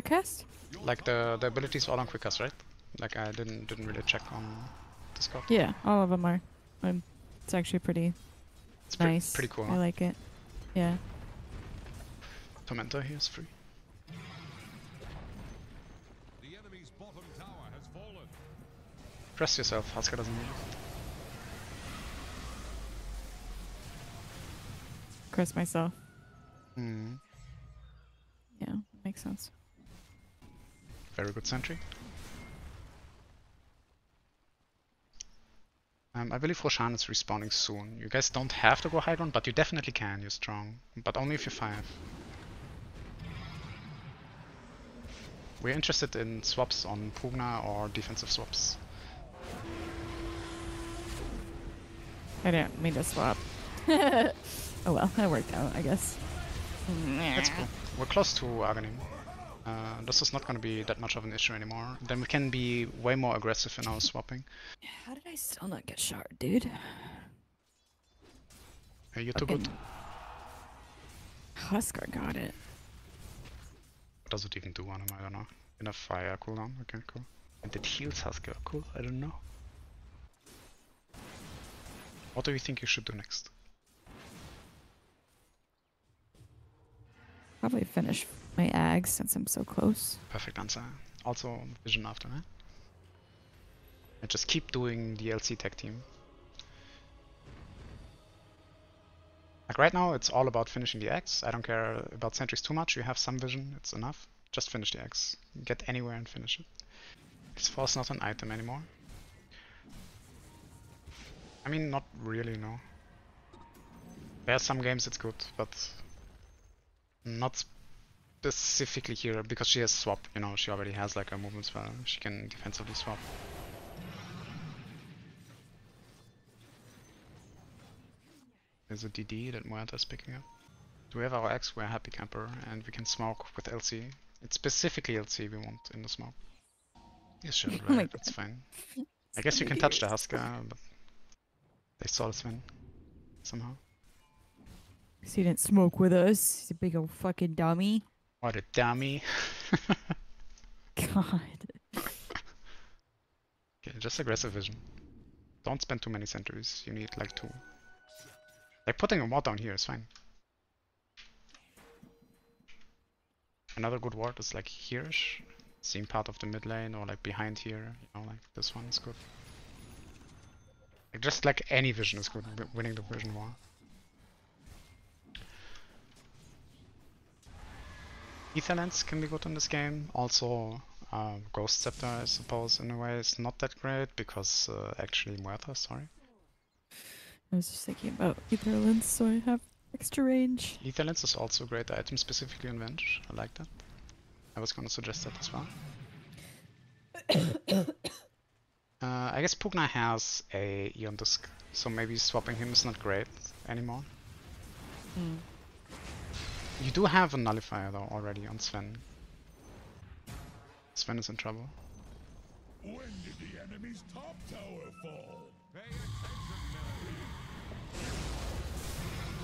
cast? Like the abilities all on quick cast, right? Like I didn't really check on Discord. Yeah, all of them are. It's actually pretty It's nice. pretty cool. I Huh? like it. Yeah. Tormentor here is free. The enemy's bottom tower has fallen. Press yourself, Husker doesn't need it. Curse myself. Hmm. Yeah, makes sense. Very good sentry. I believe Roshan is respawning soon. You guys don't have to go high ground, but you definitely can. You're strong, but only if you're 5. We're interested in swaps on Pugna or defensive swaps. I didn't mean to swap. Oh well, that worked out, I guess. That's cool. We're close to Aghanim. This is not going to be that much of an issue anymore. Then we can be way more aggressive in our swapping. How did I still not get shot, dude? You too good. Huskar got it. What does it even do on him? I don't know. In a fire cooldown? Okay, cool. And it heals Huskar. Cool, I don't know. What do you think you should do next? Probably finish my ags since I'm so close. Perfect answer. Also vision after, eh? And just keep doing the LC tech team. Like right now, it's all about finishing the X. I don't care about sentries too much. You have some vision, it's enough. Just finish the X. Get anywhere and finish it. X4 is not an item anymore. I mean, not really, no. There are some games it's good, but not specifically here, because she has swap, you know, she already has like a movement spell. She can defensively swap. There's a DD that Muerta is picking up. Do we have our X? We're a happy camper, and we can smoke with LC. It's specifically LC we want in the smoke. You should, Oh my right? That's fine. I guess you can touch the Huskar, but they saw this win somehow. Cause he didn't smoke with us. He's a big old fucking dummy. What a dummy. God. Okay, just aggressive vision. Don't spend too many sentries. You need like 2. Like putting a ward down here is fine. Another good ward is like here-ish. Seeing part of the mid lane or like behind here. You know, like this one is good. Like just like any vision is good. Winning the vision war. Etherlands can be good in this game. Also, Ghost Scepter, I suppose, in a way, is not that great because actually Muerta, sorry. I was just thinking about Etherlands, so I have extra range. Etherlands is also a great item, specifically in Venge. I like that. I was gonna suggest that as well. I guess Pugna has a Eon Disc, so maybe swapping him is not great anymore. Mm. You do have a nullifier though already on Sven. Sven is in trouble. When did the enemy's top tower fall?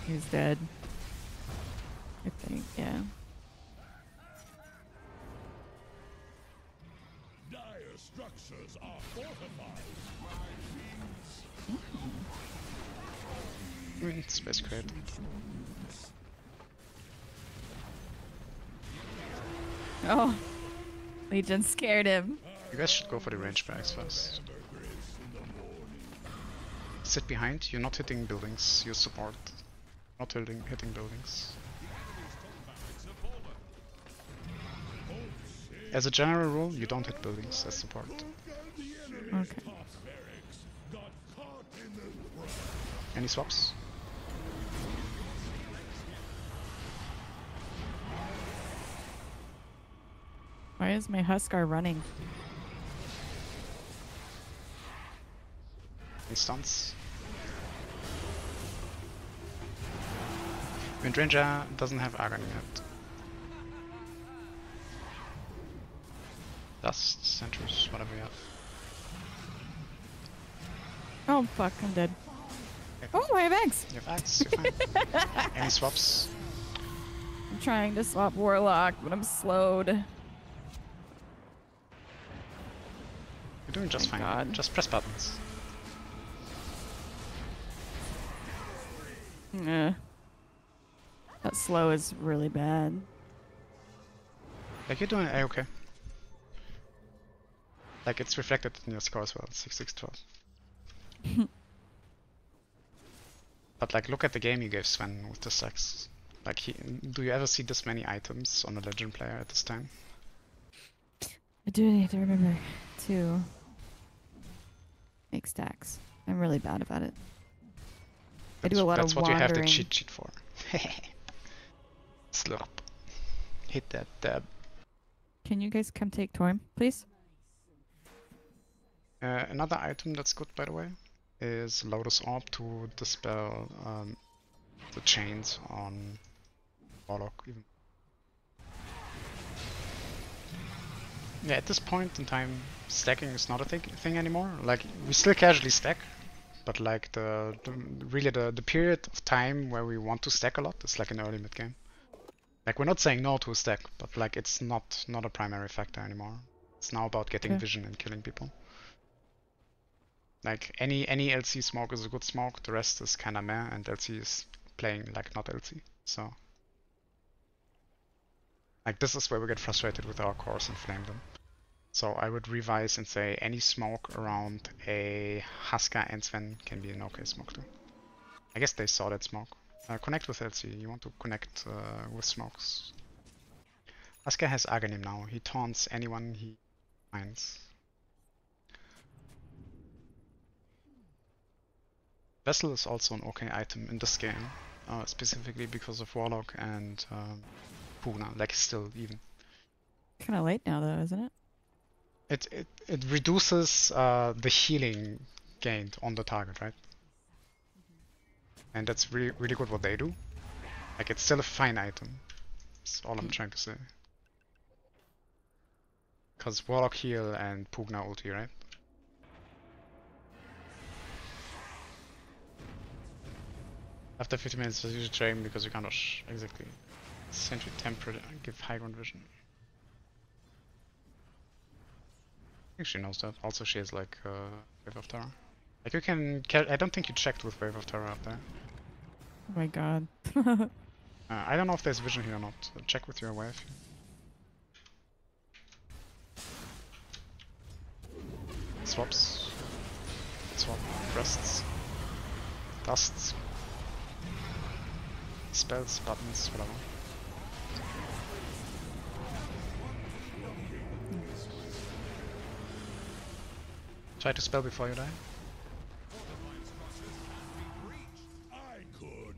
He's dead. I think, yeah. Dire structures are fortified. I mean, Space Crate. Oh, Legion scared him. You guys should go for the range bags first. Sit behind, you're not hitting buildings, you support. Not hitting buildings. As a general rule, you don't hit buildings as support. Okay. Any swaps? Why is my Huskar running? Any stunts? Windranger doesn't have Argon yet. Dust, Sentries, whatever you have. Oh fuck, I'm dead. Oh, I have eggs! You have Axe, you're fine. Any swaps? I'm trying to swap Warlock, but I'm slowed. You're doing just Thank fine. God. Just press buttons. Yeah. That slow is really bad. Like you're doing A-okay. Like it's reflected in your score as well, 6-6-12. But like look at the game you gave Sven with the stacks. Like do you ever see this many items on a legend player at this time? I do need to remember to make stacks. I'm really bad about it. I do a lot of That's what wandering. you have the cheat sheet for. Slurp. Hit that dab. Can you guys come take Torm, please? Another item that's good, by the way, is Lotus Orb to dispel the chains on Warlock. Even. Yeah, at this point in time, stacking is not a thing anymore. Like, we still casually stack, but like really the period of time where we want to stack a lot is like in early mid game. Like, we're not saying no to a stack, but like it's not a primary factor anymore. It's now about getting Okay. vision and killing people. Like any LC smoke is a good smoke, the rest is kinda meh, and LC is playing like not LC. So like this is where we get frustrated with our cores and flame them. So I would revise and say any smoke around a Husker and Sven can be an okay smoke too. I guess they saw that smoke. Connect with LC. You want to connect with smokes. Husker has Aghanim now. He taunts anyone he finds. Vessel is also an okay item in this game, specifically because of Warlock and Pugna. Like still even. Kind of late now, though, isn't it? It reduces the healing gained on the target, right? And that's really good what they do. Like it's still a fine item. That's all I'm trying to say. Because Warlock heal and Pugna ulti, right? After 50 minutes, it's usually train because you can't rush. Exactly. Sentry temper give high ground vision. I think she knows that. Also, she has like Wave of Terror. Like you can. I don't think you checked with Wave of Terror up there. Oh my god. I don't know if there's vision here or not. Check with your wave. Swaps. Swap. Rests. Dusts. Spells, buttons, whatever. Try to spell before you die. I could.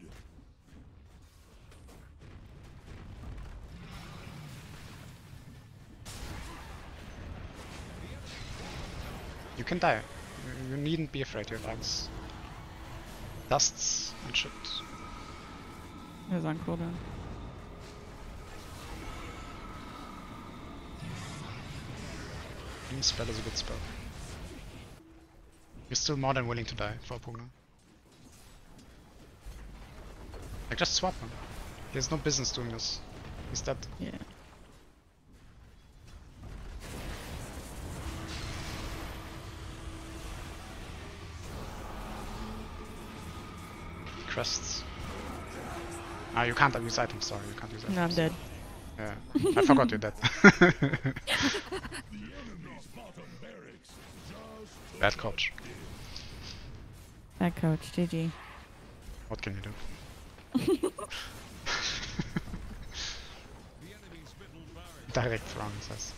You can die. You needn't be afraid, your lives. Dusts and shit. It was on cooldown. Any spell is a good spell. You're still more than willing to die for Pugna. Like, just swap him. He has no business doing this. He's dead. Yeah. Crests. Ah, you can't use items, sorry, you can't use items. No, I'm dead. Yeah, I forgot you're dead. Bad coach. That coach, GG. What can you do? Direct wrong, says.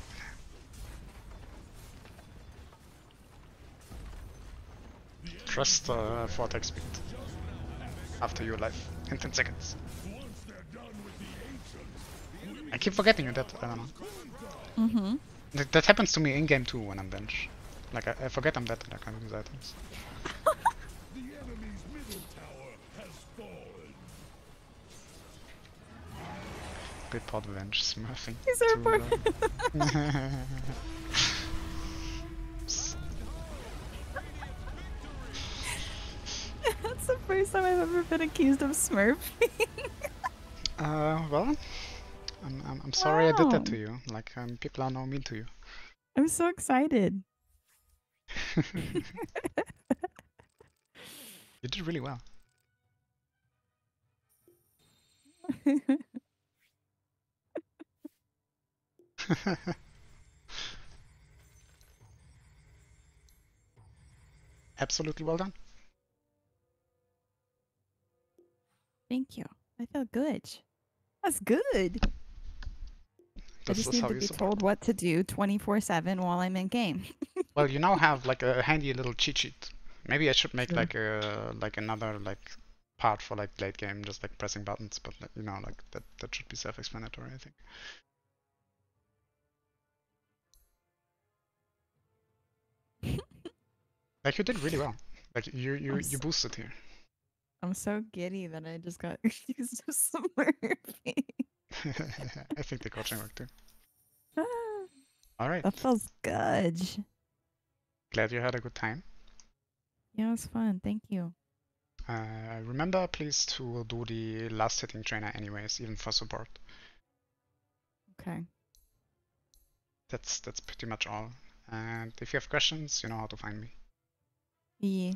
Trust vortex speed. After your life in 10 seconds. I keep forgetting you're dead, I don't know. Mm-hmm. That happens to me in game too when I'm bench. Like I forget I'm dead and I can't use items. The enemy's middle tower has fallen. Good pot bench smurfing. Is there a part? That's the first time I've ever been accused of smurfing. Well, I'm sorry I did that Wow. to you. Like people are now mean to you. I'm so excited. You did really well. Absolutely well done. Thank you. I felt good. That's good. I This just is need how to you be support. told what to do 24/7 while I'm in game. Well, you now have like a handy little cheat sheet. Maybe I should make Sure. like a another like part for like late game, just like pressing buttons. But like, you know, like that should be self-explanatory, I think. Like you did really well. Like you boosted here. I'm so giddy that I just got accused of smurfing. I think the coaching worked too. Ah. All right. That feels good. Glad you had a good time. Yeah, it was fun. Thank you. Remember, please, to do the last hitting trainer anyways, even for support. Okay. That's pretty much all. And if you have questions, you know how to find me. Yeah.